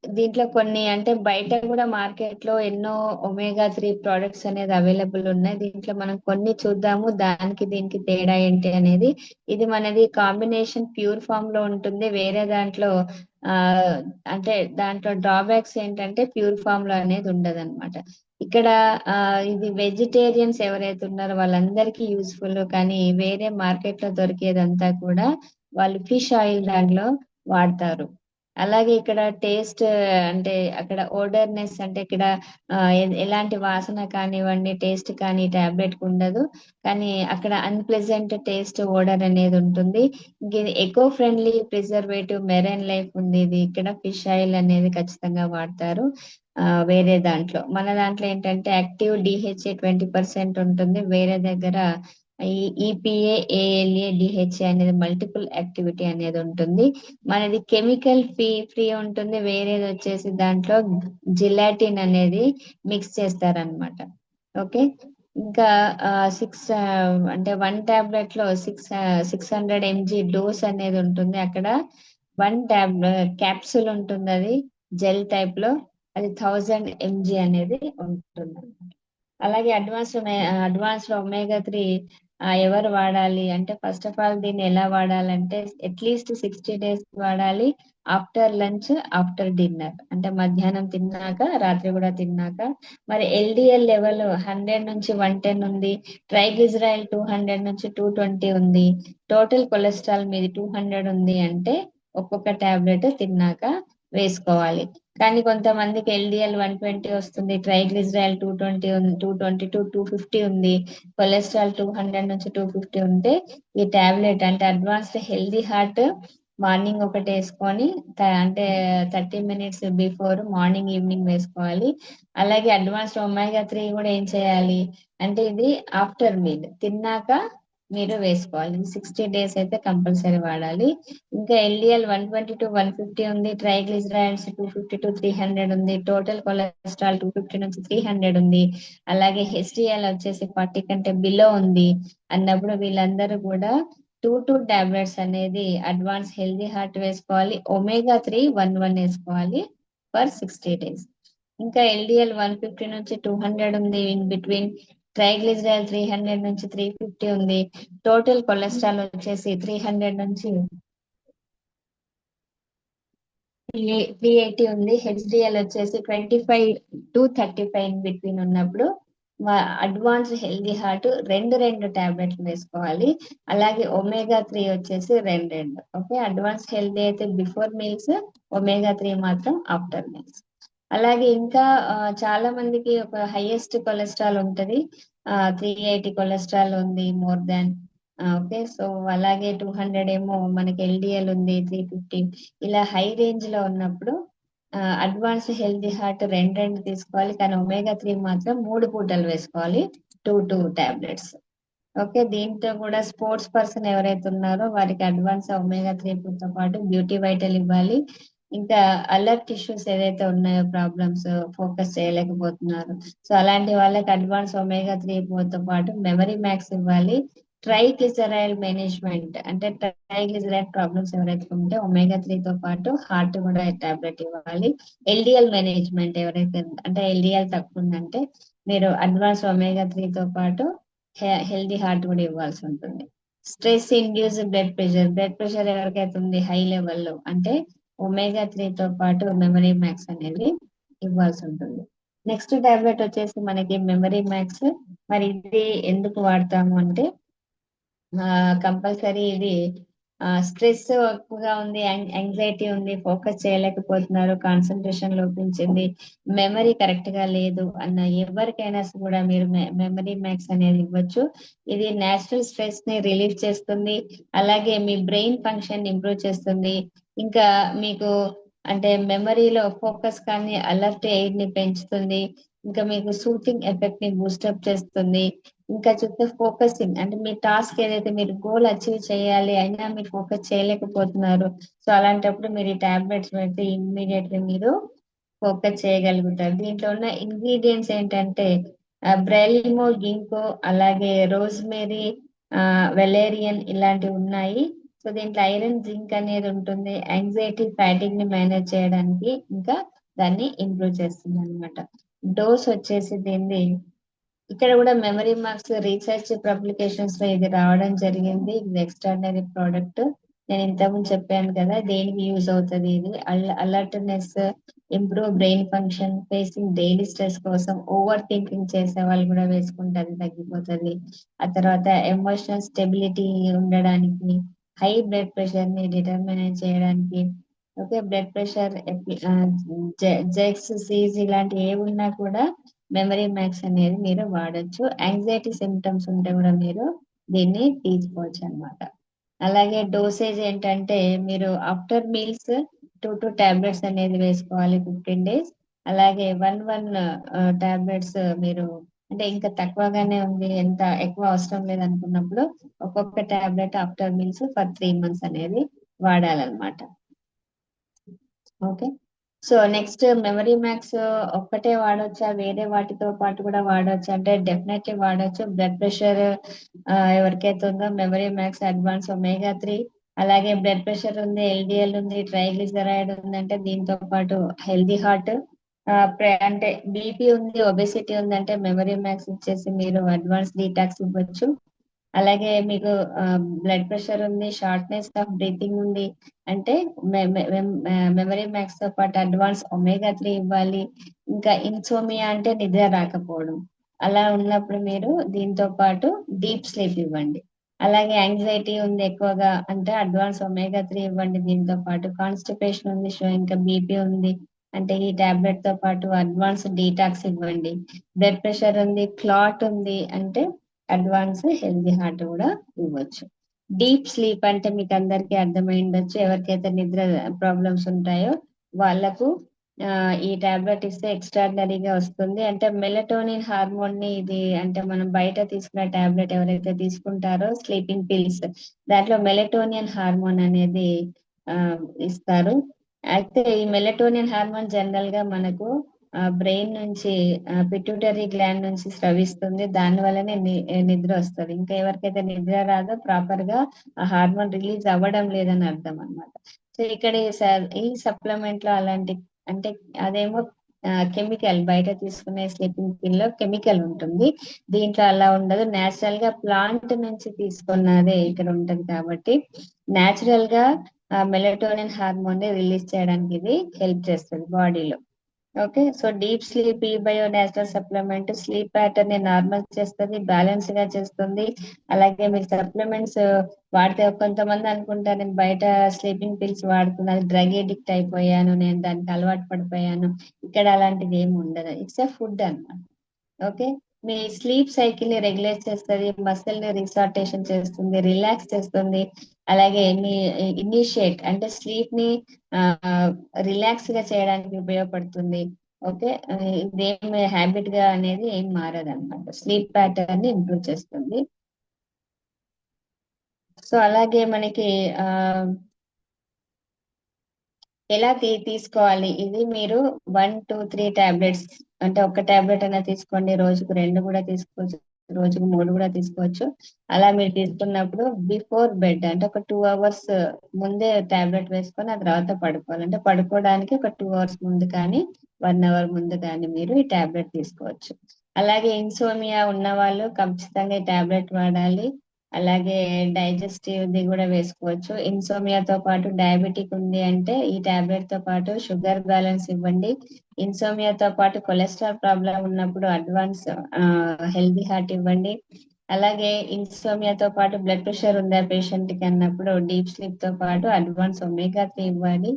దీంట్లో కొన్ని అంటే బయట కూడా మార్కెట్ లో ఎన్నో ఒమేగా 3 ప్రోడక్ట్స్ అనేది అవైలబుల్ ఉన్నాయి. దీంట్లో మనం కొన్ని చూద్దాము, దానికి దీనికి తేడా ఏంటి అనేది. ఇది మనది కాంబినేషన్ ప్యూర్ ఫామ్ లో ఉంటుంది, వేరే దాంట్లో ఆ అంటే దాంట్లో డ్రాబ్యాక్స్ ఏంటంటే ప్యూర్ ఫామ్ లో అనేది ఉండదు అనమాట. ఇక్కడ ఇది వెజిటేరియన్స్ ఎవరైతే ఉన్నారో వాళ్ళందరికీ యూస్ఫుల్, కానీ వేరే మార్కెట్ లో దొరికేదంతా కూడా వాళ్ళు ఫిష్ ఆయిల్ దాంట్లో వాడతారు. అలాగే ఇక్కడ టేస్ట్ అంటే అక్కడ ఓడర్నెస్ అంటే ఇక్కడ ఎలాంటి వాసన కానివ్వండి, టేస్ట్ కానీ టాబ్లెట్ ఉండదు, కానీ అక్కడ అన్ప్లెజెంట్ టేస్ట్ ఓడర్ అనేది ఉంటుంది. ఇది eco friendly preservative marine life ఉంది, ఇది ఇక్కడ ఫిష్ ఆయిల్ అనేది ఖచ్చితంగా వాడతారు. వేరే దాంట్లో మన దాంట్లో ఏంటంటే యాక్టివ్ డిహెచ్ఏ 20% ఉంటుంది, వేరే దగ్గర ఈ ఈపిఏ, ఏఎల్ఏ, డిహెచ్ఏ అనేది మల్టిపుల్ యాక్టివిటీ అనేది ఉంటుంది. మనది కెమికల్ ఫ్రీ ఉంటుంది, వేరేది వచ్చేసి దాంట్లో జిలాటిన్ అనేది మిక్స్ చేస్తారనమాట. ఓకే. ఇంకా 6 అంటే 1 టాబ్లెట్ లో 600 mg డోస్ అనేది ఉంటుంది. అక్కడ 1 క్యాప్సూల్ ఉంటుంది, అది జెల్ టైప్ లో, అది 1000 mg అనేది ఉంటుంది. అలాగే అడ్వాన్స్డ్ ఒమేగా 3 ఎవరు వాడాలి అంటే ఫస్ట్ ఆఫ్ ఆల్ దీన్ని ఎలా వాడాలంటే అట్లీస్ట్ 60 days వాడాలి. ఆఫ్టర్ లంచ్, ఆఫ్టర్ డిన్నర్ అంటే మధ్యాహ్నం తిన్నాక, రాత్రి కూడా తిన్నాక. మరి ఎల్డిఎల్ లెవెల్ 100 నుంచి 110 ఉంది, ట్రైగ్లిజరైల్ 200 నుంచి 220 ఉంది, టోటల్ కొలెస్ట్రాల్ మీది 200 ఉంది అంటే ఒక్కొక్క టాబ్లెట్ తిన్నాక వేసుకోవాలి. కానీ కొంతమందికి ఎల్డిఎల్ 120 వస్తుంది, ట్రైగ్లిజరైల్ 220 220 టు 250 ఉంది, కొలెస్ట్రాల్ 200 నుంచి 250 ఉంటే ఈ టాబ్లెట్ అంటే అడ్వాన్స్డ్ హెల్దీ హార్ట్ మార్నింగ్ ఒకటి వేసుకొని అంటే 30 minutes బిఫోర్ మార్నింగ్ ఈవినింగ్ వేసుకోవాలి. అలాగే అడ్వాన్స్డ్ ఒమేగా 3 కూడా ఏం చేయాలి అంటే ఇది ఆఫ్టర్ మీల్ తిన్నాక మీరు వేసుకోవాలి. 60 days అయితే కంపల్సరీ వాడాలి. ఇంకా ఎల్డిఎల్ 120 to 150 ఉంది, ట్రైగ్లిజరైడ్స్ 250 to 300 ఉంది, టోటల్ కొలెస్ట్రాల్ 250 నుంచి 300 ఉంది. అలాగే హెచ్డిఎల్ వచ్చేసి 40 కంటే బిలో ఉంది అన్నప్పుడు వీళ్ళందరూ కూడా 2 టాబ్లెట్స్ అనేది అడ్వాన్స్ హెల్దీ హార్ట్ వేసుకోవాలి, ఒమేగా 3 1 వేసుకోవాలి ఫర్ 60 days. ఇంకా ఎల్డిఎల్ 150 నుంచి 200 ఉంది ఇన్ బిట్వీన్, ట్రైగ్లిజరైల్ 300 నుంచి 350 ఉంది, టోటల్ కొలెస్ట్రాల్ వచ్చేసి 300 నుంచి 380 ఉంది, హెచ్డిఎల్ వచ్చేసి 25 to 35 ఇన్ బిట్వీన్ ఉన్నప్పుడు అడ్వాన్స్ హెల్దీ హార్ట్ రెండు టాబ్లెట్లు వేసుకోవాలి. అలాగే ఒమేగా 3 వచ్చేసి రెండు. ఓకే, అడ్వాన్స్ హెల్దీ అయితే బిఫోర్ మీల్స్, ఒమేగా 3 మాత్రం ఆఫ్టర్ మీల్స్. అలాగే ఇంకా చాలా మందికి ఒక హైయెస్ట్ కొలెస్ట్రాల్ ఉంటది. 380 కొలెస్ట్రాల్ ఉంది మోర్ దాన్. ఓకే, సో అలాగే 200 ఏమో మనకి ఎల్డిఎల్ ఉంది, 350 ఇలా హై రేంజ్ లో ఉన్నప్పుడు అడ్వాన్స్ హెల్దీ హార్ట్ రెండు తీసుకోవాలి. కానీ ఒమేగా 3 మాత్రం 3 పూటలు వేసుకోవాలి, 2 టాబ్లెట్స్. ఓకే, దీంతో కూడా స్పోర్ట్స్ పర్సన్ ఎవరైతే ఉన్నారో వారికి అడ్వాన్స్ ఒమేగా 3 తో పాటు బ్యూటీ వైటల్ ఇవ్వాలి. ఇంకా అలర్ట్ ఇష్యూస్ ఏదైతే ఉన్నాయో, ప్రాబ్లమ్స్, ఫోకస్ చేయలేకపోతున్నారు, సో అలాంటి వాళ్ళకి అడ్వాన్స్ ఒమేగా 3 తో పాటు మెమరీ మ్యాక్స్ ఇవ్వాలి. ట్రైగ్లిజరైడ్ మేనేజ్మెంట్ అంటే ట్రైగ్లిజరైడ్ ప్రాబ్లమ్స్ ఎవరైతే ఉంటే ఒమేగా 3 తో పాటు హార్ట్ కూడా టాబ్లెట్ ఇవ్వాలి. ఎల్డిఎల్ మేనేజ్మెంట్ ఎవరైతే అంటే ఎల్డిఎల్ తక్కువ ఉందంటే మీరు అడ్వాన్స్ ఒమేగా 3 తో పాటు హెల్దీ హార్ట్ కూడా ఇవ్వాల్సి ఉంటుంది. స్ట్రెస్ ఇండ్యూస్ బ్లడ్ ప్రెషర్ ఎవరికైతే ఉంది హై లెవెల్లో అంటే ఒమేగా 3 తో పాటు మెమరీ మ్యాక్స్ అనేది ఇవ్వాల్సి ఉంటుంది. నెక్స్ట్ టాబ్లెట్ వచ్చేసి మనకి మెమరీ మ్యాక్స్. మరి ఇది ఎందుకు వాడతాము అంటే కంపల్సరీ ఇది స్ట్రెస్ ఎక్కువగా ఉంది, యాంగ్జైటీ ఉంది, ఫోకస్ చేయలేకపోతున్నారు, కాన్సన్ట్రేషన్ లోపించింది, మెమరీ కరెక్ట్ గా లేదు అన్న ఎవరికైనా కూడా మీరు మెమరీ మ్యాక్స్ అనేది ఇవ్వచ్చు. ఇది నేచురల్ స్ట్రెస్ ని రిలీఫ్ చేస్తుంది. అలాగే మీ బ్రెయిన్ ఫంక్షన్ ఇంప్రూవ్ చేస్తుంది. ఇంకా మీకు అంటే మెమరీలో ఫోకస్ కానీ అలర్ట్ ఎయిడ్ ని పెంచుతుంది. ఇంకా మీకు సూతింగ్ ఎఫెక్ట్ ని బూస్టప్ చేస్తుంది. ఇంకా చూస్తే ఫోకసింగ్ అంటే మీ టాస్క్ ఏదైతే మీరు గోల్ అచీవ్ చేయాలి అయినా మీరు ఫోకస్ చేయలేకపోతున్నారు, సో అలాంటప్పుడు మీరు ఈ టాబ్లెట్స్ పెడితే ఇమ్మీడియట్లీ మీరు ఫోకస్ చేయగలుగుతారు. దీంట్లో ఉన్న ఇంగ్రీడియంట్స్ ఏంటంటే బ్రెలిమో, గింకో, అలాగే రోజ్మెరీ, వెలేరియన్ ఇలాంటివి ఉన్నాయి. సో దీంట్లో ఐరన్, జింక్ అనేది ఉంటుంది. యాంగ్జైటీ, ఫ్యాటిక్ ని మేనేజ్ చేయడానికి ఇంకా దాన్ని ఇంప్రూవ్ చేస్తుంది అనమాట. డోస్ వచ్చేసి దీన్ని ఇక్కడ కూడా మెమరీ మార్క్స్ రీసెర్చ్ పబ్లికేషన్స్ లో ఇది రావడం జరిగింది. ఇది ఎక్స్ట్రాడినరీ ప్రోడక్ట్. నేను ఇంతకుముందు చెప్పాను కదా దేనికి యూజ్ అవుతుంది ఇది. Alertness, improve brain function, facing daily stress కోసం, ఓవర్ థింకింగ్ చేసే వాళ్ళు కూడా వేసుకుంటే అది తగ్గిపోతుంది. ఆ తర్వాత ఎమోషనల్ స్టెబిలిటీ ఉండడానికి, హై బ్లడ్ ప్రెషర్ ని డిటర్మినేట్ చేయడానికి, ఓకే బ్లడ్ ప్రెషర్, జెక్స్, సీజ్ ఇలాంటి ఏ ఉన్నా కూడా మెమరీ మ్యాక్స్ అనేది మీరు వాడచ్చు. యాంగ్జైటీ సిమ్టమ్స్ ఉంటే కూడా మీరు దీన్ని తీసుకోవచ్చు అనమాట. అలాగే డోసేజ్ ఏంటంటే మీరు ఆఫ్టర్ మీల్స్ 2 టాబ్లెట్స్ అనేది వేసుకోవాలి 15 days. అలాగే 1 టాబ్లెట్స్ మీరు అంటే ఇంకా తక్కువగానే ఉంది, ఎంత ఎక్కువ అవసరం లేదు అనుకున్నప్పుడు ఒక్కొక్క tablet after meals for 3 months అనేది వాడాలన్నమాట. Okay, so next memory max ఒక్కటే వాడొచ్చా, వేరే వాటితో పాటు కూడా వాడొచ్చా అంటే డెఫినెట్లీ వాడొచ్చు. బ్లడ్ ప్రెషర్ ఎవరికైతే ఉందో మెమరీ మ్యాక్స్ అడ్వాన్స్ ఒమేగా 3, అలాగే బ్లడ్ ప్రెషర్ ఉంది, ఎల్డిఎల్ ఉంది, ట్రైగ్లిజరైడ్ ఉంది అంటే దీంతో పాటు హెల్దీ హార్ట్, అంటే బీపీ ఉంది, ఒబెసిటీ ఉంది అంటే మెమరీ మ్యాక్స్ ఇచ్చేసి మీరు అడ్వాన్స్ డీటాక్స్ ఇవ్వచ్చు. అలాగే మీకు బ్లడ్ ప్రెషర్ ఉంది, షార్ట్నెస్ ఆఫ్ బ్రీతింగ్ ఉంది అంటే మెమరీ మ్యాక్స్ తో పాటు అడ్వాన్స్ ఒమేగా 3 ఇవ్వాలి. ఇంకా ఇన్సోమియా అంటే నిద్ర రాకపోవడం, అలా ఉన్నప్పుడు మీరు దీంతో పాటు డీప్ స్లీప్ ఇవ్వండి. అలాగే యాంగ్జైటీ ఉంది ఎక్కువగా అంటే అడ్వాన్స్ ఒమేగా 3 ఇవ్వండి. దీంతో పాటు కాన్స్టిపేషన్ ఉంది, సో ఇంకా బీపీ ఉంది అంటే ఈ టాబ్లెట్ తో పాటు అడ్వాన్స్ డీటాక్స్ ఇవ్వండి. బ్లడ్ ప్రెషర్ ఉంది, క్లాట్ ఉంది అంటే అడ్వాన్స్ హెల్దీ హార్ట్ కూడా ఇవ్వచ్చు. డీప్ స్లీప్ అంటే మీకు అందరికీ అర్థమై ఉండొచ్చు, ఎవరికైతే నిద్ర ప్రాబ్లమ్స్ ఉంటాయో వాళ్ళకు ఈ టాబ్లెట్ ఇస్తే ఎక్స్ట్రాడినరీగా వస్తుంది. అంటే మెలటోనిన్ హార్మోన్ ని ఇది అంటే మనం బయట తీసుకున్న టాబ్లెట్ ఎవరైతే తీసుకుంటారో స్లీపింగ్ పిల్స్ దాంట్లో మెలటోనియన్ హార్మోన్ అనేది ఇస్తారు. అయితే ఈ మెలటోనియన్ హార్మోన్ జనరల్ గా మనకు బ్రెయిన్ నుంచి పిట్యూటరీ గ్లాండ్ నుంచి స్రవిస్తుంది, దాని వల్లనే నిద్ర వస్తుంది. ఇంకా ఎవరికైతే నిద్ర రాదో ప్రాపర్ గా ఆ హార్మోన్ రిలీజ్ అవ్వడం లేదని అర్థం అన్నమాట. సో ఇక్కడ ఈ సప్లిమెంట్ లో అలాంటి అంటే అదేమో కెమికల్, బయట తీసుకునే స్లీపింగ్ పిల్ లో కెమికల్ ఉంటుంది, దీంట్లో అలా ఉండదు. నేచురల్ గా ప్లాంట్ నుంచి తీసుకున్నదే ఇక్కడ ఉంటది కాబట్టి నేచురల్ గా మెలటోనిన్ హార్మోన్ ని రిలీజ్ చేయడానికి ఇది హెల్ప్ చేస్తుంది బాడీలో. ఓకే. సో డీప్ స్లీప్ ఈ bio natural supplement sleep pattern ని నార్మల్ చేస్తుంది, బ్యాలెన్స్ గా చేస్తుంది. అలాగే మీరు సప్లిమెంట్స్ వాడితే కొంతమంది అనుకుంటారు నేను బయట స్లీపింగ్ పిల్స్ వాడుతున్నాను, డ్రగ్ ఎడిక్ట్ అయిపోయాను, నేను దానికి అలవాటు పడిపోయాను. ఇక్కడ అలాంటిది ఏమి ఉండదు. ఇట్స్ ఎ ఫుడ్ అన్నమాట. ఓకే. మీ స్లీప్ సైకిల్ ని రెగ్యులేట్ చేస్తుంది, మసిల్ ని రిసార్టేషన్ చేస్తుంది, రిలాక్స్ చేస్తుంది. అలాగే మీ ఇనిషియేట్ అంటే స్లీప్ ని రిలాక్స్ గా చేయడానికి ఉపయోగపడుతుంది. ఓకే. ఇదేం హ్యాబిట్ గా అనేది ఏం మారదు అనమాట, స్లీప్ ప్యాటర్న్ ని ఇంప్రూవ్ చేస్తుంది. సో అలాగే మనకి ఆ ఎలా తీసుకోవాలి ఇది మీరు 1 2 3 టాబ్లెట్స్ అంటే ఒక టాబ్లెట్ అయినా తీసుకోండి, రోజుకు 2 కూడా తీసుకోవచ్చు, రోజుకు 3 కూడా తీసుకోవచ్చు. అలా మీరు తీసుకున్నప్పుడు బిఫోర్ బెడ్ అంటే ఒక 2 అవర్స్ ముందే టాబ్లెట్ వేసుకొని ఆ తర్వాత పడుకోవాలి. అంటే పడుకోవడానికి ఒక 2 అవర్స్ ముందు కానీ 1 అవర్ ముందు కానీ మీరు ఈ టాబ్లెట్ తీసుకోవచ్చు. అలాగే ఇన్సోమియా ఉన్న వాళ్ళు ఖచ్చితంగా ఈ టాబ్లెట్ వాడాలి. అలాగే డైజెస్టివ్ ది కూడా వేసుకోవచ్చు. ఇన్సోమియాతో పాటు డయాబెటిక్ ఉంది అంటే ఈ టాబ్లెట్ తో పాటు షుగర్ బ్యాలెన్స్ ఇవ్వండి. ఇన్సోమియాతో పాటు కొలెస్ట్రాల్ ప్రాబ్లం ఉన్నప్పుడు అడ్వాన్స్ హెల్దీ హార్ట్ ఇవ్వండి. అలాగే ఇన్సోమియాతో పాటు బ్లడ్ ప్రెషర్ ఉందా పేషెంట్ కి అన్నప్పుడు డీప్ స్లీప్ తో పాటు అడ్వాన్స్ ఒమేగా 3 ఇవ్వాలి.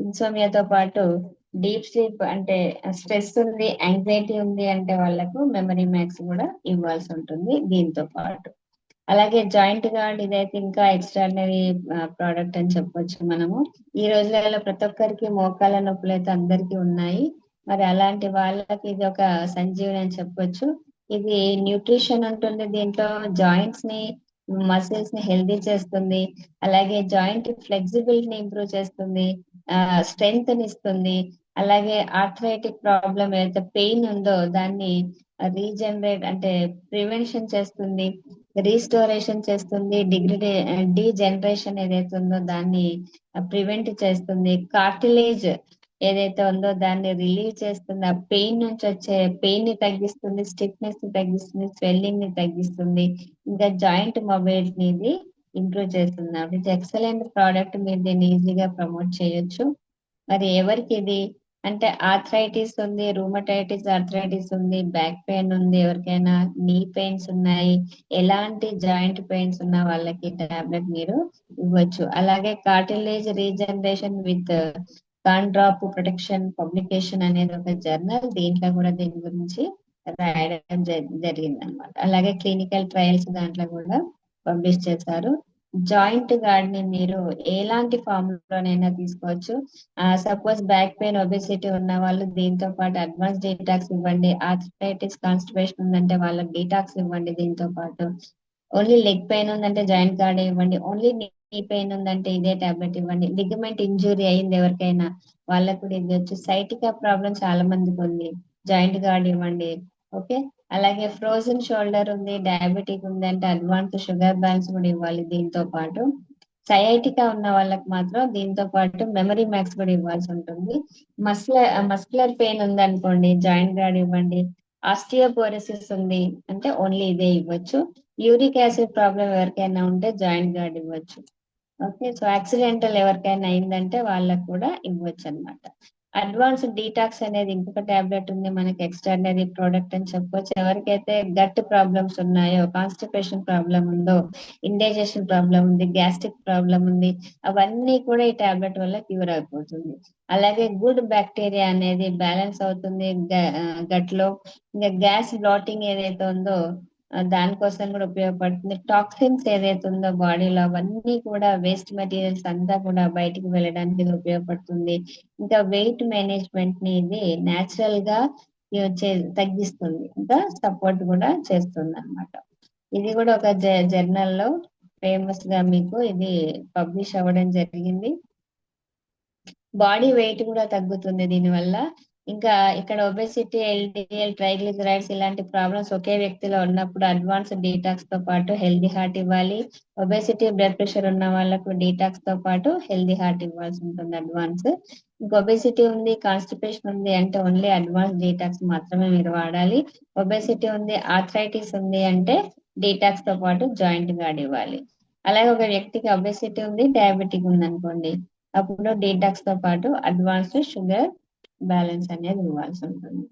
ఇన్సోమియాతో పాటు డీప్ స్లీప్ అంటే స్ట్రెస్ ఉంది, యాంగ్జైటీ ఉంది అంటే వాళ్ళకు మెమరీ మ్యాక్స్ కూడా ఇవ్వాల్సి ఉంటుంది దీంతో పాటు. అలాగే జాయింట్ గార్డ్ ఇదైతే ఇంకా ఎక్స్ట్రాడినరీ ప్రోడక్ట్ అని చెప్పొచ్చు మనము. ఈ రోజులలో ప్రతి ఒక్కరికి మోకాళ్ళ నొప్పులు అయితే అందరికీ ఉన్నాయి. మరి అలాంటి వాళ్ళకి ఇది ఒక సంజీవని అని చెప్పొచ్చు. ఇది న్యూట్రిషన్ ఉంటుంది దీంట్లో, జాయింట్స్ ని మసిల్స్ ని హెల్దీ చేస్తుంది. అలాగే జాయింట్ ఫ్లెక్సిబిలిటీని ఇంప్రూవ్ చేస్తుంది, స్ట్రెంగ్త్ ని ఇస్తుంది. అలాగే ఆర్థరైటిక్ ప్రాబ్లం ఏదైతే పెయిన్ ఉందో దాన్ని రీజనరేట్ అంటే ప్రివెన్షన్ చేస్తుంది, రీస్టోరేషన్ చేస్తుంది. డీజనరేషన్ ఏదైతే ఉందో దాన్ని ప్రివెంట్ చేస్తుంది. కార్టిలేజ్ ఏదైతే ఉందో దాన్ని రిలీవ్ చేస్తుంది, ఆ పెయిన్ నుంచి వచ్చే పెయిన్ ని తగ్గిస్తుంది, స్టిఫ్నెస్ ని తగ్గిస్తుంది, స్వెల్లింగ్ ని తగ్గిస్తుంది. ఇంకా జాయింట్ మొబైలిటీ ఇది ఇంప్రూవ్ చేస్తుంది. ఇది ఎక్సలెంట్ ప్రోడక్ట్, మీరు దీన్ని ఈజీగా ప్రమోట్ చేయొచ్చు. మరి ఎవరికి ఇది అంటే ఆర్థరైటిస్ ఉంది, రూమటైటిస్ ఆర్థరైటిస్ ఉంది, బ్యాక్ పెయిన్ ఉంది, ఎవరికైనా నీ పెయిన్స్ ఉన్నాయి, ఎలాంటి జాయింట్ పెయిన్స్ ఉన్న వాళ్ళకి టాబ్లెట్ మీరు ఇవ్వచ్చు. అలాగే cartilage regeneration with chondroprotection publication అనేది ఒక జర్నల్, దీంట్లో కూడా దీని గురించి రాయడం జరిగింది అనమాట. అలాగే క్లినికల్ ట్రయల్స్ దాంట్లో కూడా పబ్లిష్ చేశారు. జాయింట్ గార్డ్ ని మీరు ఎలాంటి ఫామ్ లోనైనా తీసుకోవచ్చు. సపోజ్ బ్యాక్ పెయిన్ ఒబెసిటీ ఉన్న వాళ్ళు దీంతో పాటు అడ్వాన్స్ డీటాక్స్ ఇవ్వండి. ఆర్థరైటిస్ కాన్స్టిపేషన్ ఉందంటే వాళ్ళకి డీటాక్స్ ఇవ్వండి దీంతో పాటు. ఓన్లీ లెగ్ పెయిన్ ఉందంటే జాయింట్ గార్డ్ ఇవ్వండి. ఓన్లీ నీ పెయిన్ ఉందంటే ఇదే టాబ్లెట్ ఇవ్వండి. లిగమెంట్ ఇంజురీ అయింది ఎవరికైనా వాళ్ళకు కూడా ఇది వచ్చు. సైటికా ప్రాబ్లం చాలా మందికి ఉంది, జాయింట్ గార్డ్ ఇవ్వండి. ఓకే. అలాగే ఫ్రోజన్ షోల్డర్ ఉంది, డయాబెటిక్ ఉంది అంటే అడ్వాన్స్ షుగర్ బ్యాలెన్స్ కూడా ఇవ్వాలి దీంతో పాటు. సయాటికా ఉన్న వాళ్ళకి మాత్రం దీంతో పాటు మెమరీ మ్యాక్స్ కూడా ఇవ్వాల్సి ఉంటుంది. మస్కులర్ పెయిన్ ఉంది అనుకోండి జాయింట్ గార్డ్ ఇవ్వండి. ఆస్టియోపోరోసిస్ ఉంది అంటే ఓన్లీ ఇదే ఇవ్వచ్చు. యూరిక్ యాసిడ్ ప్రాబ్లం ఎవరికైనా ఉంటే జాయింట్ గార్డ్ ఇవ్వచ్చు. ఓకే. సో యాక్సిడెంటల్ ఎవరికైనా అయిందంటే వాళ్ళకు కూడా ఇవ్వచ్చు అనమాట. అడ్వాన్స్ డీటాక్స్ అనేది ఇంకొక టాబ్లెట్ ఉంది మనకి, ఎక్స్ట్రాడినరీ ప్రోడక్ట్ అని చెప్పొచ్చు. ఎవరికైతే గట్ ప్రాబ్లమ్స్ ఉన్నాయో, కాన్స్టిపేషన్ ప్రాబ్లం ఉందో, ఇండైజెషన్ ప్రాబ్లం ఉంది, గ్యాస్ట్రిక్ ప్రాబ్లం ఉంది, అవన్నీ కూడా ఈ టాబ్లెట్ వల్ల క్యూర్ అయిపోతుంది. అలాగే గుడ్ బ్యాక్టీరియా అనేది బ్యాలెన్స్ అవుతుంది గట్ లో. ఇంకా గ్యాస్ బ్లాటింగ్ ఏదైతే ఉందో దానికోసం కూడా ఉపయోగపడుతుంది. టాక్సిన్స్ ఏదైతే ఉందో బాడీలో అవన్నీ కూడా వేస్ట్ మెటీరియల్స్ అంతా కూడా బయటికి వెళ్ళడానికి ఇది ఉపయోగపడుతుంది. ఇంకా వెయిట్ మేనేజ్మెంట్ ని ఇది న్యాచురల్ గా తగ్గిస్తుంది, ఇంకా సపోర్ట్ కూడా చేస్తుంది అన్నమాట. ఇది కూడా ఒక జర్నల్ లో ఫేమస్ గా మీకు ఇది పబ్లిష్ అవ్వడం జరిగింది. బాడీ వెయిట్ కూడా తగ్గుతుంది దీనివల్ల. ఇంకా ఇక్కడ ఒబెసిటీ, ఎల్డిఎల్, ట్రైగ్లిజరైడ్స్ ఇలాంటి ప్రాబ్లమ్స్ ఒకే వ్యక్తిలో ఉన్నప్పుడు అడ్వాన్స్ డీటాక్స్ తో పాటు హెల్దీ హార్ట్ ఇవ్వాలి. ఒబెసిటీ, బ్లడ్ ప్రెషర్ ఉన్న వాళ్ళకు డీటాక్స్ తో పాటు హెల్దీ హార్ట్ ఇవ్వాల్సి ఉంటుంది అడ్వాన్స్. ఇంకా ఒబెసిటీ ఉంది, కాన్స్టిపేషన్ ఉంది అంటే ఓన్లీ అడ్వాన్స్ డీటాక్స్ మాత్రమే మీరు వాడాలి. ఒబెసిటీ ఉంది, ఆర్థరైటిస్ ఉంది అంటే డీటాక్స్ తో పాటు జాయింట్ గార్డ్ ఇవ్వాలి. అలాగే ఒక వ్యక్తికి ఒబెసిటీ ఉంది, డయాబెటిక్ ఉంది అనుకోండి, అప్పుడు డీటాక్స్ తో పాటు అడ్వాన్స్డ్ షుగర్ బ్యాలెన్స్ అనేది ఇవ్వాల్సి ఉంటుంది.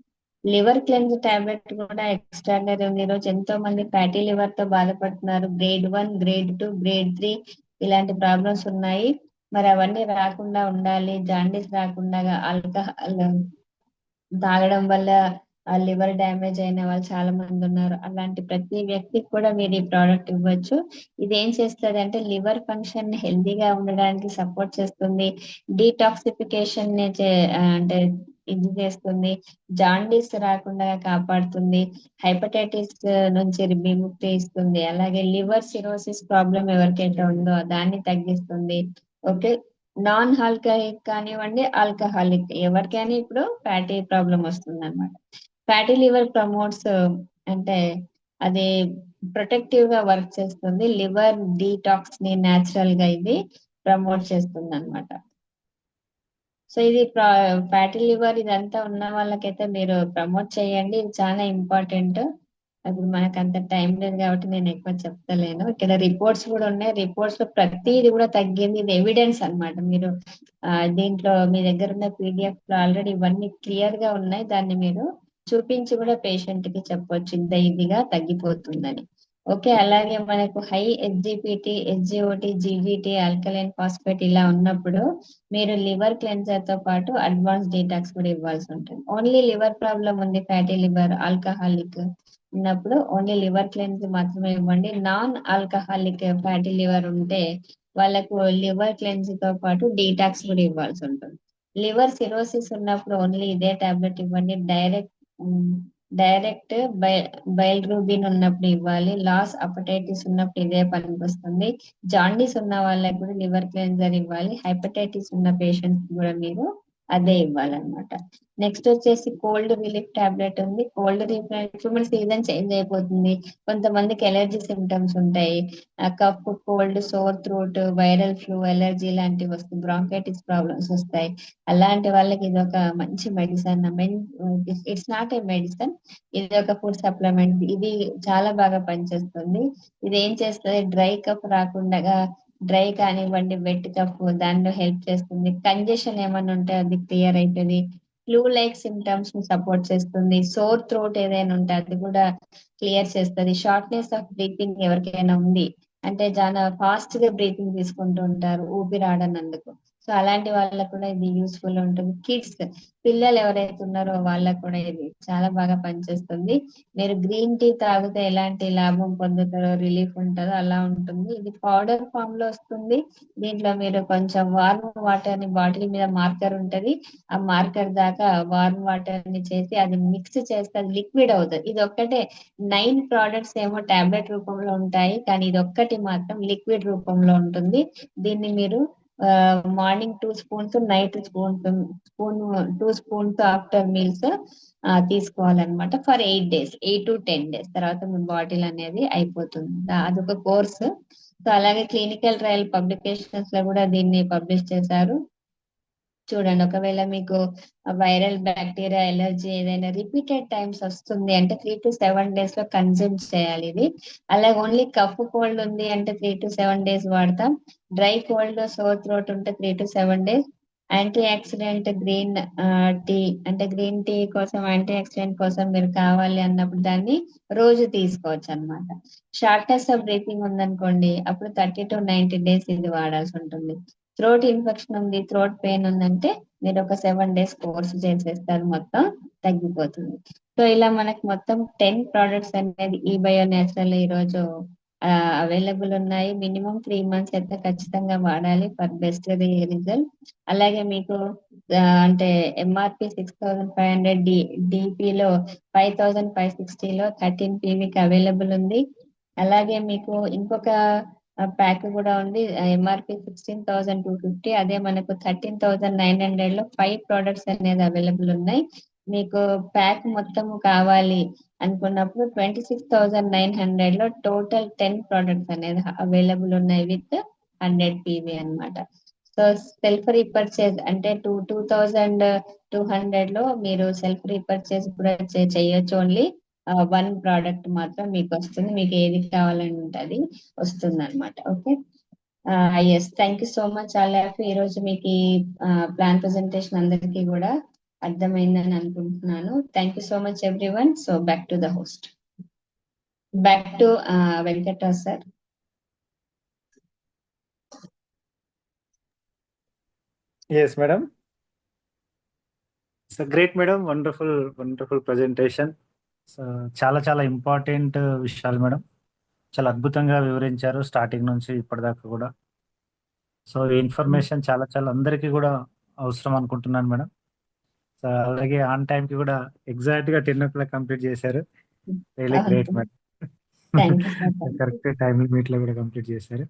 లివర్ క్లెన్స్ టాబ్లెట్ కూడా ఎక్స్ట్రాడనరీ ఉంది. ఈరోజు ఎంతో మంది ఫ్యాటీ లివర్ తో బాధపడుతున్నారు. గ్రేడ్ 1, గ్రేడ్ 2, గ్రేడ్ 3 ఇలాంటి ప్రాబ్లమ్స్ ఉన్నాయి. మరి అవన్నీ రాకుండా ఉండాలి, జాండీస్ రాకుండా ఆల్కహాల్ తాగడం వల్ల లివర్ డ్యామేజ్ అయిన వాళ్ళు చాలా మంది ఉన్నారు. అలాంటి ప్రతి వ్యక్తికి కూడా మీరు ఈ ప్రోడక్ట్ ఇవ్వచ్చు. ఇది ఏం చేస్తుంది అంటే లివర్ ఫంక్షన్ ని హెల్దీగా ఉండడానికి సపోర్ట్ చేస్తుంది. డీటాక్సిఫికేషన్ ని అంటే ఇది చేస్తుంది. జాండీస్ రాకుండా కాపాడుతుంది. హైపటైటిస్ నుంచి విముక్తి ఇస్తుంది. అలాగే లివర్ సిరోసిస్ ప్రాబ్లం ఎవరికైతే ఉందో దాన్ని తగ్గిస్తుంది. ఓకే, నాన్ ఆల్కహాలిక్ కానివ్వండి, ఆల్కహాలిక్ ఎవరికైనా ఇప్పుడు ఫ్యాటీ ప్రాబ్లం వస్తుంది అనమాట. ఫ్యాటీ లివర్ ప్రమోట్స్ అంటే అది ప్రొటెక్టివ్ గా వర్క్ చేస్తుంది. లివర్ డీటాక్స్ ని న్యాచురల్ గా ఇది ప్రమోట్ చేస్తుంది అనమాట. సో ఇది ఫ్యాటీ లివర్ ఇదంతా ఉన్న వాళ్ళకైతే మీరు ప్రమోట్ చేయండి. ఇది చాలా ఇంపార్టెంట్. ఇప్పుడు మనకు అంత టైం లేదు కాబట్టి నేను ఎక్కువ చెప్తలేను. ఇక్కడ రిపోర్ట్స్ కూడా ఉన్నాయి. రిపోర్ట్స్ లో ప్రతిది కూడా తగ్గింది. ఇది ఎవిడెన్స్ అన్నమాట. మీరు దీంట్లో మీ దగ్గర ఉన్న పీడిఎఫ్ లో ఆల్రెడీ ఇవన్నీ క్లియర్ గా ఉన్నాయి. దాన్ని మీరు చూపించి కూడా పేషెంట్ కి చెప్పొచ్చు ఇంత ఇదిగా తగ్గిపోతుందని. ఓకే, అలాగే మనకు హై హెచ్జిపిటి, హెచ్జిఓటి, జీజీటీ, ఆల్కలైన్ ఫాస్ఫేట్ ఇలా ఉన్నప్పుడు మీరు లివర్ క్లెన్జర్ తో పాటు అడ్వాన్స్ డీటాక్స్ కూడా ఇవ్వాల్సి ఉంటుంది. ఓన్లీ లివర్ ప్రాబ్లం ఉంది, ఫ్యాటీ లివర్, ఆల్కహాలిక్ ఉన్నప్పుడు ఓన్లీ లివర్ క్లెన్స్ మాత్రమే ఇవ్వండి. నాన్ ఆల్కహాలిక్ ఫ్యాటీ లివర్ ఉంటే వాళ్ళకు లివర్ క్లెన్స్ తో పాటు డీటాక్స్ కూడా ఇవ్వాల్సి ఉంటుంది. లివర్ సిరోసిస్ ఉన్నప్పుడు ఓన్లీ ఇదే టాబ్లెట్ ఇవ్వండి. డైరెక్ట్ బైల్ రూబిన్ ఉన్నప్పుడు ఇవ్వాలి. లాస్ అపటైటిస్ ఉన్నప్పుడు ఇదే పనికి వస్తుంది. జాండీస్ ఉన్న వాళ్ళకి కూడా లివర్ క్లెన్జర్ ఇవ్వాలి. హైపటైటిస్ ఉన్న పేషెంట్స్ కూడా మీరు అదే ఇవ్వాలన్నమాట. నెక్స్ట్ వచ్చేసి కోల్డ్ రిలీఫ్ టాబ్లెట్ ఉంది. కోల్డ్ రిలీఫ్ ఇప్పుడు సీజన్ చేంజ్ అయిపోతుంది. కొంతమందికి ఎలర్జీ సిమ్టమ్స్ ఉంటాయి. Cough, cold, sore throat, viral flu, allergy లాంటివి వస్తాయి. బ్రాంకైటిస్ ప్రాబ్లమ్స్ వస్తాయి. అలాంటి వాళ్ళకి ఇది ఒక మంచి medicine. It's not a medicine, ఇది ఒక ఫుడ్ సప్లిమెంట్. ఇది చాలా బాగా పనిచేస్తుంది. ఇది ఏం చేస్తుంది, డ్రై కఫ్ రాకుండా, డ్రై కానివ్వండి, వెట్ కఫ్ దానిలో హెల్ప్ చేస్తుంది. కంజెషన్ ఏమైనా ఉంటే అది క్లియర్ అవుతుంది. ఫ్లూ లైక్ సిమ్టమ్స్ ని సపోర్ట్ చేస్తుంది. సోర్ థ్రోట్ ఏదైనా ఉంటే అది కూడా క్లియర్ చేస్తుంది. షార్ట్నెస్ ఆఫ్ బ్రీతింగ్ ఎవరికైనా ఉంది అంటే చాలా ఫాస్ట్ గా బ్రీతింగ్ తీసుకుంటూ ఉంటారు ఊపిరాడనందుకు, సో అలాంటి వాళ్ళకు కూడా ఇది యూస్ఫుల్ ఉంటుంది. కిడ్స్, పిల్లలు ఎవరైతే ఉన్నారో వాళ్ళకు కూడా ఇది చాలా బాగా పనిచేస్తుంది. మీరు గ్రీన్ టీ తాగితే ఎలాంటి లాభం పొందుతారో, రిలీఫ్ ఉంటుందో అలా ఉంటుంది. ఇది పౌడర్ ఫామ్ లో వస్తుంది. దీంట్లో మీరు కొంచెం వార్మ్ వాటర్ ని, బాటిల్ మీద మార్కర్ ఉంటది, ఆ మార్కర్ దాకా వార్మ్ వాటర్ ని చేసి అది మిక్స్ చేస్తే అది లిక్విడ్ అవుతుంది. ఇది ఒక్కటే 9 ప్రోడక్ట్స్ ఏమో టాబ్లెట్ రూపంలో ఉంటాయి, కానీ ఇది ఒక్కటి మాత్రం లిక్విడ్ రూపంలో ఉంటుంది. దీన్ని మీరు morning 2 spoons, night spoon 2 spoons after meals తీసుకోవాలన్నమాట. ఫర్ 8 days, 8 to 10 days తర్వాత మీ బాటిల్ అనేది అయిపోతుంది. అదొక కోర్స్. సో అలాగే క్లినికల్ ట్రయల్ పబ్లికేషన్స్ లో కూడా దీన్ని పబ్లిష్ చేశారు. చూడండి, ఒకవేళ మీకు వైరల్ బ్యాక్టీరియా ఎలర్జీ ఏదైనా రిపీటెడ్ టైమ్స్ వస్తుంది అంటే 3 to 7 days లో కన్జ్యూమ్ చేయాలి ఇది. అలాగే ఓన్లీ కఫ్ కోల్డ్ ఉంది అంటే 3 to 7 days వాడతాం. డ్రై కోల్డ్, సోర్ థ్రోట్ ఉంటే 3 to 7 days. Antioxidant green tea అంటే గ్రీన్ టీ కోసం, యాంటీ ఆక్సిడెంట్ కోసం మీరు కావాలి అన్నప్పుడు దాన్ని రోజు తీసుకోవచ్చు అన్నమాట. షార్ట్నెస్ ఆఫ్ బ్రీతింగ్ ఉందనుకోండి, అప్పుడు 30 to 90 days ఇది వాడాల్సి ఉంటుంది. థ్రోట్ ఇన్ఫెక్షన్ ఉంది, థ్రోట్ పెయిన్ ఉందంటే మీరు ఒక 7 days కోర్స్ చేసేస్తారు, మొత్తం తగ్గిపోతుంది. సో ఇలా మనకి మొత్తం 10 ప్రోడక్ట్స్ అనేది ఈ బయో నేచురల్ ఈ రోజు అవైలబుల్ ఉన్నాయి. మినిమం 3 months అయితే ఖచ్చితంగా వాడాలి ఫర్ బెస్ట్ రిజల్ట్. అలాగే మీకు అంటే ఎంఆర్పి 6500, డిపిలో 5560లో 13 PVకి అవైలబుల్ ఉంది. అలాగే మీకు ఇంకొక ప్యాక్ కూడా ఉంది, ఎంఆర్పి 16,250, అదే మనకు 13,900లో 5 ప్రోడక్ట్స్ అనేది అవైలబుల్ ఉన్నాయి. మీకు ప్యాక్ మొత్తం కావాలి అనుకున్నప్పుడు 26,900లో టోటల్ 10 ప్రోడక్ట్స్ అనేది అవైలబుల్ ఉన్నాయి విత్ 100 PV అన్నమాట. సో సెల్ఫ్ రీపర్చేజ్ అంటే 2,200లో మీరు సెల్ఫ్ రీపర్చేజ్ కూడా చేయొచ్చు. ఓన్లీ 1 ప్రోడక్ట్ మాత్రం మీకు వస్తుంది. మీకు ఏది కావాలని ఉంటుంది వస్తుంది అనమాట. Okay, yes, thank you so much. అలా ఈ రోజు మీకు ఈ ప్లాన్ ప్రెజెంటేషన్ అందరికీ కూడా అర్థమైందని అనుకుంటున్నాను. Thank you so much everyone. So back to the host. Back to Venkatrao sir. Yes, madam. So great, madam. Wonderful, wonderful presentation. So చాలా చాలా ఇంపార్టెంట్ విషయాలు మేడం. చాలా అద్భుతంగా వివరించారు స్టార్టింగ్ నుంచి ఇప్పటిదాకా కూడా. సో ఈ ఇన్ఫర్మేషన్ చాలా చాలా అందరికీ కూడా అవసరం అనుకుంటున్నాను మేడం. సో అలాగే ఆన్ టైంకి కూడా ఎగ్జాక్ట్గా 10 o'clock కంప్లీట్ చేశారు. Really great madam. Thank you sir. Correct time లిమిట్లో కూడా కంప్లీట్ చేశారు.